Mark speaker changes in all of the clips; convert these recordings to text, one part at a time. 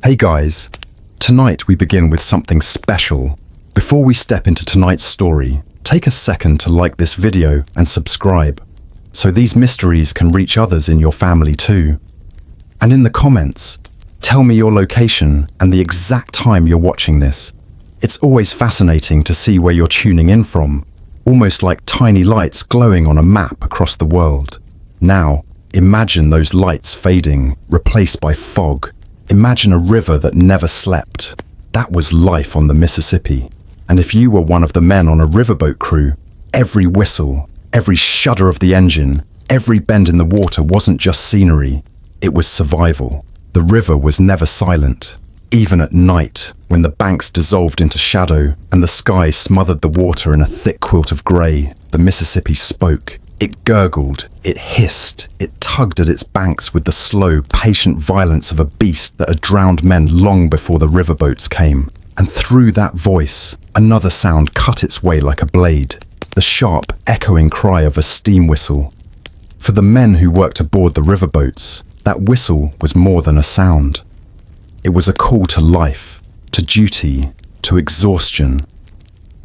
Speaker 1: Hey guys, tonight we begin with something special. Before we step into tonight's story, take a second to like this video and subscribe, so these mysteries can reach others in your family too. And in the comments, tell me your location and the exact time you're watching this. It's always fascinating to see where you're tuning in from, almost like tiny lights glowing on a map across the world. Now, imagine those lights fading, replaced by fog. Imagine a river that never slept. That was life on the Mississippi. And if you were one of the men on a riverboat crew, every whistle, every shudder of the engine, every bend in the water wasn't just scenery, it was survival. The river was never silent. Even at night, when the banks dissolved into shadow and the sky smothered the water in a thick quilt of grey, the Mississippi spoke. It gurgled, it hissed, it tugged at its banks with the slow, patient violence of a beast that had drowned men long before the riverboats came. And through that voice, another sound cut its way like a blade, the sharp, echoing cry of a steam whistle. For the men who worked aboard the riverboats, that whistle was more than a sound. It was a call to life, to duty, to exhaustion.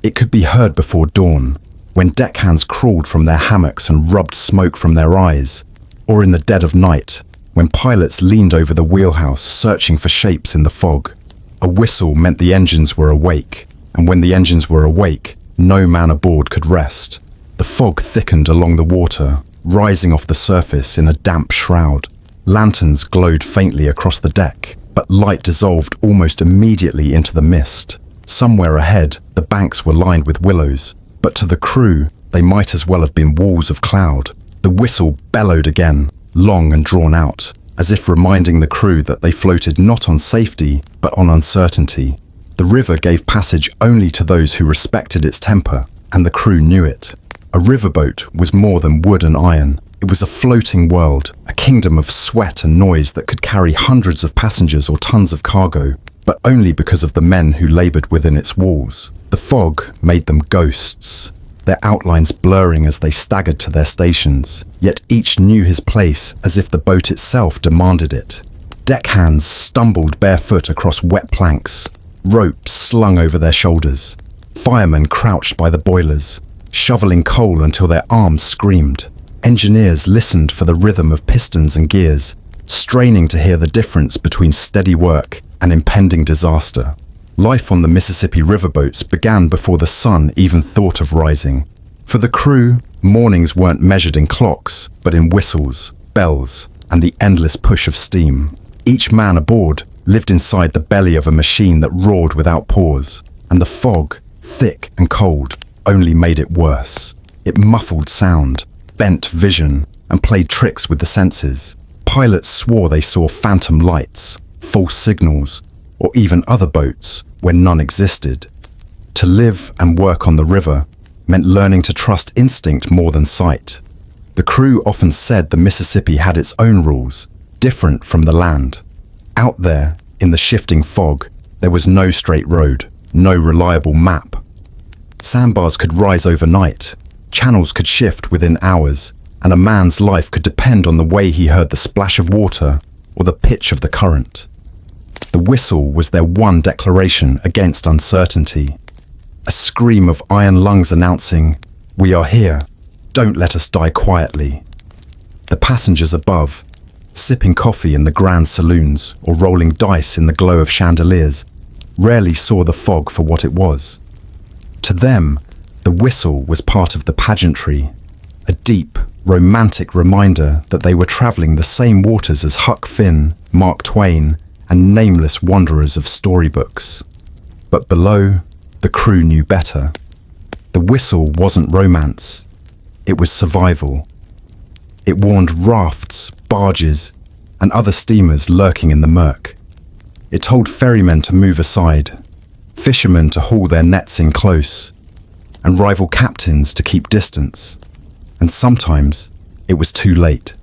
Speaker 1: It could be heard before dawn, when deckhands crawled from their hammocks and rubbed smoke from their eyes, or in the dead of night, when pilots leaned over the wheelhouse searching for shapes in the fog. A whistle meant the engines were awake, and when the engines were awake, no man aboard could rest. The fog thickened along the water, rising off the surface in a damp shroud. Lanterns glowed faintly across the deck, but light dissolved almost immediately into the mist. Somewhere ahead, the banks were lined with willows, but to the crew, they might as well have been walls of cloud. The whistle bellowed again, long and drawn out, as if reminding the crew that they floated not on safety, but on uncertainty. The river gave passage only to those who respected its temper, and the crew knew it. A riverboat was more than wood and iron. It was a floating world, a kingdom of sweat and noise that could carry hundreds of passengers or tons of cargo, but only because of the men who labored within its walls. The fog made them ghosts, their outlines blurring as they staggered to their stations, yet each knew his place as if the boat itself demanded it. Deckhands stumbled barefoot across wet planks, ropes slung over their shoulders. Firemen crouched by the boilers, shoveling coal until their arms screamed. Engineers listened for the rhythm of pistons and gears, straining to hear the difference between steady work and impending disaster. Life on the Mississippi riverboats began before the sun even thought of rising. For the crew, mornings weren't measured in clocks, but in whistles, bells, and the endless push of steam. Each man aboard lived inside the belly of a machine that roared without pause, and the fog, thick and cold, only made it worse. It muffled sound, bent vision, and played tricks with the senses. Pilots swore they saw phantom lights, false signals, or even other boats when none existed. To live and work on the river meant learning to trust instinct more than sight. The crew often said the Mississippi had its own rules, different from the land. Out there, in the shifting fog, there was no straight road, no reliable map. Sandbars could rise overnight, channels could shift within hours, and a man's life could depend on the way he heard the splash of water or the pitch of the current. The whistle was their one declaration against uncertainty, a scream of iron lungs announcing, "We are here, don't let us die quietly." The passengers above, sipping coffee in the grand saloons or rolling dice in the glow of chandeliers, rarely saw the fog for what it was. To them, the whistle was part of the pageantry, a deep, romantic reminder that they were traveling the same waters as Huck Finn, Mark Twain, and nameless wanderers of storybooks. But below, the crew knew better. The whistle wasn't romance, it was survival. It warned rafts, barges, and other steamers lurking in the murk. It told ferrymen to move aside, fishermen to haul their nets in close, and rival captains to keep distance. And sometimes, it was too late.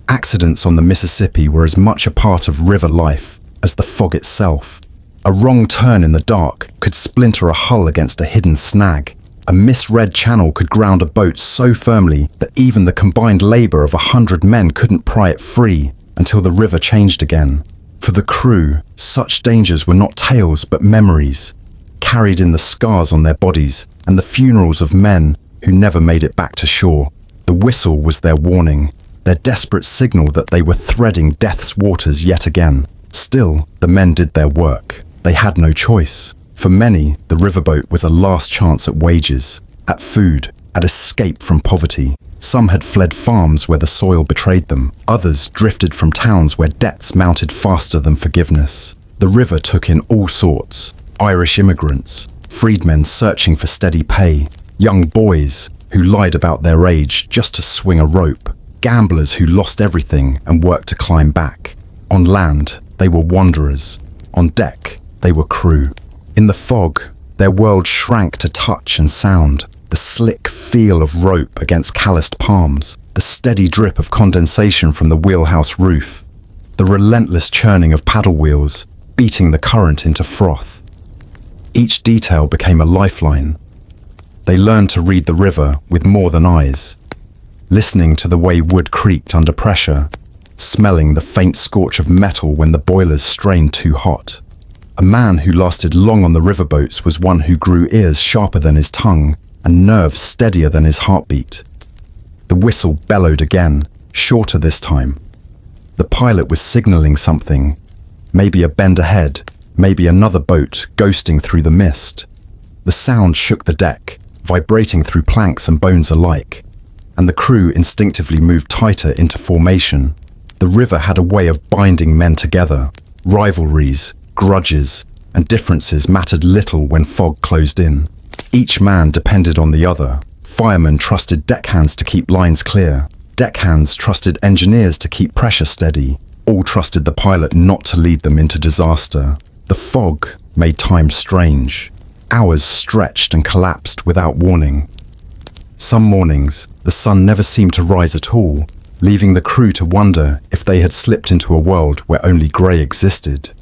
Speaker 1: Accidents on the Mississippi were as much a part of river life as the fog itself. A wrong turn in the dark could splinter a hull against a hidden snag. A misread channel could ground a boat so firmly that even the combined labor of 100 men couldn't pry it free until the river changed again. For the crew, such dangers were not tales but memories, carried in the scars on their bodies and the funerals of men who never made it back to shore. The whistle was their warning, their desperate signal that they were threading death's waters yet again. Still, the men did their work. They had no choice. For many, the riverboat was a last chance at wages, at food, at escape from poverty. Some had fled farms where the soil betrayed them. Others drifted from towns where debts mounted faster than forgiveness. The river took in all sorts: Irish immigrants, freedmen searching for steady pay, young boys who lied about their age just to swing a rope, gamblers who lost everything and worked to climb back. On land, they were wanderers. On deck, they were crew. In the fog, their world shrank to touch and sound. The slick feel of rope against calloused palms, the steady drip of condensation from the wheelhouse roof, the relentless churning of paddle wheels, beating the current into froth. Each detail became a lifeline. They learned to read the river with more than eyes, listening to the way wood creaked under pressure, smelling the faint scorch of metal when the boilers strained too hot. A man who lasted long on the riverboats was one who grew ears sharper than his tongue and nerves steadier than his heartbeat. The whistle bellowed again, shorter this time. The pilot was signaling something, maybe a bend ahead, maybe another boat ghosting through the mist. The sound shook the deck, vibrating through planks and bones alike, and the crew instinctively moved tighter into formation. The river had a way of binding men together. Rivalries, grudges, and differences mattered little when fog closed in. Each man depended on the other. Firemen trusted deckhands to keep lines clear. Deckhands trusted engineers to keep pressure steady. All trusted the pilot not to lead them into disaster. The fog made time strange. Hours stretched and collapsed without warning. Some mornings, the sun never seemed to rise at all, leaving the crew to wonder if they had slipped into a world where only grey existed.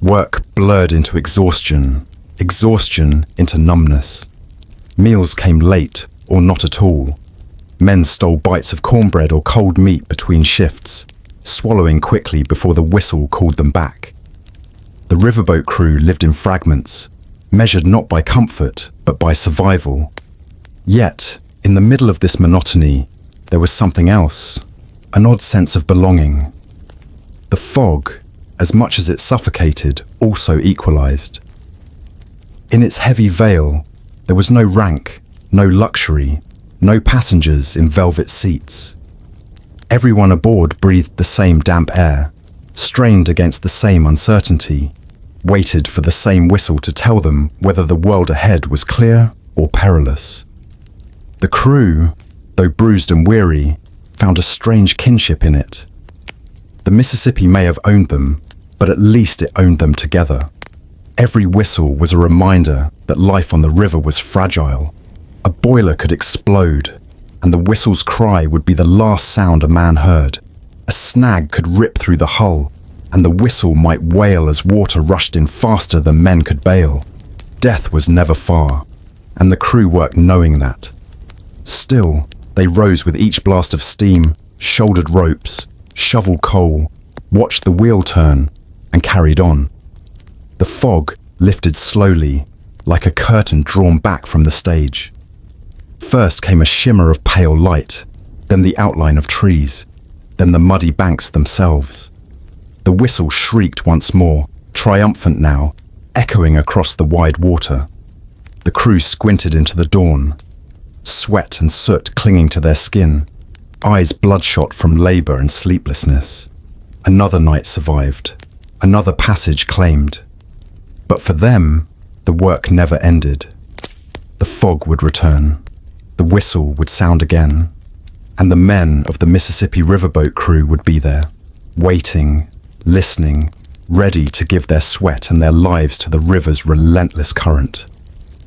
Speaker 1: Work blurred into exhaustion, exhaustion into numbness. Meals came late or not at all. Men stole bites of cornbread or cold meat between shifts, swallowing quickly before the whistle called them back. The riverboat crew lived in fragments, measured not by comfort but by survival. Yet, in the middle of this monotony, there was something else, an odd sense of belonging. The fog, as much as it suffocated, also equalized. In its heavy veil, there was no rank, no luxury, no passengers in velvet seats. Everyone aboard breathed the same damp air, strained against the same uncertainty, waited for the same whistle to tell them whether the world ahead was clear or perilous. The crew, though bruised and weary, found a strange kinship in it. The Mississippi may have owned them, but at least it owned them together. Every whistle was a reminder that life on the river was fragile. A boiler could explode, and the whistle's cry would be the last sound a man heard. A snag could rip through the hull, and the whistle might wail as water rushed in faster than men could bail. Death was never far, and the crew worked knowing that. Still, they rose with each blast of steam, shouldered ropes, shoveled coal, watched the wheel turn, and carried on. The fog lifted slowly, like a curtain drawn back from the stage. First came a shimmer of pale light, then the outline of trees, then the muddy banks themselves. The whistle shrieked once more, triumphant now, echoing across the wide water. The crew squinted into the dawn, sweat and soot clinging to their skin, eyes bloodshot from labor and sleeplessness. Another night survived, another passage claimed. But for them, the work never ended. The fog would return, the whistle would sound again, and the men of the Mississippi riverboat crew would be there, waiting, listening, ready to give their sweat and their lives to the river's relentless current.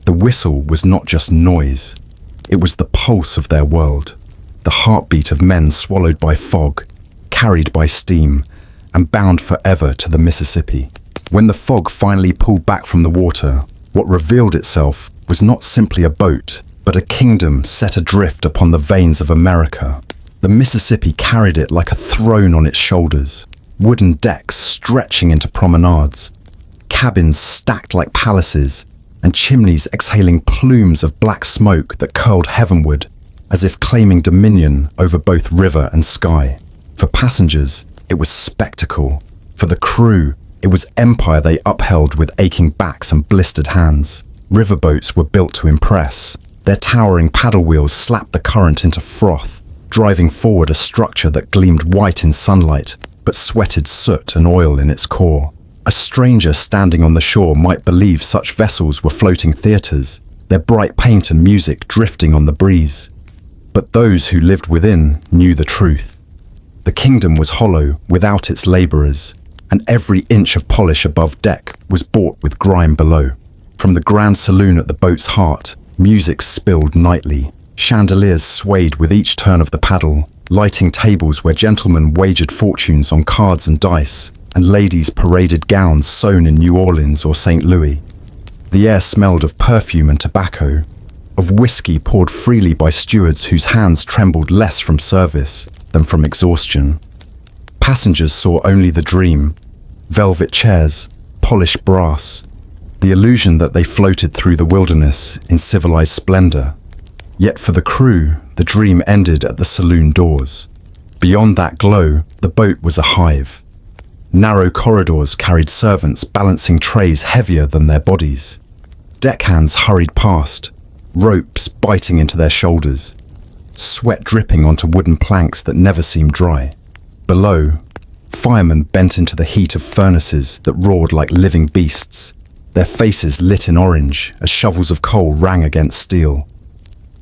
Speaker 1: The whistle was not just noise, it was the pulse of their world, the heartbeat of men swallowed by fog, carried by steam, and bound forever to the Mississippi. When the fog finally pulled back from the water, what revealed itself was not simply a boat, but a kingdom set adrift upon the veins of America. The Mississippi carried it like a throne on its shoulders. wooden decks stretching into promenades, cabins stacked like palaces, and chimneys exhaling plumes of black smoke that curled heavenward, as if claiming dominion over both river and sky. For passengers, it was spectacle. For the crew, it was empire they upheld with aching backs and blistered hands. Riverboats were built to impress. Their towering paddle wheels slapped the current into froth, driving forward a structure that gleamed white in sunlight, but sweated soot and oil in its core. A stranger standing on the shore might believe such vessels were floating theatres, their bright paint and music drifting on the breeze. But those who lived within knew the truth. The kingdom was hollow without its labourers, and every inch of polish above deck was bought with grime below. From the grand saloon at the boat's heart, music spilled nightly. Chandeliers swayed with each turn of the paddle, lighting tables where gentlemen wagered fortunes on cards and dice, and ladies paraded gowns sewn in New Orleans or St. Louis. The air smelled of perfume and tobacco, of whiskey poured freely by stewards whose hands trembled less from service than from exhaustion. Passengers saw only the dream: velvet chairs, polished brass, the illusion that they floated through the wilderness in civilized splendor. Yet for the crew, the dream ended at the saloon doors. Beyond that glow, the boat was a hive. Narrow corridors carried servants balancing trays heavier than their bodies. Deckhands hurried past, ropes biting into their shoulders, sweat dripping onto wooden planks that never seemed dry. Below, firemen bent into the heat of furnaces that roared like living beasts, their faces lit in orange as shovels of coal rang against steel.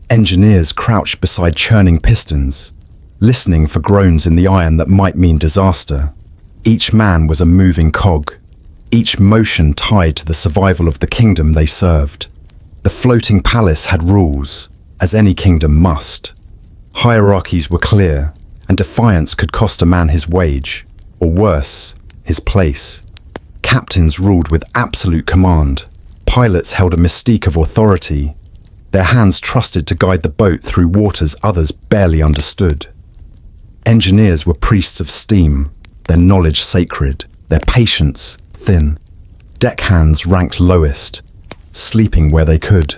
Speaker 1: Engineers crouched beside churning pistons, listening for groans in the iron that might mean disaster. Each man was a moving cog, each motion tied to the survival of the kingdom they served. The floating palace had rules, as any kingdom must. Hierarchies were clear, and defiance could cost a man his wage, or worse, his place. Captains ruled with absolute command. Pilots held a mystique of authority, their hands trusted to guide the boat through waters others barely understood. Engineers were priests of steam, their knowledge sacred, their patience thin. Deckhands ranked lowest, sleeping where they could,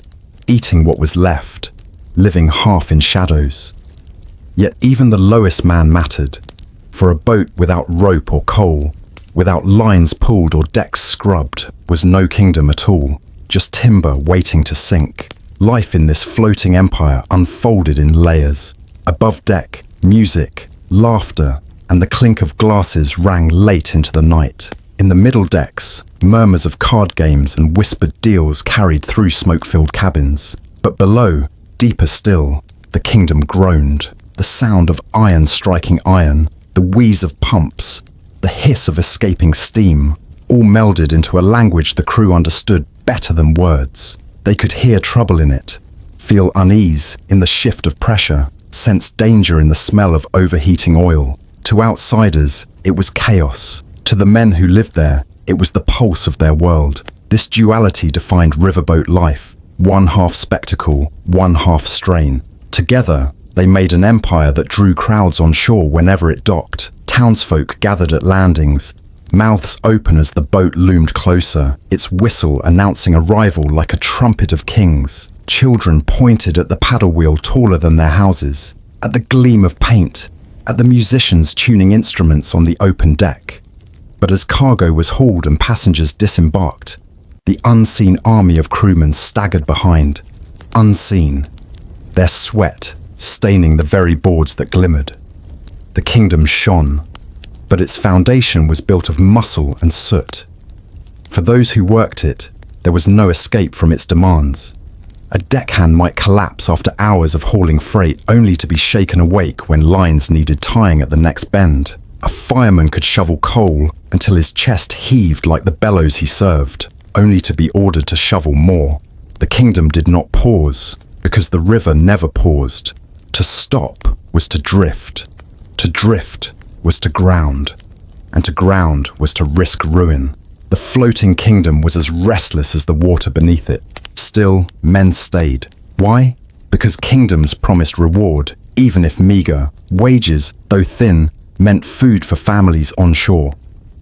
Speaker 1: eating what was left, living half in shadows. Yet even the lowest man mattered. For a boat without rope or coal, without lines pulled or decks scrubbed, was no kingdom at all, just timber waiting to sink. Life in this floating empire unfolded in layers. Above deck, music, laughter, and the clink of glasses rang late into the night. In the middle decks, murmurs of card games and whispered deals carried through smoke-filled cabins. But below, deeper still, the kingdom groaned. The sound of iron striking iron, the wheeze of pumps, the hiss of escaping steam, all melded into a language the crew understood better than words. They could hear trouble in it, feel unease in the shift of pressure, sense danger in the smell of overheating oil. To outsiders, it was chaos. To the men who lived there, it was the pulse of their world. This duality defined riverboat life, one half spectacle, one half strain. Together, they made an empire that drew crowds on shore whenever it docked. Townsfolk gathered at landings, mouths open as the boat loomed closer, its whistle announcing arrival like a trumpet of kings. Children pointed at the paddle wheel taller than their houses, at the gleam of paint, at the musicians tuning instruments on the open deck. But as cargo was hauled and passengers disembarked, the unseen army of crewmen staggered behind, unseen, their sweat staining the very boards that glimmered. The kingdom shone, but its foundation was built of muscle and soot. For those who worked it, there was no escape from its demands. A deckhand might collapse after hours of hauling freight only to be shaken awake when lines needed tying at the next bend. A fireman could shovel coal until his chest heaved like the bellows he served, only to be ordered to shovel more. The kingdom did not pause, because the river never paused. To stop was to drift. To drift was to ground. And to ground was to risk ruin. The floating kingdom was as restless as the water beneath it. Still, men stayed. Why? Because kingdoms promised reward, even if meager. Wages, though thin, meant food for families on shore.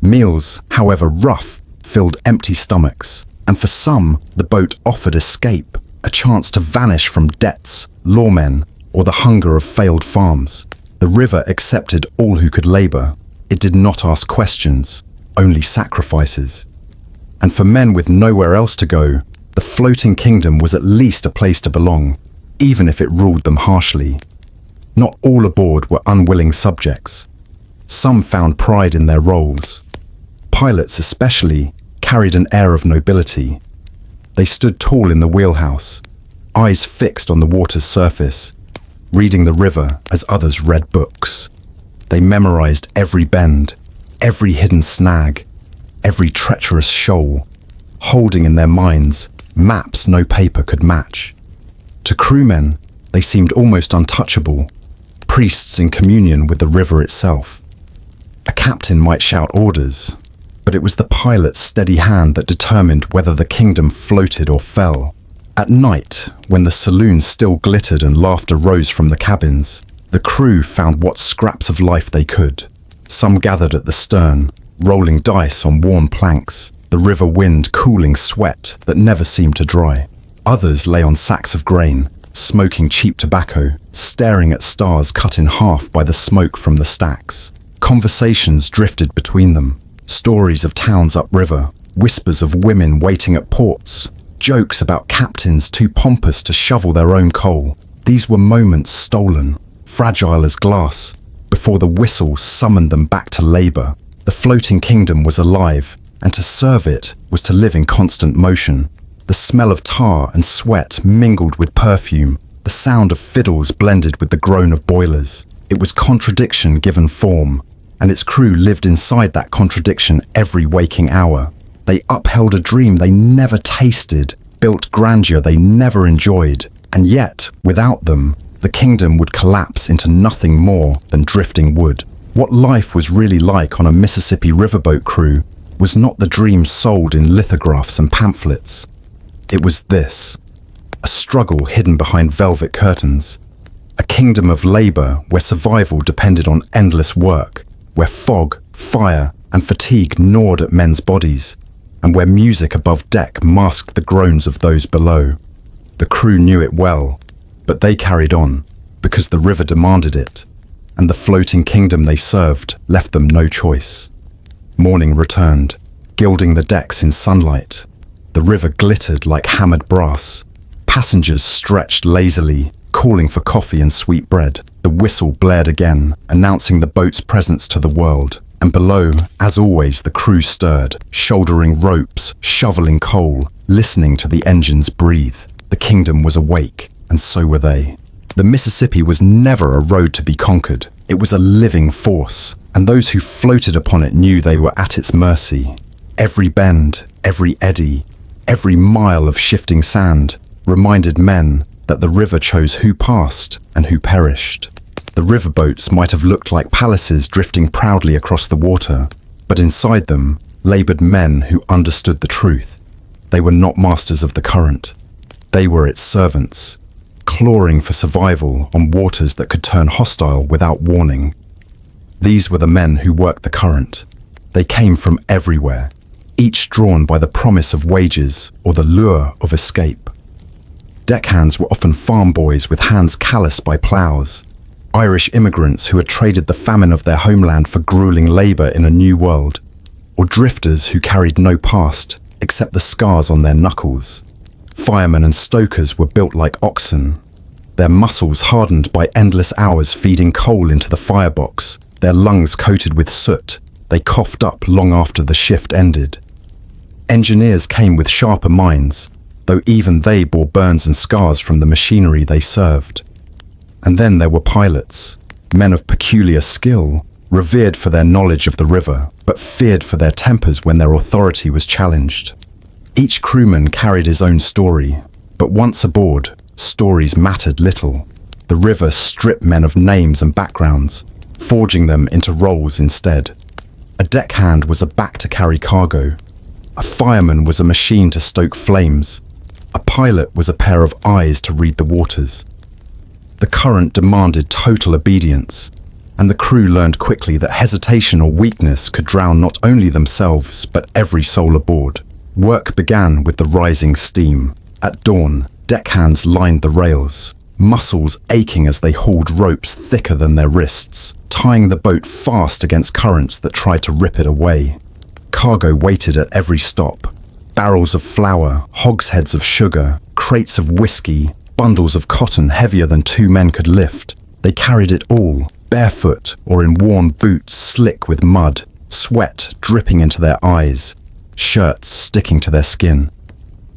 Speaker 1: Meals, however rough, filled empty stomachs, and for some, the boat offered escape, a chance to vanish from debts, lawmen, or the hunger of failed farms. The river accepted all who could labor. It did not ask questions, only sacrifices. And for men with nowhere else to go, the floating kingdom was at least a place to belong, even if it ruled them harshly. Not all aboard were unwilling subjects. Some found pride in their roles. Pilots especially carried an air of nobility. They stood tall in the wheelhouse, eyes fixed on the water's surface, reading the river as others read books. They memorized every bend, every hidden snag, every treacherous shoal, holding in their minds maps no paper could match. To crewmen, they seemed almost untouchable, priests in communion with the river itself. A captain might shout orders, but it was the pilot's steady hand that determined whether the kingdom floated or fell. At night, when the saloons still glittered and laughter rose from the cabins, the crew found what scraps of life they could. Some gathered at the stern, rolling dice on worn planks, the river wind cooling sweat that never seemed to dry. Others lay on sacks of grain, smoking cheap tobacco, staring at stars cut in half by the smoke from the stacks. Conversations drifted between them, stories of towns upriver, whispers of women waiting at ports, jokes about captains too pompous to shovel their own coal. These were moments stolen, fragile as glass, before the whistle summoned them back to labor. The floating kingdom was alive, and to serve it was to live in constant motion. The smell of tar and sweat mingled with perfume, the sound of fiddles blended with the groan of boilers. It was contradiction given form, and its crew lived inside that contradiction every waking hour. They upheld a dream they never tasted, built grandeur they never enjoyed, and yet, without them, the kingdom would collapse into nothing more than drifting wood. What life was really like on a Mississippi riverboat crew was not the dream sold in lithographs and pamphlets. It was this: a struggle hidden behind velvet curtains, a kingdom of labor where survival depended on endless work, where fog, fire, and fatigue gnawed at men's bodies, and where music above deck masked the groans of those below. The crew knew it well, but they carried on, because the river demanded it, and the floating kingdom they served left them no choice. Morning returned, gilding the decks in sunlight. The river glittered like hammered brass. Passengers stretched lazily, calling for coffee and sweet bread. The whistle blared again, announcing the boat's presence to the world. And below, as always, the crew stirred, shouldering ropes, shoveling coal, listening to the engines breathe. The kingdom was awake, and so were they. The Mississippi was never a road to be conquered. It was a living force, and those who floated upon it knew they were at its mercy. Every bend, every eddy, every mile of shifting sand reminded men that the river chose who passed and who perished. The riverboats might have looked like palaces drifting proudly across the water, but inside them labored men who understood the truth. They were not masters of the current. They were its servants, clawing for survival on waters that could turn hostile without warning. These were the men who worked the current. They came from everywhere, each drawn by the promise of wages or the lure of escape. Deckhands were often farm boys with hands calloused by plows, Irish immigrants who had traded the famine of their homeland for grueling labor in a new world, or drifters who carried no past except the scars on their knuckles. Firemen and stokers were built like oxen, their muscles hardened by endless hours feeding coal into the firebox, their lungs coated with soot. They coughed up long after the shift ended. Engineers came with sharper minds, though even they bore burns and scars from the machinery they served. And then there were pilots, men of peculiar skill, revered for their knowledge of the river, but feared for their tempers when their authority was challenged. Each crewman carried his own story, but once aboard, stories mattered little. The river stripped men of names and backgrounds, forging them into roles instead. A deckhand was a back to carry cargo. A fireman was a machine to stoke flames. A pilot was a pair of eyes to read the waters. The current demanded total obedience. and the crew learned quickly that hesitation or weakness could drown not only themselves, but every soul aboard. Work began with the rising steam. At dawn, deckhands lined the rails, muscles aching as they hauled ropes thicker than their wrists, tying the boat fast against currents that tried to rip it away. Cargo waited at every stop. Barrels of flour, hogsheads of sugar, crates of whiskey, bundles of cotton heavier than 2 men could lift. They carried it all, barefoot or in worn boots slick with mud, sweat dripping into their eyes, shirts sticking to their skin.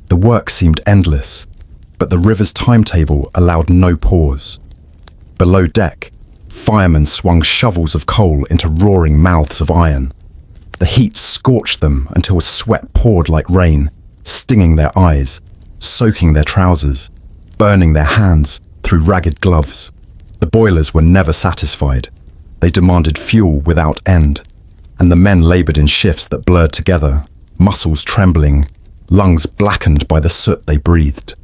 Speaker 1: The work seemed endless, but the river's timetable allowed no pause. Below deck, firemen swung shovels of coal into roaring mouths of iron. The heat scorched them until sweat poured like rain, stinging their eyes, soaking their trousers, burning their hands through ragged gloves. The boilers were never satisfied. They demanded fuel without end, and the men labored in shifts that blurred together, muscles trembling, lungs blackened by the soot they breathed.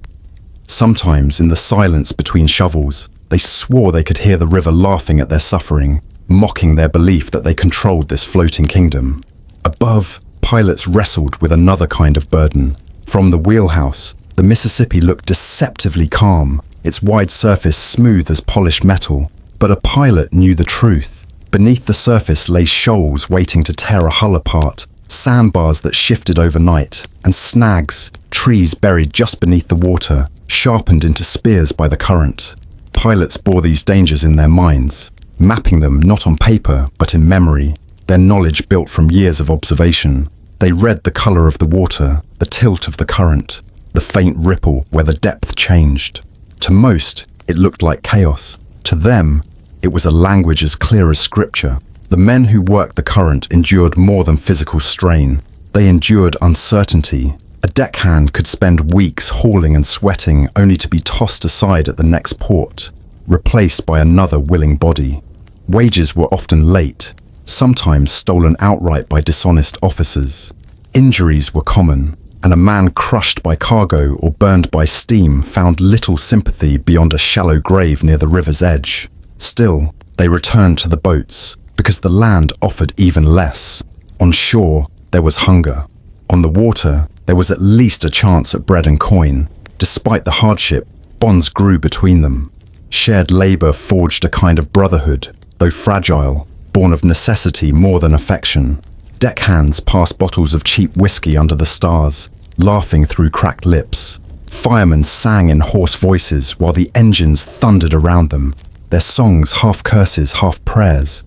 Speaker 1: Sometimes, in the silence between shovels, they swore they could hear the river laughing at their suffering, mocking their belief that they controlled this floating kingdom. Above, pilots wrestled with another kind of burden. From the wheelhouse, the Mississippi looked deceptively calm, its wide surface smooth as polished metal. But a pilot knew the truth. Beneath the surface lay shoals waiting to tear a hull apart, sandbars that shifted overnight, and snags, trees buried just beneath the water, sharpened into spears by the current. Pilots bore these dangers in their minds, mapping them not on paper but in memory, their knowledge built from years of observation. They read the color of the water, the tilt of the current, the faint ripple where the depth changed. To most, it looked like chaos. To them, it was a language as clear as scripture. The men who worked the current endured more than physical strain. They endured uncertainty. A deckhand could spend weeks hauling and sweating only to be tossed aside at the next port, replaced by another willing body. Wages were often late, sometimes stolen outright by dishonest officers. Injuries were common, and a man crushed by cargo or burned by steam found little sympathy beyond a shallow grave near the river's edge. Still, they returned to the boats, because the land offered even less. On shore, there was hunger. On the water, there was at least a chance at bread and coin. Despite the hardship, bonds grew between them. Shared labor forged a kind of brotherhood, though fragile, born of necessity more than affection. Deckhands passed bottles of cheap whiskey under the stars, laughing through cracked lips. Firemen sang in hoarse voices while the engines thundered around them, their songs half curses, half prayers.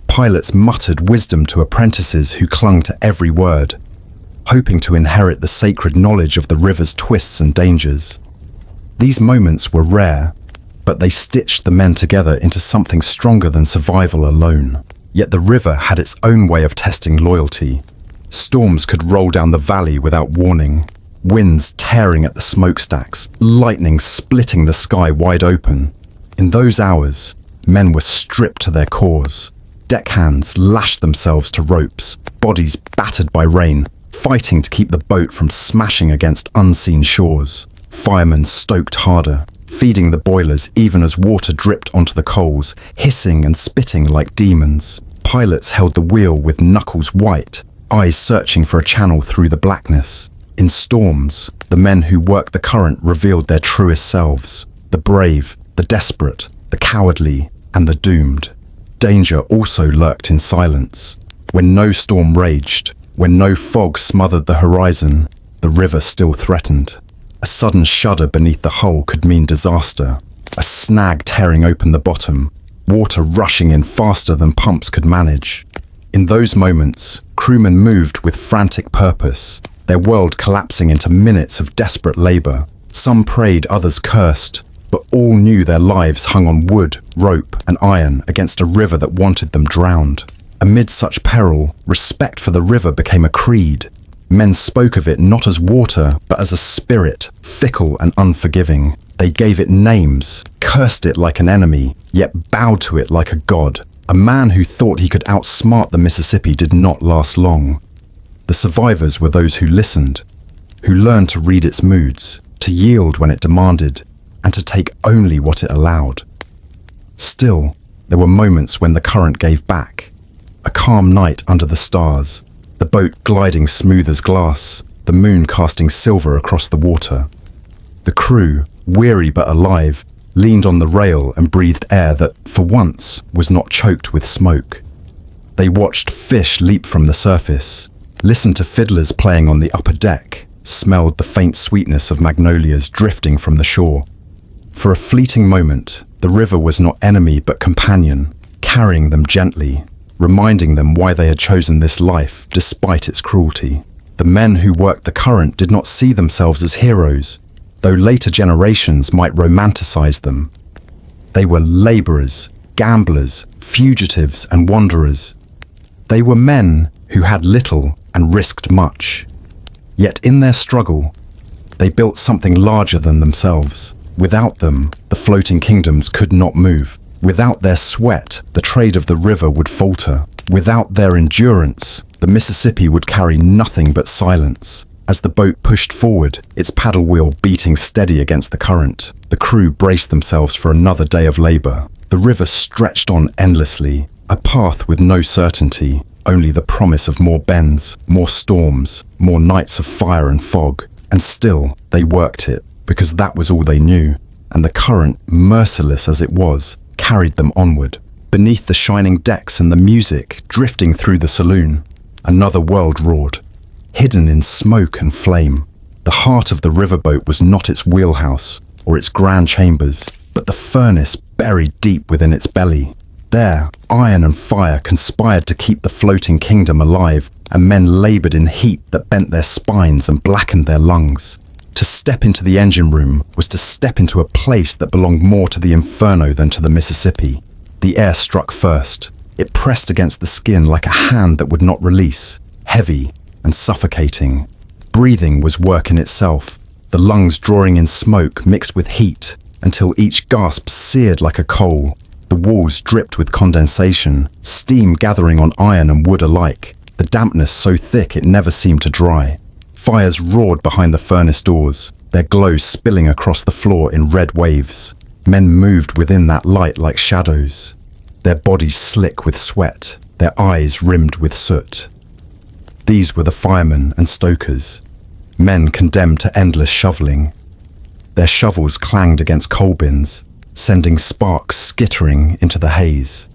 Speaker 1: Pilots muttered wisdom to apprentices who clung to every word, hoping to inherit the sacred knowledge of the river's twists and dangers. These moments were rare, but they stitched the men together into something stronger than survival alone. Yet the river had its own way of testing loyalty. Storms could roll down the valley without warning, winds tearing at the smokestacks, lightning splitting the sky wide open. In those hours, men were stripped to their cores. Deckhands lashed themselves to ropes, bodies battered by rain, fighting to keep the boat from smashing against unseen shores. Firemen stoked harder, feeding the boilers even as water dripped onto the coals, hissing and spitting like demons. Pilots held the wheel with knuckles white, eyes searching for a channel through the blackness. In storms, the men who worked the current revealed their truest selves: the brave, the desperate, the cowardly, and the doomed. Danger also lurked in silence. When no storm raged, when no fog smothered the horizon, the river still threatened. A sudden shudder beneath the hull could mean disaster. A snag tearing open the bottom, water rushing in faster than pumps could manage. In those moments, crewmen moved with frantic purpose, their world collapsing into minutes of desperate labor. Some prayed, others cursed, but all knew their lives hung on wood, rope, and iron against a river that wanted them drowned. Amid such peril, respect for the river became a creed. Men spoke of it not as water, but as a spirit, fickle and unforgiving. They gave it names, cursed it like an enemy, yet bowed to it like a god. A man who thought he could outsmart the Mississippi did not last long. The survivors were those who listened, who learned to read its moods, to yield when it demanded, and to take only what it allowed. Still, There were moments when the current gave back. A calm night under the stars, the boat gliding smooth as glass, the moon casting silver across the water. The crew, weary but alive, leaned on the rail and breathed air that, for once, was not choked with smoke. They watched fish leap from the surface, listened to fiddlers playing on the upper deck, smelled the faint sweetness of magnolias drifting from the shore. For a fleeting moment, the river was not enemy but companion, carrying them gently, reminding them why they had chosen this life despite its cruelty. The men who worked the current did not see themselves as heroes, though later generations might romanticize them. They were laborers, gamblers, fugitives, and wanderers. They were men who had little and risked much. Yet in their struggle, they built something larger than themselves. Without them, the floating kingdoms could not move. Without their sweat, the trade of the river would falter. Without their endurance, the Mississippi would carry nothing but silence. As the boat pushed forward, its paddle wheel beating steady against the current, the crew braced themselves for another day of labor. The river stretched on endlessly, a path with no certainty, only the promise of more bends, more storms, more nights of fire and fog. And still, they worked it, because that was all they knew, and the current, merciless as it was, carried them onward. Beneath the shining decks and the music drifting through the saloon, another world roared, hidden in smoke and flame. The heart of the riverboat was not its wheelhouse or its grand chambers, but the furnace buried deep within its belly. There, iron and fire conspired to keep the floating kingdom alive, and men labored in heat that bent their spines and blackened their lungs. To step into the engine room was to step into a place that belonged more to the inferno than to the Mississippi. The air struck first. It pressed against the skin like a hand that would not release, heavy and suffocating. Breathing was work in itself, the lungs drawing in smoke mixed with heat until each gasp seared like a coal. The walls dripped with condensation, steam gathering on iron and wood alike, the dampness so thick it never seemed to dry. Fires roared behind the furnace doors, their glow spilling across the floor in red waves. Men moved within that light like shadows, their bodies slick with sweat, their eyes rimmed with soot. These were the firemen and stokers, men condemned to endless shoveling. Their shovels clanged against coal bins, sending sparks skittering into the haze.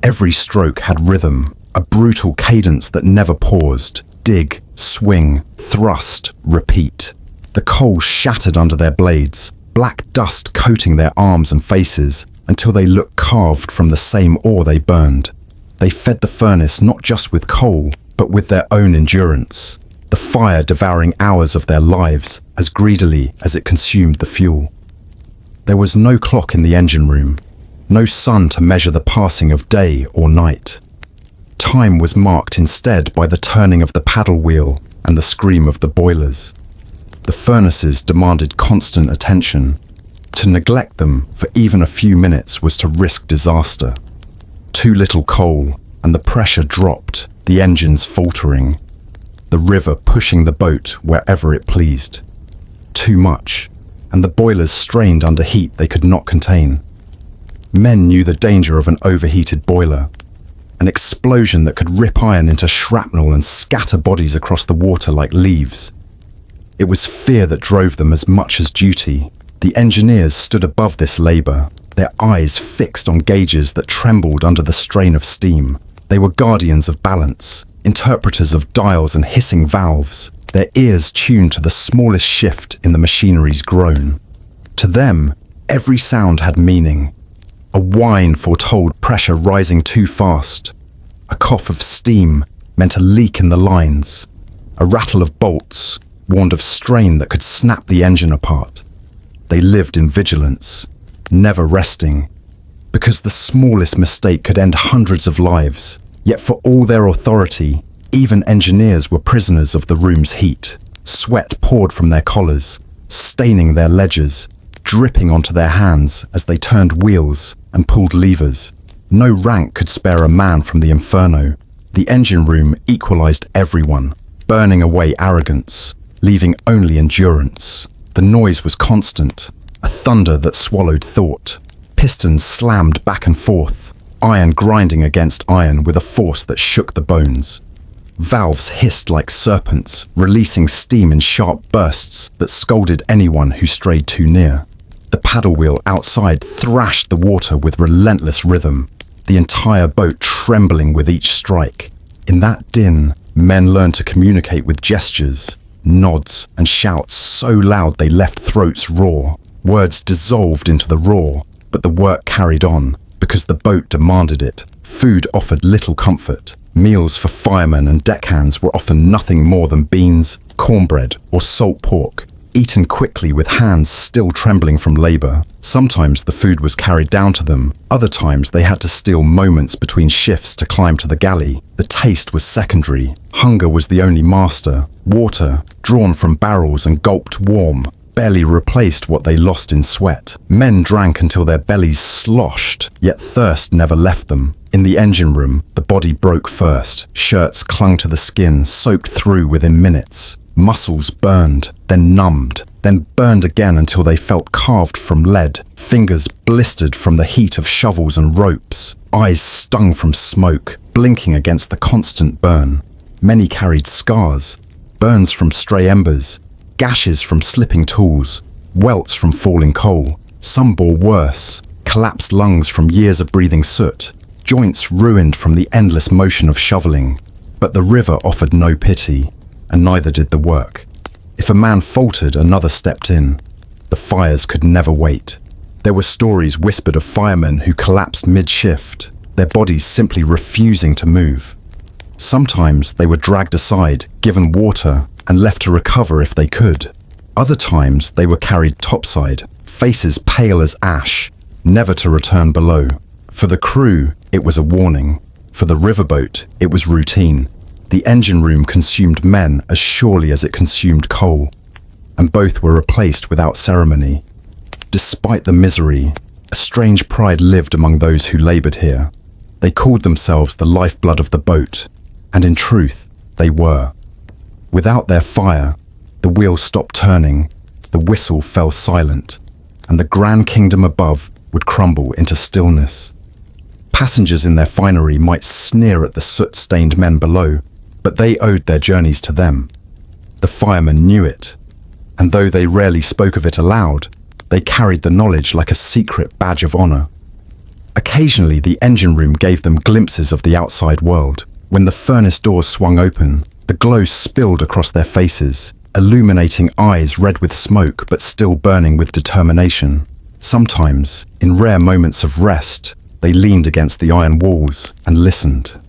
Speaker 1: Every stroke had rhythm, a brutal cadence that never paused. Dig, swing, thrust, repeat. The coal shattered under their blades, black dust coating their arms and faces until they looked carved from the same ore they burned. They fed the furnace not just with coal, but with their own endurance, the fire devouring hours of their lives as greedily as it consumed the fuel. There was no clock in the engine room, no sun to measure the passing of day or night. Time was marked instead by the turning of the paddle wheel and the scream of the boilers. The furnaces demanded constant attention. To neglect them for even a few minutes was to risk disaster. Too little coal, and the pressure dropped, the engines faltering, the river pushing the boat wherever it pleased. Too much, and the boilers strained under heat they could not contain. Men knew the danger of an overheated boiler, an explosion that could rip iron into shrapnel and scatter bodies across the water like leaves. It was fear that drove them as much as duty. The engineers stood above this labor, their eyes fixed on gauges that trembled under the strain of steam. They were guardians of balance, interpreters of dials and hissing valves, their ears tuned to the smallest shift in the machinery's groan. To them, every sound had meaning. A whine foretold pressure rising too fast. A cough of steam meant a leak in the lines. A rattle of bolts warned of strain that could snap the engine apart. They lived in vigilance, never resting, because the smallest mistake could end hundreds of lives. Yet for all their authority, even engineers were prisoners of the room's heat. Sweat poured from their collars, staining their ledgers, dripping onto their hands as they turned wheels and pulled levers. No rank could spare a man from the inferno. The engine room equalized everyone, burning away arrogance, leaving only endurance. The noise was constant, a thunder that swallowed thought. Pistons slammed back and forth, iron grinding against iron with a force that shook the bones. Valves hissed like serpents, releasing steam in sharp bursts that scolded anyone who strayed too near. The paddle wheel outside thrashed the water with relentless rhythm, the entire boat trembling with each strike. In that din, men learned to communicate with gestures, nods, and shouts so loud they left throats raw. Words dissolved into the roar, but the work carried on because the boat demanded it. Food offered little comfort. Meals for firemen and deckhands were often nothing more than beans, cornbread, or salt pork, eaten quickly with hands still trembling from labor. Sometimes the food was carried down to them. Other times they had to steal moments between shifts to climb to the galley. The taste was secondary. Hunger was the only master. Water, drawn from barrels and gulped warm, barely replaced what they lost in sweat. Men drank until their bellies sloshed, yet thirst never left them. In the engine room, the body broke first. Shirts clung to the skin, soaked through within minutes. Muscles burned, then numbed, then burned again until they felt carved from lead. Fingers blistered from the heat of shovels and ropes. Eyes stung from smoke, blinking against the constant burn. Many carried scars, burns from stray embers, gashes from slipping tools, welts from falling coal. Some bore worse, collapsed lungs from years of breathing soot, joints ruined from the endless motion of shoveling. But the river offered no pity, and neither did the work. If a man faltered, another stepped in. The fires could never wait. There were stories whispered of firemen who collapsed mid-shift, their bodies simply refusing to move. Sometimes they were dragged aside, given water, and left to recover if they could. Other times they were carried topside, faces pale as ash, never to return below. For the crew, it was a warning. For the riverboat, it was routine. The engine room consumed men as surely as it consumed coal, and both were replaced without ceremony. Despite the misery, a strange pride lived among those who labored here. They called themselves the lifeblood of the boat, and in truth, they were. Without their fire, the wheel stopped turning, the whistle fell silent, and the grand kingdom above would crumble into stillness. Passengers in their finery might sneer at the soot-stained men below, but they owed their journeys to them. The firemen knew it, and though they rarely spoke of it aloud, they carried the knowledge like a secret badge of honor. Occasionally, the engine room gave them glimpses of the outside world. When the furnace doors swung open, the glow spilled across their faces, illuminating eyes red with smoke but still burning with determination. Sometimes, in rare moments of rest, they leaned against the iron walls and listened.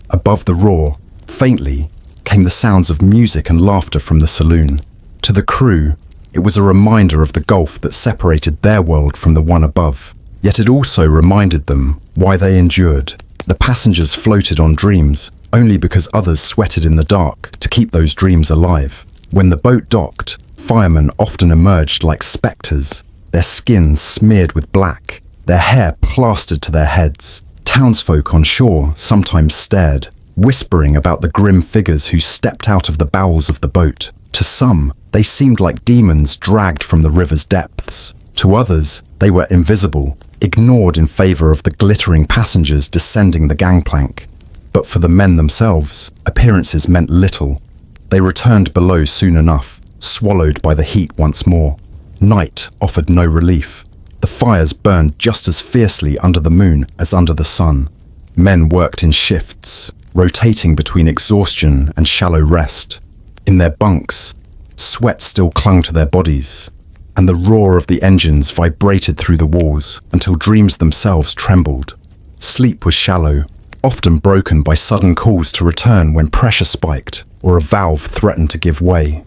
Speaker 1: Above the roar, faintly, came the sounds of music and laughter from the saloon. To the crew, it was a reminder of the gulf that separated their world from the one above. Yet it also reminded them why they endured. The passengers floated on dreams only because others sweated in the dark to keep those dreams alive. When the boat docked, firemen often emerged like specters, their skins smeared with black, their hair plastered to their heads. Townsfolk on shore sometimes stared, whispering about the grim figures who stepped out of the bowels of the boat. To some, they seemed like demons dragged from the river's depths. To others, they were invisible, ignored in favor of the glittering passengers descending the gangplank. But for the men themselves, appearances meant little. They returned below soon enough, swallowed by the heat once more. Night offered no relief. The fires burned just as fiercely under the moon as under the sun. Men worked in shifts, rotating between exhaustion and shallow rest. In their bunks, sweat still clung to their bodies, and the roar of the engines vibrated through the walls until dreams themselves trembled. Sleep was shallow, often broken by sudden calls to return when pressure spiked or a valve threatened to give way.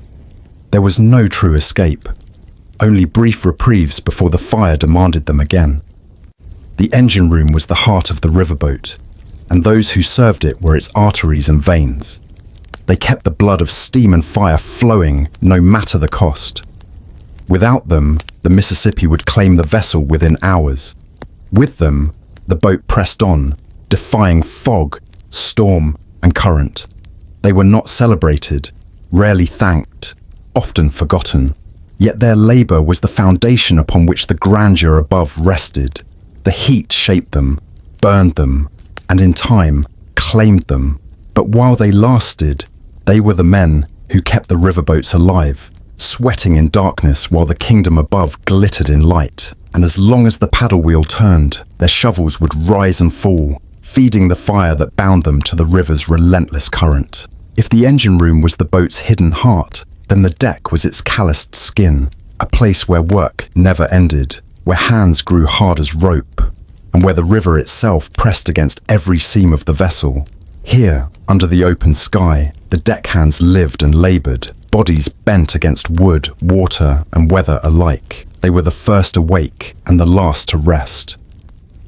Speaker 1: There was no true escape, only brief reprieves before the fire demanded them again. The engine room was the heart of the riverboat, and those who served it were its arteries and veins. They kept the blood of steam and fire flowing, no matter the cost. Without them, the Mississippi would claim the vessel within hours. With them, the boat pressed on, defying fog, storm, and current. They were not celebrated, rarely thanked, often forgotten. Yet their labor was the foundation upon which the grandeur above rested. The heat shaped them, burned them, and in time claimed them. But while they lasted, they were the men who kept the riverboats alive, sweating in darkness while the kingdom above glittered in light. And as long as the paddle wheel turned, their shovels would rise and fall, feeding the fire that bound them to the river's relentless current. If the engine room was the boat's hidden heart, then the deck was its calloused skin, a place where work never ended, where hands grew hard as rope, and where the river itself pressed against every seam of the vessel. Here, under the open sky, the deckhands lived and labored, bodies bent against wood, water, and weather alike. They were the first awake and the last to rest.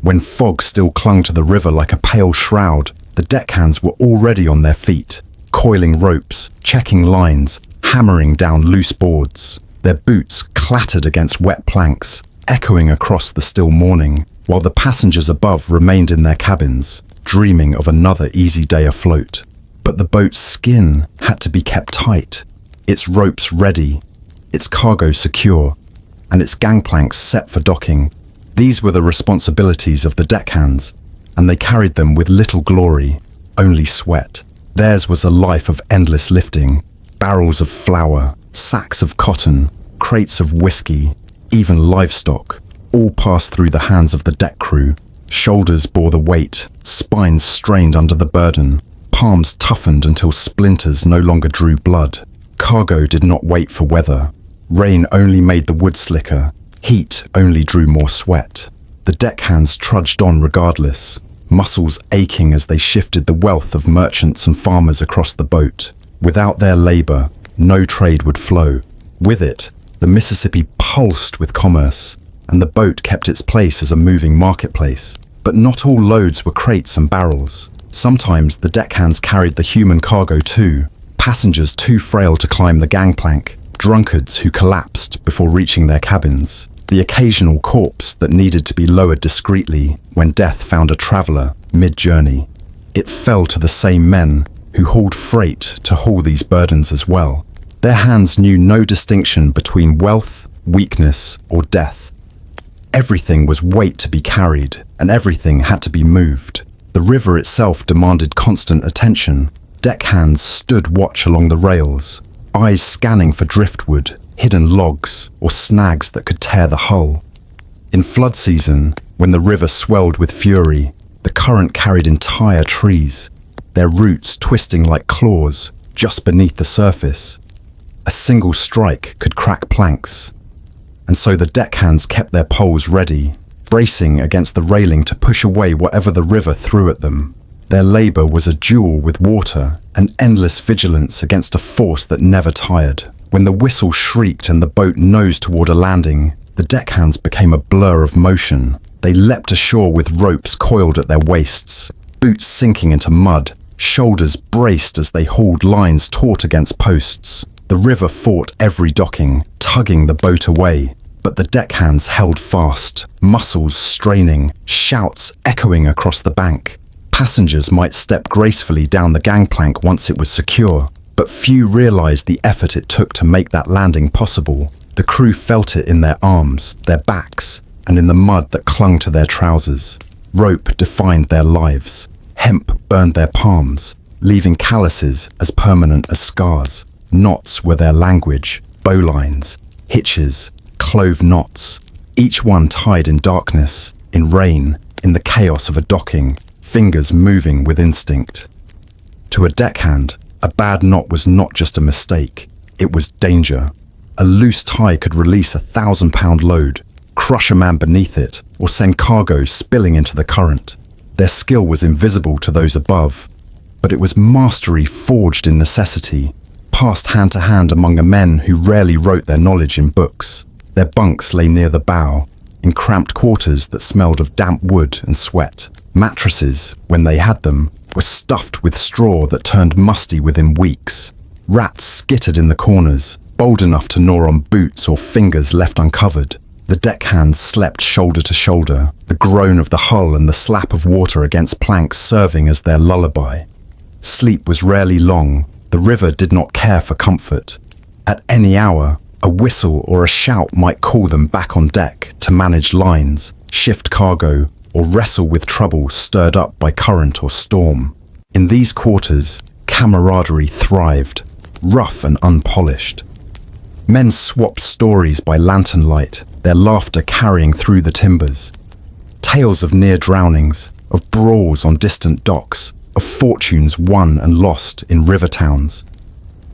Speaker 1: When fog still clung to the river like a pale shroud, the deckhands were already on their feet, coiling ropes, checking lines, hammering down loose boards. Their boots clattered against wet planks, echoing across the still morning, while the passengers above remained in their cabins, dreaming of another easy day afloat. But the boat's skin had to be kept tight, its ropes ready, its cargo secure, and its gangplanks set for docking. These were the responsibilities of the deckhands, and they carried them with little glory, only sweat. Theirs was a life of endless lifting, barrels of flour, sacks of cotton, crates of whiskey, even livestock, all passed through the hands of the deck crew. Shoulders bore the weight, spines strained under the burden, palms toughened until splinters no longer drew blood. Cargo did not wait for weather. Rain only made the wood slicker. Heat only drew more sweat. The deckhands trudged on regardless, muscles aching as they shifted the wealth of merchants and farmers across the boat. Without their labor, no trade would flow. With it, the Mississippi pulsed with commerce, and the boat kept its place as a moving marketplace. But not all loads were crates and barrels. Sometimes the deckhands carried the human cargo too, passengers too frail to climb the gangplank, drunkards who collapsed before reaching their cabins, the occasional corpse that needed to be lowered discreetly when death found a traveler mid-journey. It fell to the same men who hauled freight to haul these burdens as well. Their hands knew no distinction between wealth, weakness, or death. Everything was weight to be carried, and everything had to be moved. The river itself demanded constant attention. Deckhands stood watch along the rails, eyes scanning for driftwood, hidden logs, or snags that could tear the hull. In flood season, when the river swelled with fury, the current carried entire trees, their roots twisting like claws just beneath the surface. A single strike could crack planks, and so the deckhands kept their poles ready, bracing against the railing to push away whatever the river threw at them. Their labor was a duel with water, an endless vigilance against a force that never tired. When the whistle shrieked and the boat nosed toward a landing, the deckhands became a blur of motion. They leapt ashore with ropes coiled at their waists, boots sinking into mud, shoulders braced as they hauled lines taut against posts. The river fought every docking, tugging the boat away, but the deckhands held fast, muscles straining, shouts echoing across the bank. Passengers might step gracefully down the gangplank once it was secure, but few realized the effort it took to make that landing possible. The crew felt it in their arms, their backs, and in the mud that clung to their trousers. Rope defined their lives. Hemp burned their palms, leaving calluses as permanent as scars. Knots were their language, bowlines, hitches, clove knots, each one tied in darkness, in rain, in the chaos of a docking, fingers moving with instinct. To a deckhand, a bad knot was not just a mistake, it was danger. A loose tie could release 1,000-pound load, crush a man beneath it, or send cargo spilling into the current. Their skill was invisible to those above, but it was mastery forged in necessity, passed hand to hand among the men who rarely wrote their knowledge in books. Their bunks lay near the bow, in cramped quarters that smelled of damp wood and sweat. Mattresses, when they had them, were stuffed with straw that turned musty within weeks. Rats skittered in the corners, bold enough to gnaw on boots or fingers left uncovered. The deckhands slept shoulder to shoulder, the groan of the hull and the slap of water against planks serving as their lullaby. Sleep was rarely long. The river did not care for comfort. At any hour, A whistle or a shout might call them back on deck to manage lines, shift cargo, or wrestle with trouble stirred up by current or storm. In these quarters, camaraderie thrived, rough and unpolished. Men swapped stories by lantern light, their laughter carrying through the timbers. Tales of near drownings, of brawls on distant docks, of fortunes won and lost in river towns.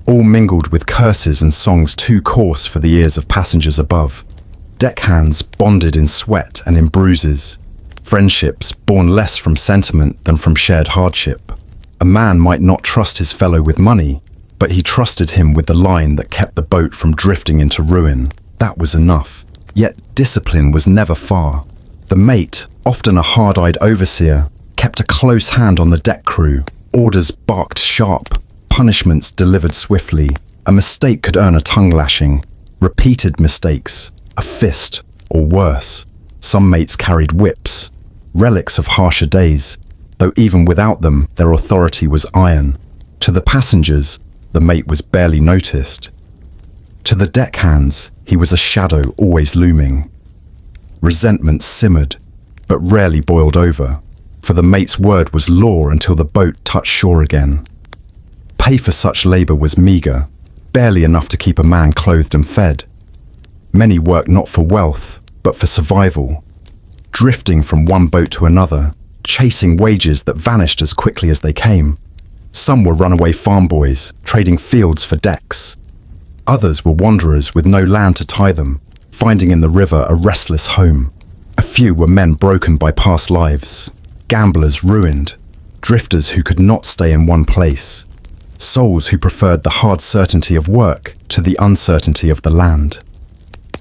Speaker 1: All mingled with curses and songs too coarse for the ears of passengers above. Deckhands bonded in sweat and in bruises. Friendships born less from sentiment than from shared hardship. A man might not trust his fellow with money, but he trusted him with the line that kept the boat from drifting into ruin. That was enough. Yet discipline was never far. The mate, often a hard-eyed overseer, kept a close hand on the deck crew. Orders barked sharp, punishments delivered swiftly. A mistake could earn a tongue lashing. Repeated mistakes, a fist, or worse. Some mates carried whips, relics of harsher days, though even without them, their authority was iron. To the passengers, the mate was barely noticed. To the deckhands, he was a shadow always looming. Resentment simmered, but rarely boiled over, for the mate's word was law until the boat touched shore again. Pay for such labor was meager, barely enough to keep a man clothed and fed. Many worked not for wealth, but for survival, drifting from one boat to another, chasing wages that vanished as quickly as they came. Some were runaway farm boys, trading fields for decks. Others were wanderers with no land to tie them, finding in the river a restless home. A few were men broken by past lives, gamblers ruined, drifters who could not stay in one place, souls who preferred the hard certainty of work to the uncertainty of the land.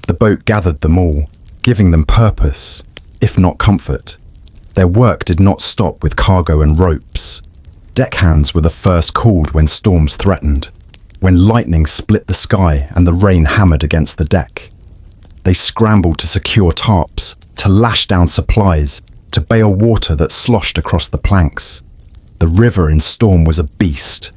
Speaker 1: The boat gathered them all, giving them purpose, if not comfort. Their work did not stop with cargo and ropes. Deckhands were the first called when storms threatened, when lightning split the sky and the rain hammered against the deck. They scrambled to secure tarps, to lash down supplies, to bail water that sloshed across the planks. The river in storm was a beast,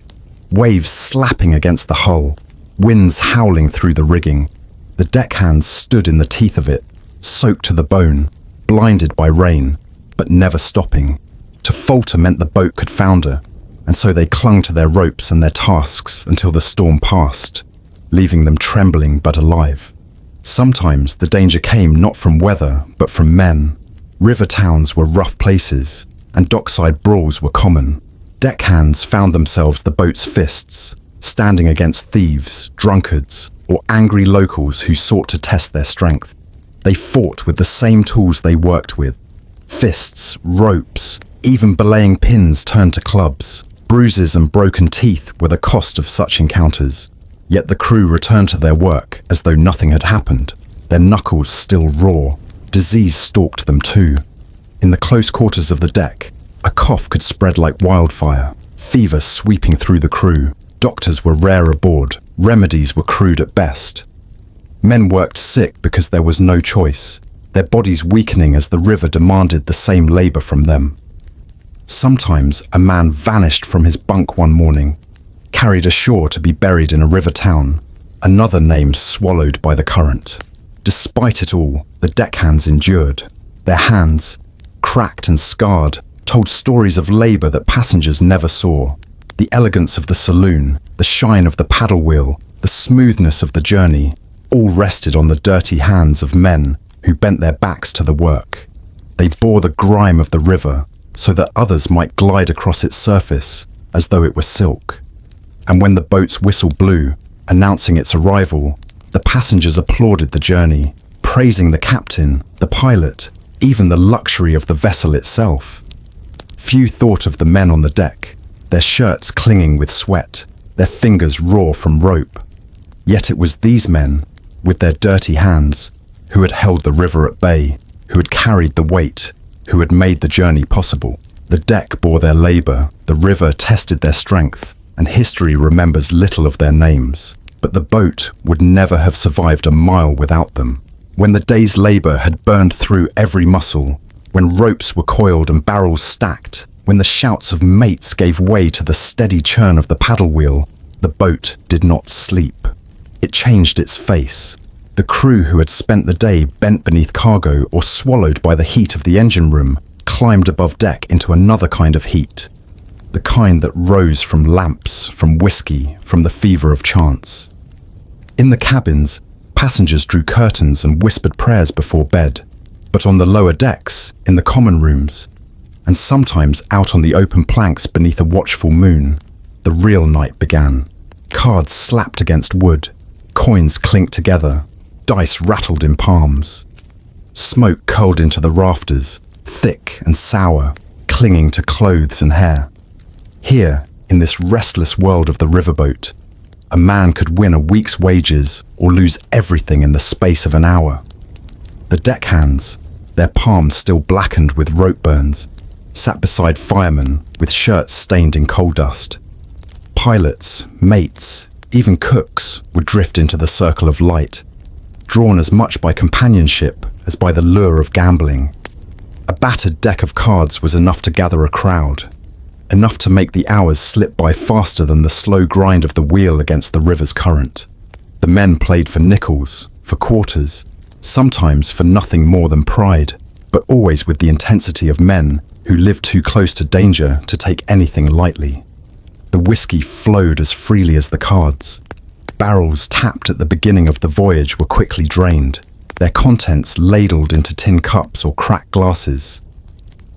Speaker 1: waves slapping against the hull, winds howling through the rigging. The deckhands stood in the teeth of it, soaked to the bone, blinded by rain, but never stopping. To falter meant the boat could founder, and so they clung to their ropes and their tasks until the storm passed, leaving them trembling but alive. Sometimes the danger came not from weather, but from men. River towns were rough places, and dockside brawls were common. Deckhands found themselves the boat's fists, standing against thieves, drunkards, or angry locals who sought to test their strength. They fought with the same tools they worked with. Fists, ropes, even belaying pins turned to clubs. Bruises and broken teeth were the cost of such encounters. Yet the crew returned to their work as though nothing had happened, their knuckles still raw. Disease stalked them too. In the close quarters of the deck, a cough could spread like wildfire, fever sweeping through the crew. Doctors were rare aboard, remedies were crude at best. Men worked sick because there was no choice, their bodies weakening as the river demanded the same labor from them. Sometimes a man vanished from his bunk one morning, carried ashore to be buried in a river town, another name swallowed by the current. Despite it all, the deckhands endured. Their hands, cracked and scarred, told stories of labor that passengers never saw. The elegance of the saloon, the shine of the paddle wheel, the smoothness of the journey, all rested on the dirty hands of men who bent their backs to the work. They bore the grime of the river so that others might glide across its surface as though it were silk. And when the boat's whistle blew, announcing its arrival, the passengers applauded the journey, praising the captain, the pilot, even the luxury of the vessel itself. Few thought of the men on the deck, their shirts clinging with sweat, their fingers raw from rope. Yet it was these men, with their dirty hands, who had held the river at bay, who had carried the weight, who had made the journey possible. The deck bore their labor, the river tested their strength, and history remembers little of their names. But the boat would never have survived a mile without them. When the day's labor had burned through every muscle, when ropes were coiled and barrels stacked, when the shouts of mates gave way to the steady churn of the paddle wheel, the boat did not sleep. It changed its face. The crew who had spent the day bent beneath cargo or swallowed by the heat of the engine room climbed above deck into another kind of heat. The kind that rose from lamps, from whiskey, from the fever of chance. In the cabins, passengers drew curtains and whispered prayers before bed. But on the lower decks, in the common rooms, and sometimes out on the open planks beneath a watchful moon, the real night began. Cards slapped against wood, coins clinked together, dice rattled in palms. Smoke curled into the rafters, thick and sour, clinging to clothes and hair. Here, in this restless world of the riverboat, a man could win a week's wages or lose everything in the space of an hour. The deckhands, their palms still blackened with rope burns, sat beside firemen with shirts stained in coal dust. Pilots, mates, even cooks would drift into the circle of light, drawn as much by companionship as by the lure of gambling. A battered deck of cards was enough to gather a crowd, enough to make the hours slip by faster than the slow grind of the wheel against the river's current. The men played for nickels, for quarters, sometimes for nothing more than pride, but always with the intensity of men who lived too close to danger to take anything lightly. The whiskey flowed as freely as the cards. Barrels tapped at the beginning of the voyage were quickly drained, their contents ladled into tin cups or cracked glasses.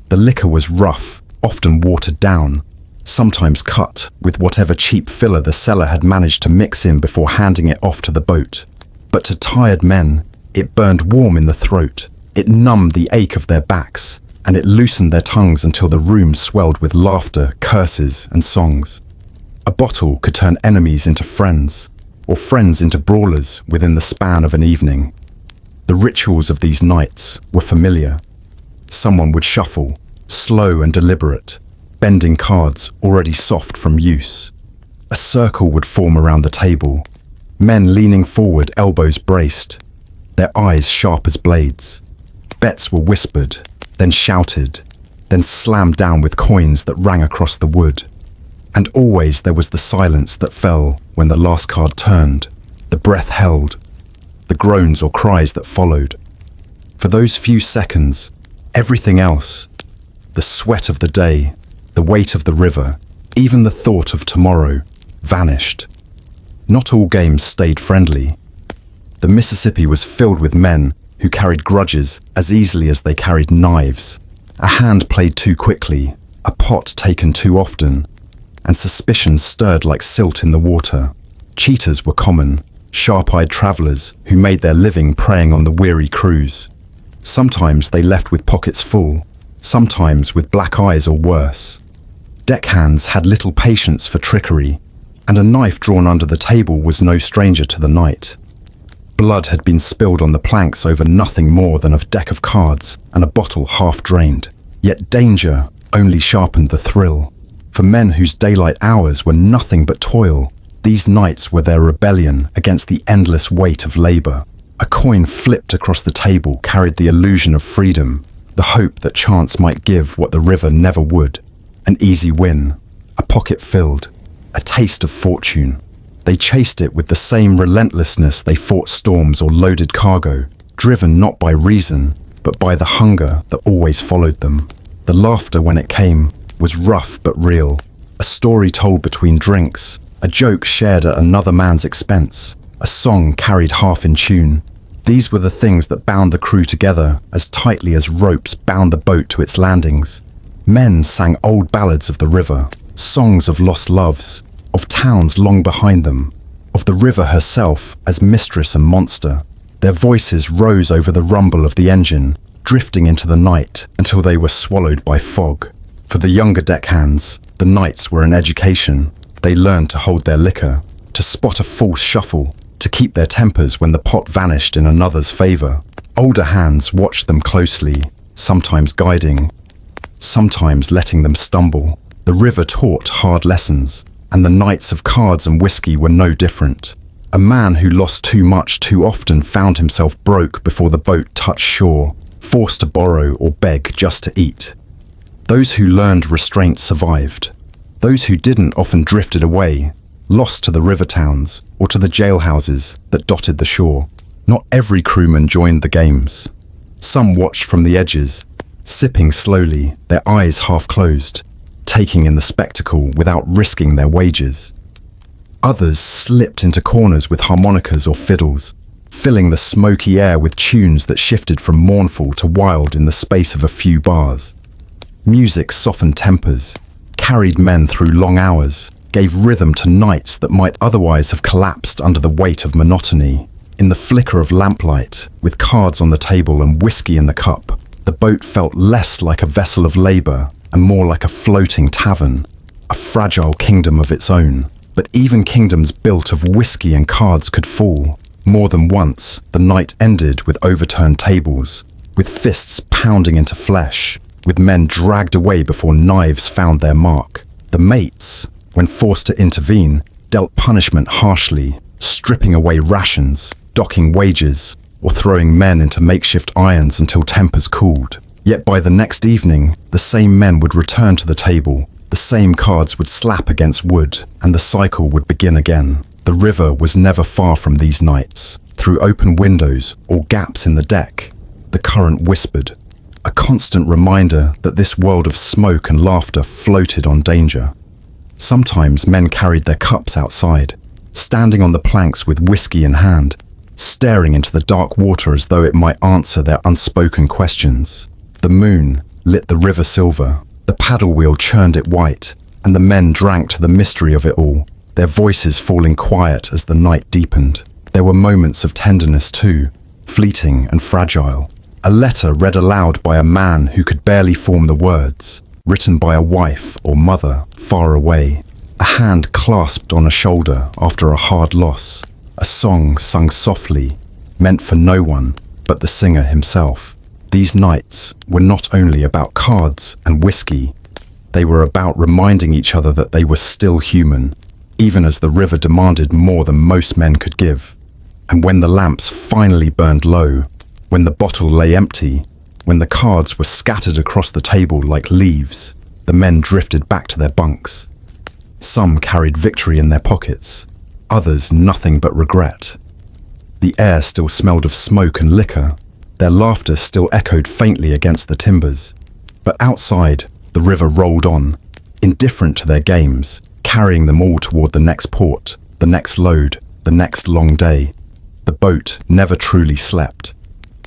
Speaker 1: The liquor was rough, often watered down, sometimes cut with whatever cheap filler the cellar had managed to mix in before handing it off to the boat. But to tired men, it burned warm in the throat, it numbed the ache of their backs, and it loosened their tongues until the room swelled with laughter, curses, and songs. A bottle could turn enemies into friends, or friends into brawlers within the span of an evening. The rituals of these nights were familiar. Someone would shuffle, slow and deliberate, bending cards already soft from use. A circle would form around the table, men leaning forward, elbows braced, their eyes sharp as blades. Bets were whispered, then shouted, then slammed down with coins that rang across the wood. And always there was the silence that fell when the last card turned, the breath held, the groans or cries that followed. For those few seconds, everything else, the sweat of the day, the weight of the river, even the thought of tomorrow, vanished. Not all games stayed friendly. The Mississippi was filled with men who carried grudges as easily as they carried knives. A hand played too quickly, a pot taken too often, and suspicion stirred like silt in the water. Cheaters were common, sharp-eyed travelers who made their living preying on the weary crews. Sometimes they left with pockets full, sometimes with black eyes or worse. Deckhands had little patience for trickery, and a knife drawn under the table was no stranger to the night. Blood had been spilled on the planks over nothing more than a deck of cards and a bottle half drained. Yet danger only sharpened the thrill. For men whose daylight hours were nothing but toil, these nights were their rebellion against the endless weight of labor. A coin flipped across the table carried the illusion of freedom, the hope that chance might give what the river never would. An easy win, a pocket filled, a taste of fortune. They chased it with the same relentlessness they fought storms or loaded cargo, driven not by reason, but by the hunger that always followed them. The laughter when it came was rough but real, a story told between drinks, a joke shared at another man's expense, a song carried half in tune. These were the things that bound the crew together as tightly as ropes bound the boat to its landings. Men sang old ballads of the river, songs of lost loves, of towns long behind them, of the river herself as mistress and monster. Their voices rose over the rumble of the engine, drifting into the night until they were swallowed by fog. For the younger deckhands, the nights were an education. They learned to hold their liquor, to spot a false shuffle, to keep their tempers when the pot vanished in another's favor. Older hands watched them closely, sometimes guiding, sometimes letting them stumble. The river taught hard lessons, and the nights of cards and whiskey were no different. A man who lost too much too often found himself broke before the boat touched shore, forced to borrow or beg just to eat. Those who learned restraint survived. Those who didn't often drifted away, lost to the river towns or to the jailhouses that dotted the shore. Not every crewman joined the games. Some watched from the edges, sipping slowly, their eyes half closed, taking in the spectacle without risking their wages. Others slipped into corners with harmonicas or fiddles, filling the smoky air with tunes that shifted from mournful to wild in the space of a few bars. Music softened tempers, carried men through long hours, gave rhythm to nights that might otherwise have collapsed under the weight of monotony. In the flicker of lamplight, with cards on the table and whiskey in the cup, the boat felt less like a vessel of labor and more like a floating tavern, a fragile kingdom of its own. But even kingdoms built of whiskey and cards could fall. More than once, the night ended with overturned tables, with fists pounding into flesh, with men dragged away before knives found their mark. The mates, when forced to intervene, dealt punishment harshly, stripping away rations, docking wages, or throwing men into makeshift irons until tempers cooled. Yet by the next evening, the same men would return to the table, the same cards would slap against wood, and the cycle would begin again. The river was never far from these nights. Through open windows or gaps in the deck, the current whispered, a constant reminder that this world of smoke and laughter floated on danger. Sometimes men carried their cups outside, standing on the planks with whiskey in hand, staring into the dark water as though it might answer their unspoken questions. The moon lit the river silver, the paddle wheel churned it white, and the men drank to the mystery of it all, their voices falling quiet as the night deepened. There were moments of tenderness too, fleeting and fragile. A letter read aloud by a man who could barely form the words, written by a wife or mother far away. A hand clasped on a shoulder after a hard loss. A song sung softly, meant for no one but the singer himself. These nights were not only about cards and whiskey, they were about reminding each other that they were still human, even as the river demanded more than most men could give. And when the lamps finally burned low, when the bottle lay empty, when the cards were scattered across the table like leaves, the men drifted back to their bunks. Some carried victory in their pockets, others nothing but regret. The air still smelled of smoke and liquor. Their laughter still echoed faintly against the timbers. But outside, the river rolled on, indifferent to their games, carrying them all toward the next port, the next load, the next long day. The boat never truly slept.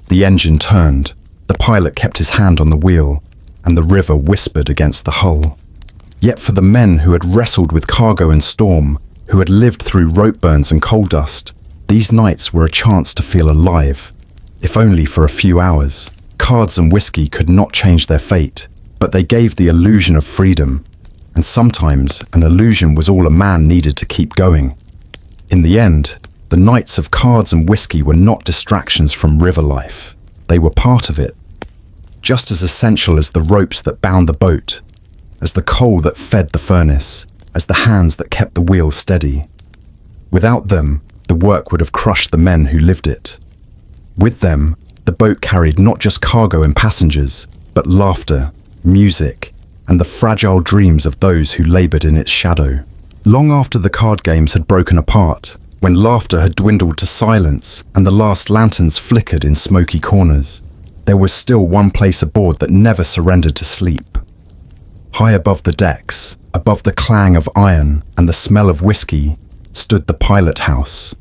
Speaker 1: The engine turned, the pilot kept his hand on the wheel, and the river whispered against the hull. Yet for the men who had wrestled with cargo and storm, who had lived through rope burns and coal dust, these nights were a chance to feel alive. If only for a few hours. Cards and whiskey could not change their fate, but they gave the illusion of freedom. And sometimes an illusion was all a man needed to keep going. In the end, the nights of cards and whiskey were not distractions from river life. They were part of it, just as essential as the ropes that bound the boat, as the coal that fed the furnace, as the hands that kept the wheel steady. Without them, the work would have crushed the men who lived it. With them, the boat carried not just cargo and passengers, but laughter, music, and the fragile dreams of those who labored in its shadow. Long after the card games had broken apart, when laughter had dwindled to silence and the last lanterns flickered in smoky corners, there was still one place aboard that never surrendered to sleep. High above the decks, above the clang of iron and the smell of whiskey, stood the pilothouse.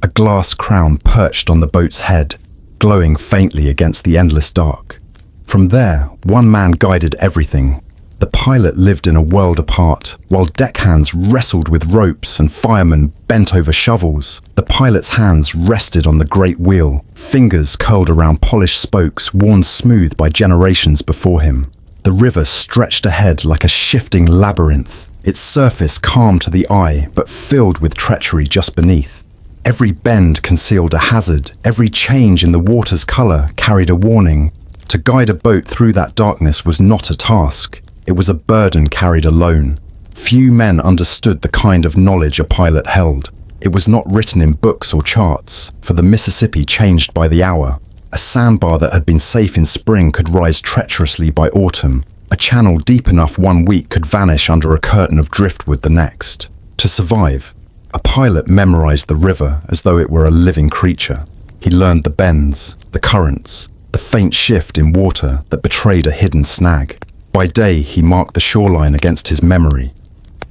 Speaker 1: A glass crown perched on the boat's head, glowing faintly against the endless dark. From there, one man guided everything. The pilot lived in a world apart, while deckhands wrestled with ropes and firemen bent over shovels. The pilot's hands rested on the great wheel, fingers curled around polished spokes worn smooth by generations before him. The river stretched ahead like a shifting labyrinth, its surface calm to the eye but filled with treachery just beneath. Every bend concealed a hazard, every change in the water's color carried a warning. To guide a boat through that darkness was not a task. It was a burden carried alone. Few men understood the kind of knowledge a pilot held. It was not written in books or charts, for the Mississippi changed by the hour. A sandbar that had been safe in spring could rise treacherously by autumn. A channel deep enough one week could vanish under a curtain of driftwood the next. To survive, a pilot memorized the river as though it were a living creature. He learned the bends, the currents, the faint shift in water that betrayed a hidden snag. By day, he marked the shoreline against his memory.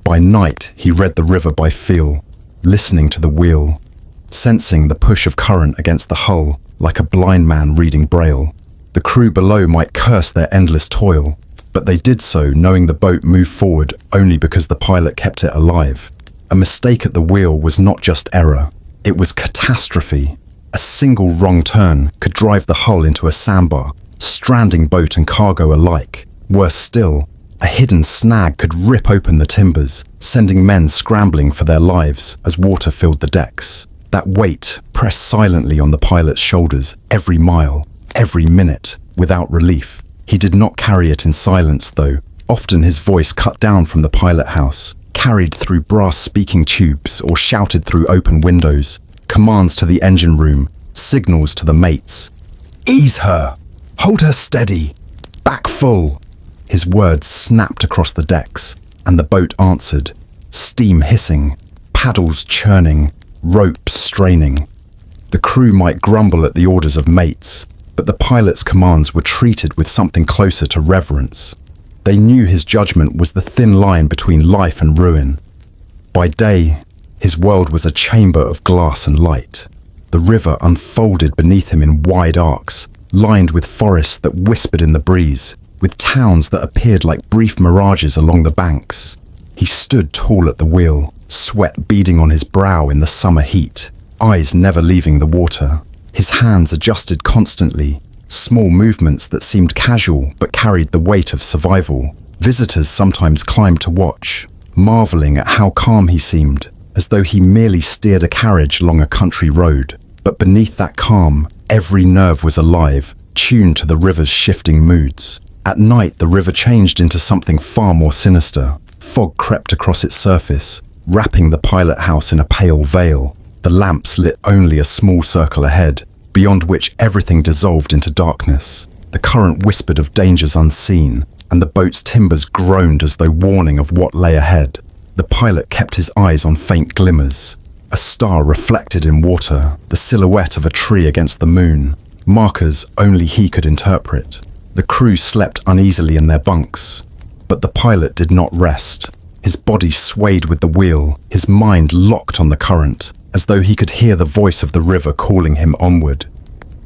Speaker 1: By night, he read the river by feel, listening to the wheel, sensing the push of current against the hull like a blind man reading Braille. The crew below might curse their endless toil, but they did so knowing the boat moved forward only because the pilot kept it alive. A mistake at the wheel was not just error, it was catastrophe. A single wrong turn could drive the hull into a sandbar, stranding boat and cargo alike. Worse still, a hidden snag could rip open the timbers, sending men scrambling for their lives as water filled the decks. That weight pressed silently on the pilot's shoulders every mile, every minute, without relief. He did not carry it in silence, though. Often his voice cut down from the pilot house, carried through brass speaking tubes or shouted through open windows. Commands to the engine room, signals to the mates. "Ease her! Hold her steady! Back full!" His words snapped across the decks, and the boat answered, steam hissing, paddles churning, ropes straining. The crew might grumble at the orders of mates, but the pilot's commands were treated with something closer to reverence. They knew his judgment was the thin line between life and ruin. By day, his world was a chamber of glass and light. The river unfolded beneath him in wide arcs, lined with forests that whispered in the breeze, with towns that appeared like brief mirages along the banks. He stood tall at the wheel, sweat beading on his brow in the summer heat, eyes never leaving the water. His hands adjusted constantly, small movements that seemed casual but carried the weight of survival. Visitors sometimes climbed to watch, marveling at how calm he seemed, as though he merely steered a carriage along a country road. But beneath that calm, every nerve was alive, tuned to the river's shifting moods. At night, the river changed into something far more sinister. Fog crept across its surface, wrapping the pilot house in a pale veil. The lamps lit only a small circle ahead, beyond which everything dissolved into darkness. The current whispered of dangers unseen, and the boat's timbers groaned as though warning of what lay ahead. The pilot kept his eyes on faint glimmers. A star reflected in water, the silhouette of a tree against the moon, markers only he could interpret. The crew slept uneasily in their bunks, but the pilot did not rest. His body swayed with the wheel, his mind locked on the current, as though he could hear the voice of the river calling him onward.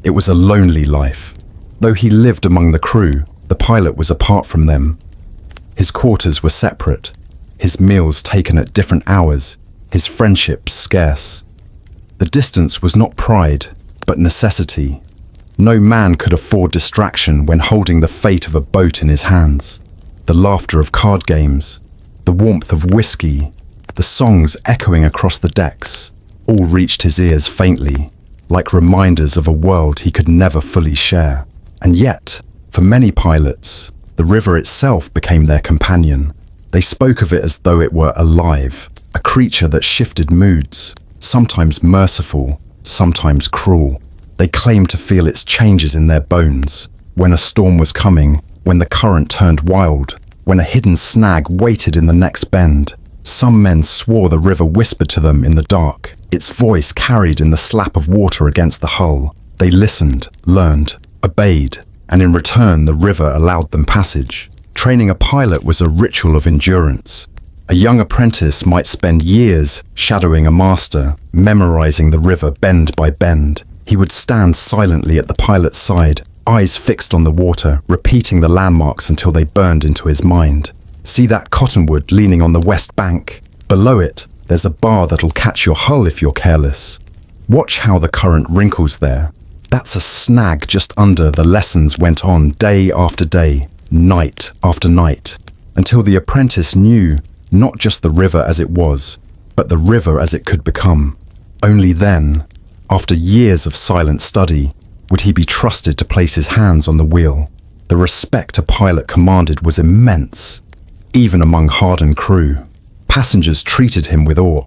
Speaker 1: It was a lonely life. Though he lived among the crew, the pilot was apart from them. His quarters were separate, his meals taken at different hours, his friendships scarce. The distance was not pride, but necessity. No man could afford distraction when holding the fate of a boat in his hands. The laughter of card games, the warmth of whiskey, the songs echoing across the decks, all reached his ears faintly, like reminders of a world he could never fully share. And yet, for many pilots, the river itself became their companion. They spoke of it as though it were alive, a creature that shifted moods, sometimes merciful, sometimes cruel. They claimed to feel its changes in their bones, when a storm was coming, when the current turned wild, when a hidden snag waited in the next bend. Some men swore the river whispered to them in the dark, its voice carried in the slap of water against the hull. They listened, learned, obeyed, and in return the river allowed them passage. Training a pilot was a ritual of endurance. A young apprentice might spend years shadowing a master, memorizing the river bend by bend. He would stand silently at the pilot's side, eyes fixed on the water, repeating the landmarks until they burned into his mind. See that cottonwood leaning on the west bank? Below it, there's a bar that'll catch your hull if you're careless. Watch how the current wrinkles there. That's a snag just under. The lessons went on day after day, night after night, until the apprentice knew not just the river as it was, but the river as it could become. Only then, after years of silent study, would he be trusted to place his hands on the wheel. The respect a pilot commanded was immense, even among hardened crew. Passengers treated him with awe,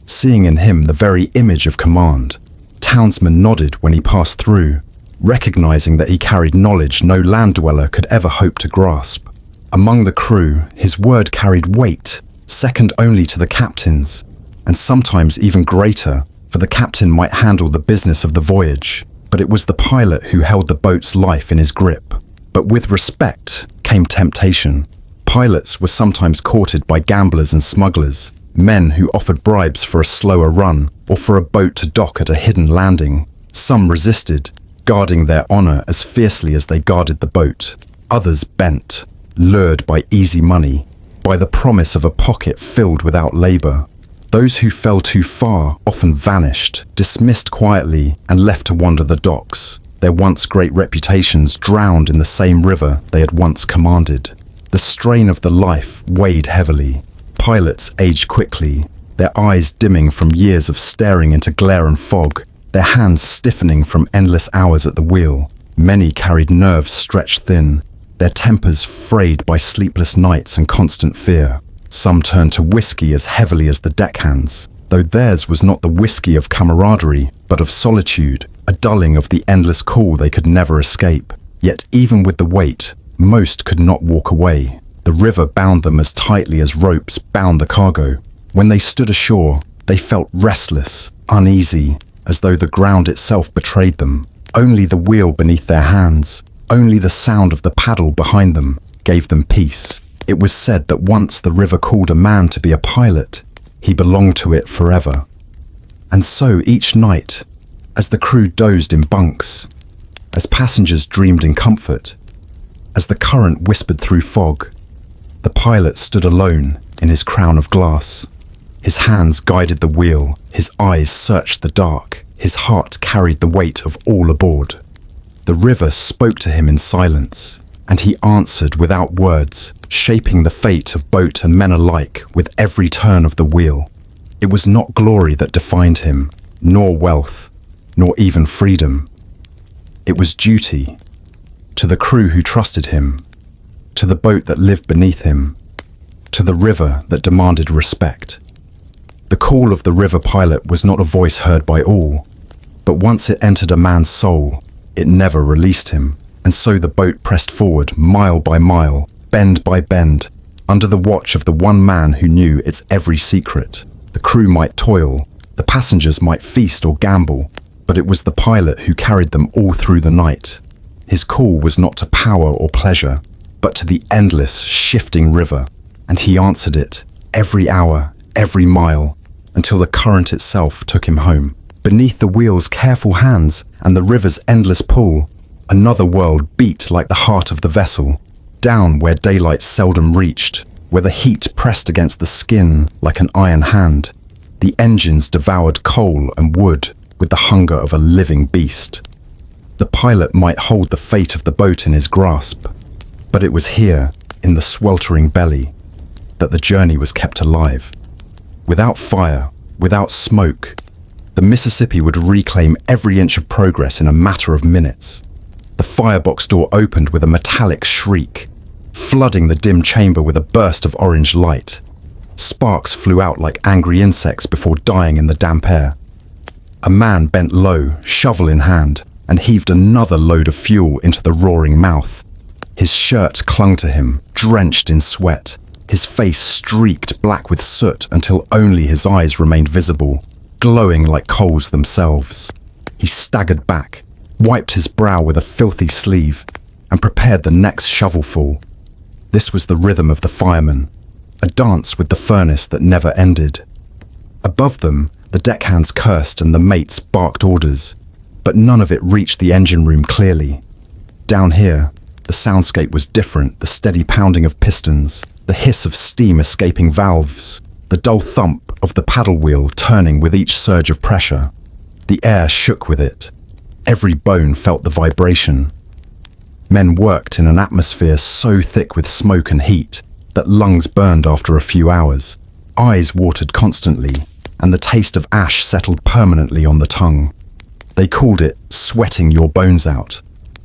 Speaker 1: seeing in him the very image of command. Townsmen nodded when he passed through, recognizing that he carried knowledge no land dweller could ever hope to grasp. Among the crew, his word carried weight, second only to the captain's, and sometimes even greater, for the captain might handle the business of the voyage, but it was the pilot who held the boat's life in his grip. But with respect came temptation. Pilots were sometimes courted by gamblers and smugglers, men who offered bribes for a slower run or for a boat to dock at a hidden landing. Some resisted, guarding their honor as fiercely as they guarded the boat. Others bent, lured by easy money, by the promise of a pocket filled without labor. Those who fell too far often vanished, dismissed quietly, and left to wander the docks, their once great reputations drowned in the same river they had once commanded. The strain of the life weighed heavily. Pilots aged quickly, their eyes dimming from years of staring into glare and fog, their hands stiffening from endless hours at the wheel. Many carried nerves stretched thin, their tempers frayed by sleepless nights and constant fear. Some turned to whiskey as heavily as the deckhands, though theirs was not the whiskey of camaraderie, but of solitude, a dulling of the endless call they could never escape. Yet even with the weight, most could not walk away. The river bound them as tightly as ropes bound the cargo. When they stood ashore, they felt restless, uneasy, as though the ground itself betrayed them. Only the wheel beneath their hands, only the sound of the paddle behind them, gave them peace. It was said that once the river called a man to be a pilot, he belonged to it forever. And so each night, as the crew dozed in bunks, as passengers dreamed in comfort, as the current whispered through fog, the pilot stood alone in his crown of glass. His hands guided the wheel, his eyes searched the dark, his heart carried the weight of all aboard. The river spoke to him in silence, and he answered without words, shaping the fate of boat and men alike with every turn of the wheel. It was not glory that defined him, nor wealth, nor even freedom. It was duty, to the crew who trusted him, to the boat that lived beneath him, to the river that demanded respect. The call of the river pilot was not a voice heard by all, but once it entered a man's soul, it never released him. And so the boat pressed forward, mile by mile, bend by bend, under the watch of the one man who knew its every secret. The crew might toil, the passengers might feast or gamble, but it was the pilot who carried them all through the night. His call was not to power or pleasure, but to the endless, shifting river, and he answered it every hour, every mile, until the current itself took him home. Beneath the wheel's careful hands and the river's endless pull, another world beat like the heart of the vessel, down where daylight seldom reached, where the heat pressed against the skin like an iron hand. The engines devoured coal and wood with the hunger of a living beast. The pilot might hold the fate of the boat in his grasp, but it was here, in the sweltering belly, that the journey was kept alive. Without fire, without smoke, the Mississippi would reclaim every inch of progress in a matter of minutes. The firebox door opened with a metallic shriek, flooding the dim chamber with a burst of orange light. Sparks flew out like angry insects before dying in the damp air. A man bent low, shovel in hand, and heaved another load of fuel into the roaring mouth. His shirt clung to him, drenched in sweat, his face streaked black with soot until only his eyes remained visible, glowing like coals themselves. He staggered back, wiped his brow with a filthy sleeve, and prepared the next shovelful. This was the rhythm of the firemen, a dance with the furnace that never ended. Above them, the deckhands cursed and the mates barked orders, but none of it reached the engine room clearly. Down here, the soundscape was different, the steady pounding of pistons, the hiss of steam escaping valves, the dull thump of the paddle wheel turning with each surge of pressure. The air shook with it. Every bone felt the vibration. Men worked in an atmosphere so thick with smoke and heat that lungs burned after a few hours. Eyes watered constantly, and the taste of ash settled permanently on the tongue. They called it sweating your bones out,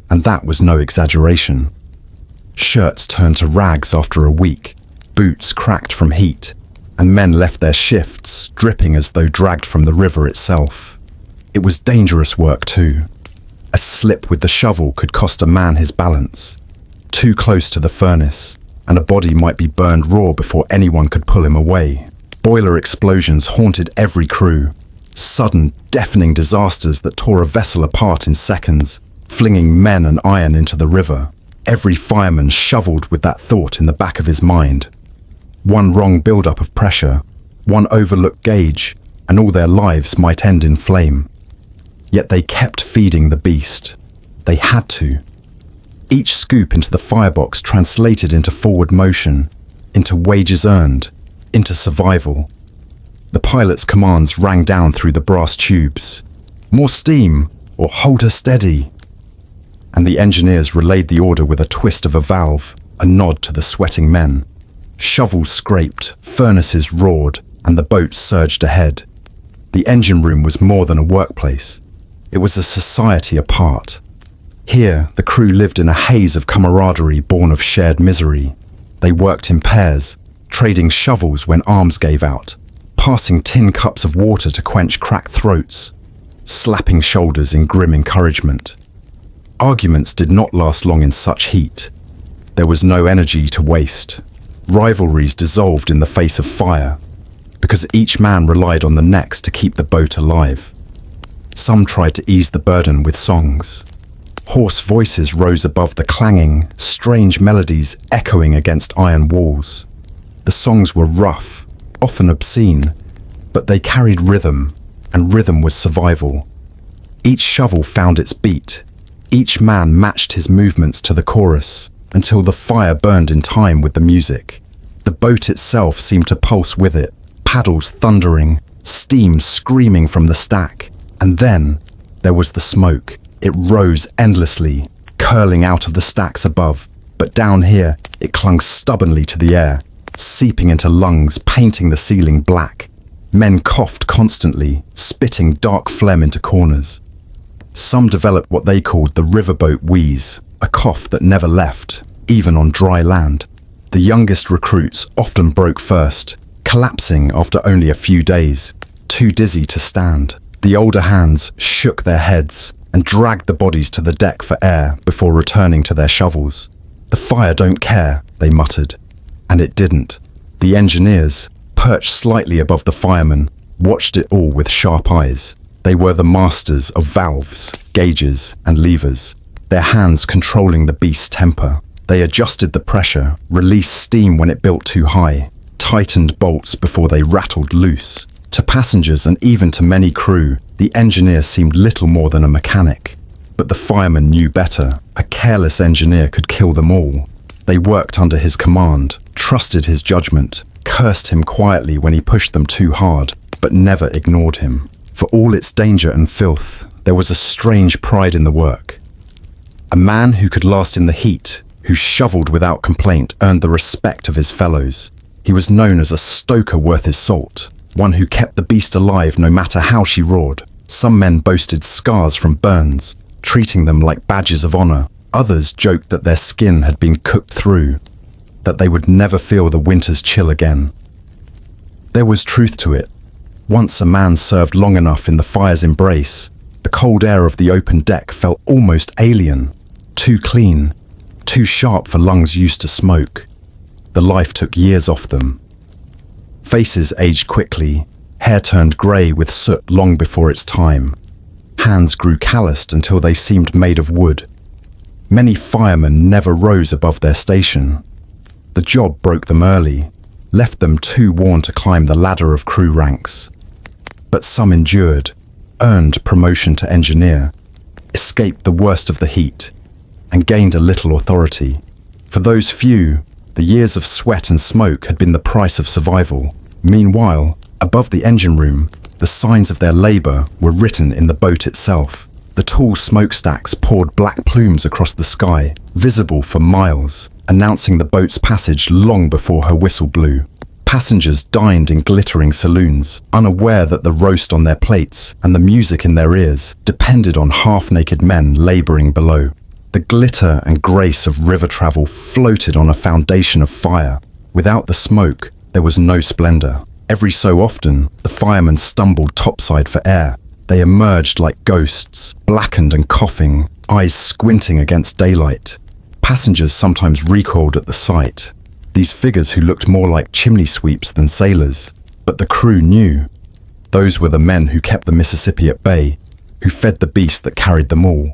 Speaker 1: and that was no exaggeration. Shirts turned to rags after a week, boots cracked from heat, and men left their shifts dripping as though dragged from the river itself. It was dangerous work too. A slip with the shovel could cost a man his balance. Too close to the furnace, and a body might be burned raw before anyone could pull him away. Boiler explosions haunted every crew, sudden, deafening disasters that tore a vessel apart in seconds, flinging men and iron into the river. Every fireman shoveled with that thought in the back of his mind. One wrong build-up of pressure, one overlooked gauge, and all their lives might end in flame. Yet they kept feeding the beast. They had to. Each scoop into the firebox translated into forward motion, into wages earned, into survival. The pilot's commands rang down through the brass tubes. More steam, or hold her steady. And the engineers relayed the order with a twist of a valve, a nod to the sweating men. Shovels scraped, furnaces roared, and the boat surged ahead. The engine room was more than a workplace. It was a society apart. Here, the crew lived in a haze of camaraderie born of shared misery. They worked in pairs, trading shovels when arms gave out, passing tin cups of water to quench cracked throats, slapping shoulders in grim encouragement. Arguments did not last long in such heat. There was no energy to waste. Rivalries dissolved in the face of fire, because each man relied on the next to keep the boat alive. Some tried to ease the burden with songs. Hoarse voices rose above the clanging, strange melodies echoing against iron walls. The songs were rough, often obscene, but they carried rhythm, and rhythm was survival. Each shovel found its beat. Each man matched his movements to the chorus, until the fire burned in time with the music. The boat itself seemed to pulse with it, paddles thundering, steam screaming from the stack. And then there was the smoke. It rose endlessly, curling out of the stacks above, but down here it clung stubbornly to the air, seeping into lungs, painting the ceiling black. Men coughed constantly, spitting dark phlegm into corners. Some developed what they called the riverboat wheeze, a cough that never left, even on dry land. The youngest recruits often broke first, collapsing after only a few days, too dizzy to stand. The older hands shook their heads and dragged the bodies to the deck for air before returning to their shovels. "The fire don't care," they muttered. And it didn't. The engineers, perched slightly above the firemen, watched it all with sharp eyes. They were the masters of valves, gauges, and levers, their hands controlling the beast's temper. They adjusted the pressure, released steam when it built too high, tightened bolts before they rattled loose. To passengers and even to many crew, the engineer seemed little more than a mechanic. But the firemen knew better. A careless engineer could kill them all. They worked under his command, trusted his judgment, cursed him quietly when he pushed them too hard, but never ignored him. For all its danger and filth, there was a strange pride in the work. A man who could last in the heat, who shoveled without complaint, earned the respect of his fellows. He was known as a stoker worth his salt, one who kept the beast alive no matter how she roared. Some men boasted scars from burns, treating them like badges of honor. Others joked that their skin had been cooked through, that they would never feel the winter's chill again. There was truth to it. Once a man served long enough in the fire's embrace, the cold air of the open deck felt almost alien, too clean, too sharp for lungs used to smoke. The life took years off them. Faces aged quickly, hair turned grey with soot long before its time. Hands grew calloused until they seemed made of wood. Many firemen never rose above their station. The job broke them early, left them too worn to climb the ladder of crew ranks. But some endured, earned promotion to engineer, escaped the worst of the heat, and gained a little authority. For those few, the years of sweat and smoke had been the price of survival. Meanwhile, above the engine room, the signs of their labor were written in the boat itself. The tall smokestacks poured black plumes across the sky, visible for miles, announcing the boat's passage long before her whistle blew. Passengers dined in glittering saloons, unaware that the roast on their plates and the music in their ears depended on half-naked men laboring below. The glitter and grace of river travel floated on a foundation of fire. Without the smoke, there was no splendor. Every so often, the firemen stumbled topside for air. They emerged like ghosts, blackened and coughing, eyes squinting against daylight. Passengers sometimes recoiled at the sight. these figures who looked more like chimney sweeps than sailors. But the crew knew. Those were the men who kept the Mississippi at bay, who fed the beast that carried them all.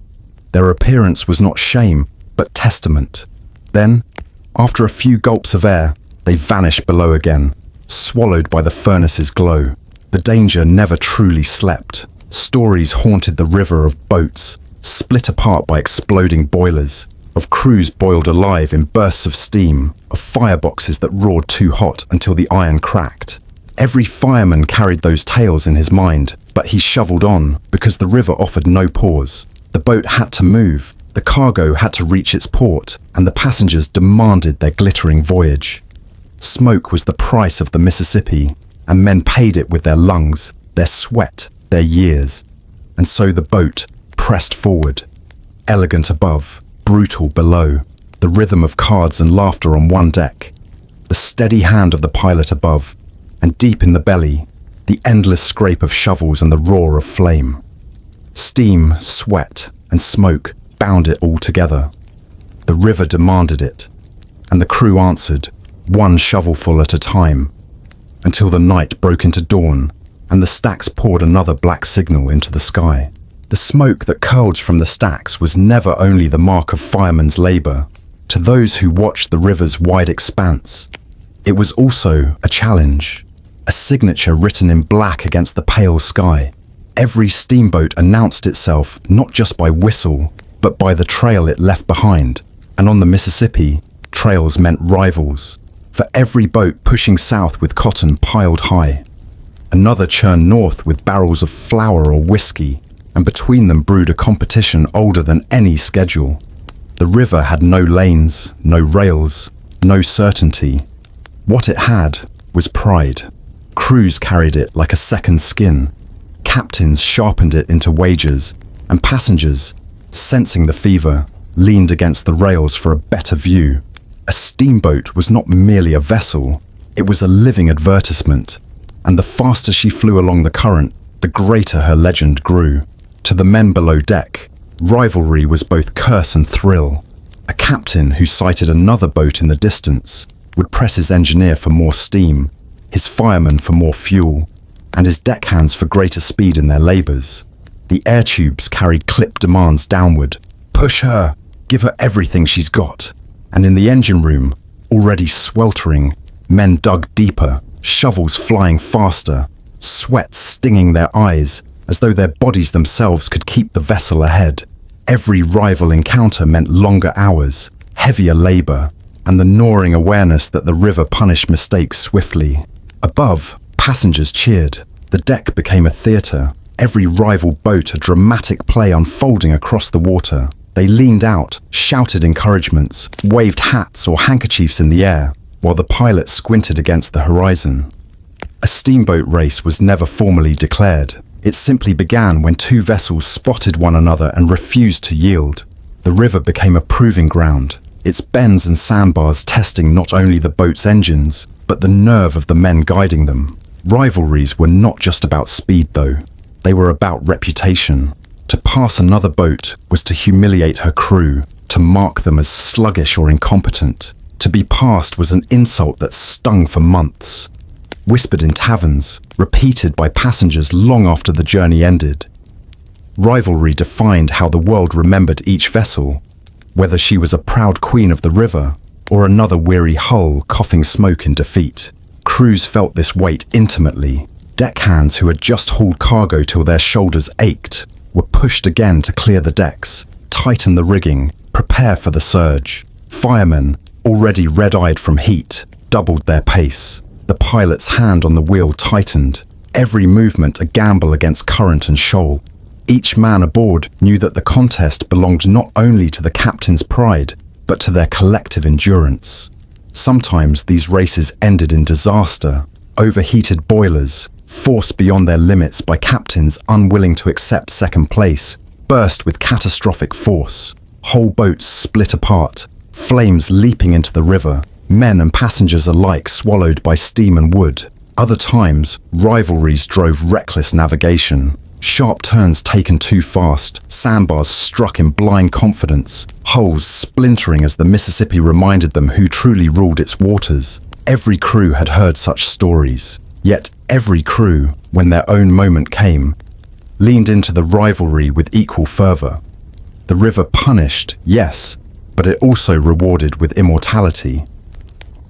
Speaker 1: Their appearance was not shame, but testament. Then, after a few gulps of air, they vanished below again, swallowed by the furnace's glow. The danger never truly slept. Stories haunted the river of boats, split apart by exploding boilers, of crews boiled alive in bursts of steam, of fireboxes that roared too hot until the iron cracked. Every fireman carried those tales in his mind, but he shoveled on because the river offered no pause. The boat had to move, the cargo had to reach its port, and the passengers demanded their glittering voyage. Smoke was the price of the Mississippi, and men paid it with their lungs, their sweat, their years. And so the boat pressed forward, elegant above, brutal below, the rhythm of cards and laughter on one deck, the steady hand of the pilot above, and deep in the belly, the endless scrape of shovels and the roar of flame. Steam, sweat, and smoke bound it all together. The river demanded it, and the crew answered, one shovelful at a time, until the night broke into dawn, and the stacks poured another black signal into the sky. The smoke that curled from the stacks was never only the mark of firemen's labor. To those who watched the river's wide expanse, it was also a challenge, a signature written in black against the pale sky. Every steamboat announced itself not just by whistle, but by the trail it left behind. And on the Mississippi, trails meant rivals. For every boat pushing south with cotton piled high, another churned north with barrels of flour or whiskey, and between them brewed a competition older than any schedule. The river had no lanes, no rails, no certainty. What it had was pride. Crews carried it like a second skin. Captains sharpened it into wages, and passengers, sensing the fever, leaned against the rails for a better view. A steamboat was not merely a vessel, it was a living advertisement, and the faster she flew along the current, the greater her legend grew. To the men below deck, rivalry was both curse and thrill. A captain who sighted another boat in the distance would press his engineer for more steam, his fireman for more fuel, and his deckhands for greater speed in their labors. The air tubes carried clip demands downward. Push her, give her everything she's got. And in the engine room, already sweltering, men dug deeper, shovels flying faster, sweat stinging their eyes, as though their bodies themselves could keep the vessel ahead. Every rival encounter meant longer hours, heavier labor, and the gnawing awareness that the river punished mistakes swiftly. Above, passengers cheered. The deck became a theater, every rival boat a dramatic play unfolding across the water. They leaned out, shouted encouragements, waved hats or handkerchiefs in the air, while the pilot squinted against the horizon. A steamboat race was never formally declared. It simply began when two vessels spotted one another and refused to yield. The river became a proving ground, its bends and sandbars testing not only the boat's engines, but the nerve of the men guiding them. Rivalries were not just about speed, though. They were about reputation. To pass another boat was to humiliate her crew, to mark them as sluggish or incompetent. To be passed was an insult that stung for months. Whispered in taverns, repeated by passengers long after the journey ended. Rivalry defined how the world remembered each vessel, whether she was a proud queen of the river or another weary hull coughing smoke in defeat. Crews felt this weight intimately. Deckhands who had just hauled cargo till their shoulders ached were pushed again to clear the decks, tighten the rigging, prepare for the surge. Firemen, already red-eyed from heat, doubled their pace. The pilot's hand on the wheel tightened, every movement a gamble against current and shoal. Each man aboard knew that the contest belonged not only to the captain's pride, but to their collective endurance. Sometimes these races ended in disaster, overheated boilers, forced beyond their limits by captains unwilling to accept second place, burst with catastrophic force. Whole boats split apart, flames leaping into the river, men and passengers alike swallowed by steam and wood. Other times, rivalries drove reckless navigation. Sharp turns taken too fast, sandbars struck in blind confidence, hulls splintering as the Mississippi reminded them who truly ruled its waters. Every crew had heard such stories, yet every crew, when their own moment came, leaned into the rivalry with equal fervor. The river punished, yes, but it also rewarded with immortality.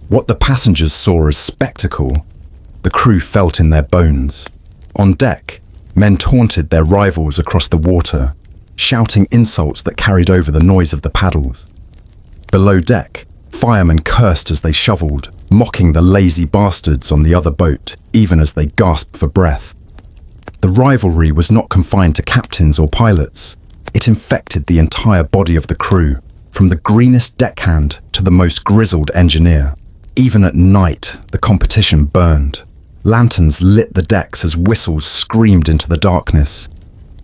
Speaker 1: What the passengers saw as spectacle, the crew felt in their bones. On deck, men taunted their rivals across the water, shouting insults that carried over the noise of the paddles. Below deck, firemen cursed as they shoveled, mocking the lazy bastards on the other boat, even as they gasped for breath. The rivalry was not confined to captains or pilots. It infected the entire body of the crew, from the greenest deckhand to the most grizzled engineer. Even at night, the competition burned. Lanterns lit the decks as whistles screamed into the darkness,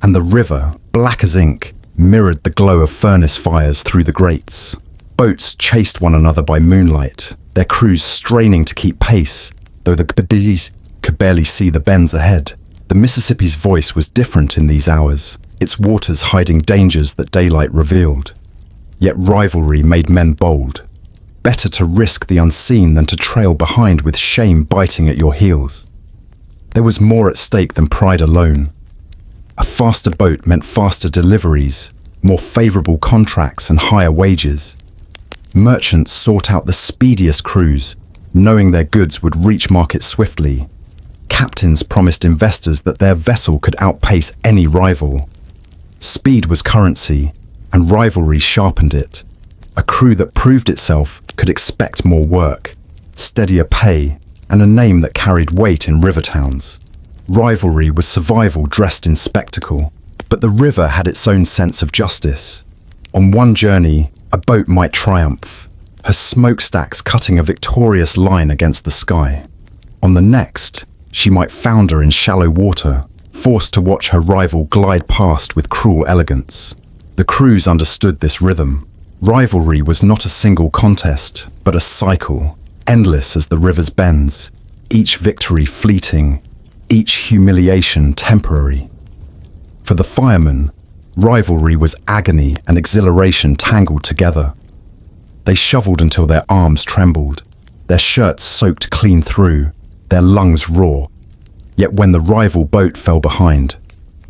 Speaker 1: and the river, black as ink, mirrored the glow of furnace fires through the grates. Boats chased one another by moonlight, their crews straining to keep pace, though the biddies could barely see the bends ahead. The Mississippi's voice was different in these hours, its waters hiding dangers that daylight revealed. Yet rivalry made men bold. Better to risk the unseen than to trail behind with shame biting at your heels. There was more at stake than pride alone. A faster boat meant faster deliveries, more favorable contracts and higher wages. Merchants sought out the speediest crews, knowing their goods would reach market swiftly. Captains promised investors that their vessel could outpace any rival. Speed was currency, and rivalry sharpened it. A crew that proved itself could expect more work, steadier pay, and a name that carried weight in river towns. Rivalry was survival dressed in spectacle, but the river had its own sense of justice. On one journey, a boat might triumph, her smokestacks cutting a victorious line against the sky. On the next, she might founder in shallow water, forced to watch her rival glide past with cruel elegance. The crews understood this rhythm. Rivalry was not a single contest, but a cycle, endless as the river's bends, each victory fleeting, each humiliation temporary. For the firemen, rivalry was agony and exhilaration tangled together. They shoveled until their arms trembled, their shirts soaked clean through, their lungs raw. Yet when the rival boat fell behind,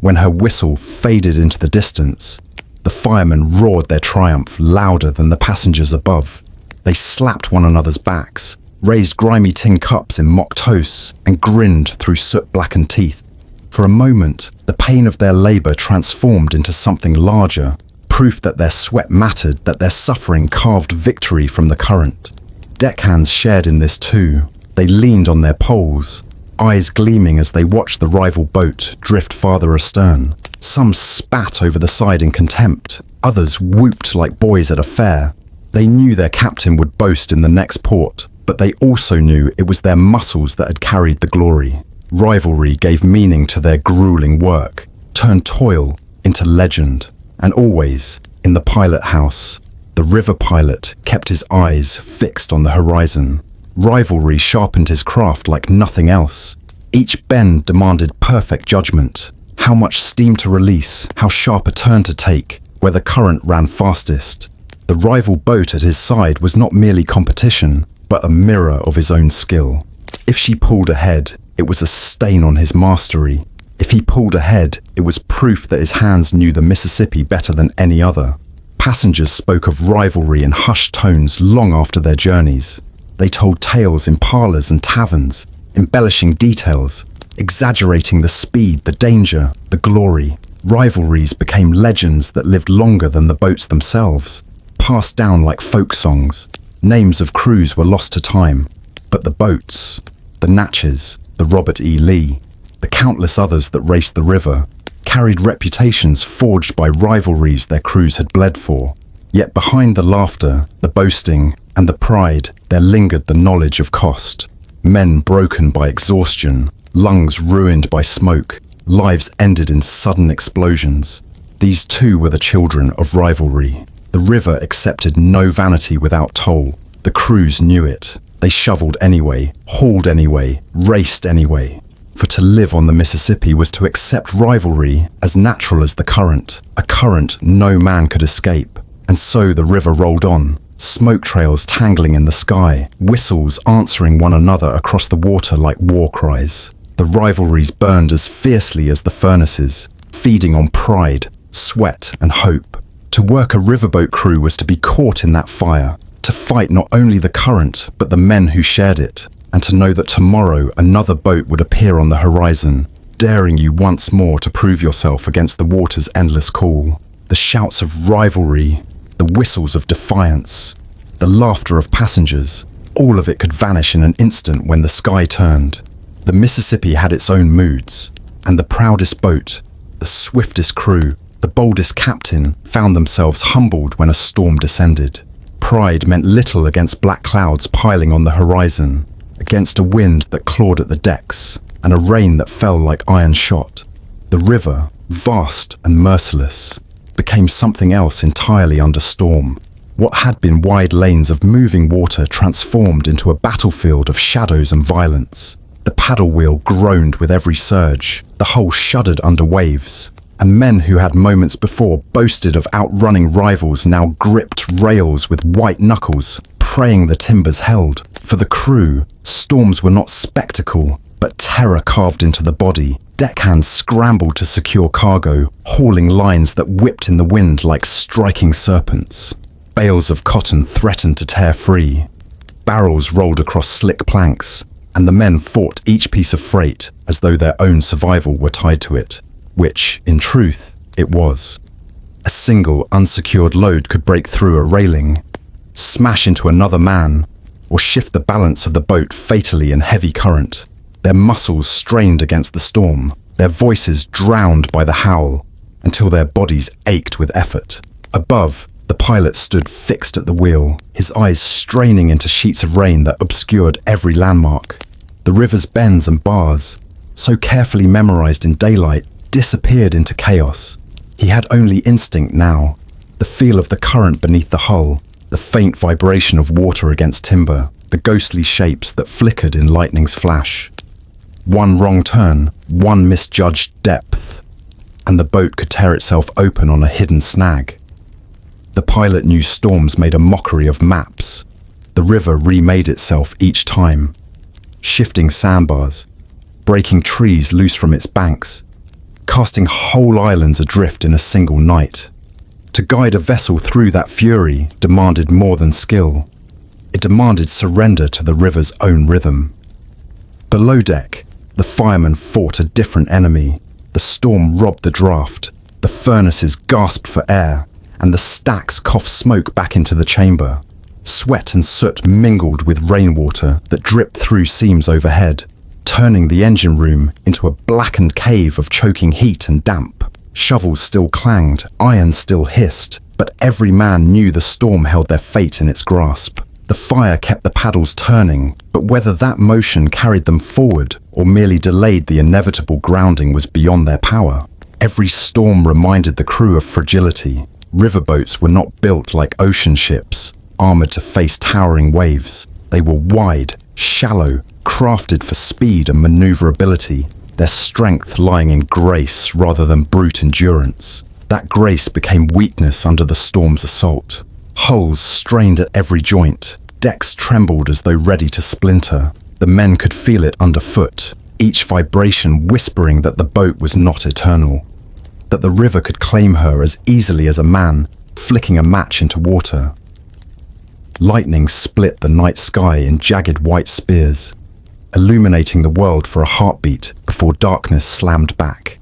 Speaker 1: when her whistle faded into the distance, the firemen roared their triumph louder than the passengers above. They slapped one another's backs, raised grimy tin cups in mock toasts, and grinned through soot-blackened teeth. For a moment, the pain of their labor transformed into something larger, proof that their sweat mattered, that their suffering carved victory from the current. Deckhands shared in this too. They leaned on their poles, eyes gleaming as they watched the rival boat drift farther astern. Some spat over the side in contempt, others whooped like boys at a fair. They knew their captain would boast in the next port, but they also knew it was their muscles that had carried the glory. Rivalry gave meaning to their grueling work, turned toil into legend, and always, in the pilot house, the river pilot kept his eyes fixed on the horizon. Rivalry sharpened his craft like nothing else. Each bend demanded perfect judgment. How much steam to release, how sharp a turn to take, where the current ran fastest. The rival boat at his side was not merely competition, but a mirror of his own skill. If she pulled ahead, it was a stain on his mastery. If he pulled ahead, it was proof that his hands knew the Mississippi better than any other. Passengers spoke of rivalry in hushed tones long after their journeys. They told tales in parlors and taverns, embellishing details, exaggerating the speed, the danger, the glory. Rivalries became legends that lived longer than the boats themselves, passed down like folk songs. Names of crews were lost to time, but the boats, the Natchez, the Robert E. Lee, the countless others that raced the river, carried reputations forged by rivalries their crews had bled for. Yet behind the laughter, the boasting, and the pride, there lingered the knowledge of cost. Men broken by exhaustion, lungs ruined by smoke, lives ended in sudden explosions. These too were the children of rivalry. The river accepted no vanity without toll. The crews knew it. They shoveled anyway, hauled anyway, raced anyway. For to live on the Mississippi was to accept rivalry as natural as the current, a current no man could escape. And so the river rolled on, smoke trails tangling in the sky, whistles answering one another across the water like war cries. The rivalries burned as fiercely as the furnaces, feeding on pride, sweat, and hope. To work a riverboat crew was to be caught in that fire, to fight not only the current, but the men who shared it, and to know that tomorrow another boat would appear on the horizon, daring you once more to prove yourself against the water's endless call. The shouts of rivalry, the whistles of defiance, the laughter of passengers, all of it could vanish in an instant when the sky turned. The Mississippi had its own moods, and the proudest boat, the swiftest crew, the boldest captain found themselves humbled when a storm descended. Pride meant little against black clouds piling on the horizon, against a wind that clawed at the decks, and a rain that fell like iron shot. The river, vast and merciless, became something else entirely under storm. What had been wide lanes of moving water transformed into a battlefield of shadows and violence. The paddle wheel groaned with every surge, the hull shuddered under waves, and men who had moments before boasted of outrunning rivals now gripped rails with white knuckles, praying the timbers held. For the crew, storms were not spectacle, but terror carved into the body. Deckhands scrambled to secure cargo, hauling lines that whipped in the wind like striking serpents. Bales of cotton threatened to tear free. Barrels rolled across slick planks, and the men fought each piece of freight as though their own survival were tied to it, which, in truth, it was. A single unsecured load could break through a railing, smash into another man, or shift the balance of the boat fatally in heavy current. Their muscles strained against the storm, their voices drowned by the howl, until their bodies ached with effort. Above, the pilot stood fixed at the wheel, his eyes straining into sheets of rain that obscured every landmark. The river's bends and bars, so carefully memorized in daylight, disappeared into chaos. He had only instinct now, the feel of the current beneath the hull, the faint vibration of water against timber, the ghostly shapes that flickered in lightning's flash. One wrong turn, one misjudged depth, and the boat could tear itself open on a hidden snag. The pilot knew storms made a mockery of maps. The river remade itself each time, shifting sandbars, breaking trees loose from its banks, casting whole islands adrift in a single night. To guide a vessel through that fury demanded more than skill. It demanded surrender to the river's own rhythm. Below deck, the firemen fought a different enemy. The storm robbed the draft, the furnaces gasped for air, and the stacks coughed smoke back into the chamber. Sweat and soot mingled with rainwater that dripped through seams overhead, turning the engine room into a blackened cave of choking heat and damp. Shovels still clanged, iron still hissed, but every man knew the storm held their fate in its grasp. The fire kept the paddles turning, but whether that motion carried them forward or merely delayed the inevitable grounding was beyond their power. Every storm reminded the crew of fragility. Riverboats were not built like ocean ships, armored to face towering waves. They were wide, shallow, crafted for speed and maneuverability, their strength lying in grace rather than brute endurance. That grace became weakness under the storm's assault. Hulls strained at every joint, decks trembled as though ready to splinter. The men could feel it underfoot, each vibration whispering that the boat was not eternal, that the river could claim her as easily as a man flicking a match into water. Lightning split the night sky in jagged white spears, illuminating the world for a heartbeat before darkness slammed back.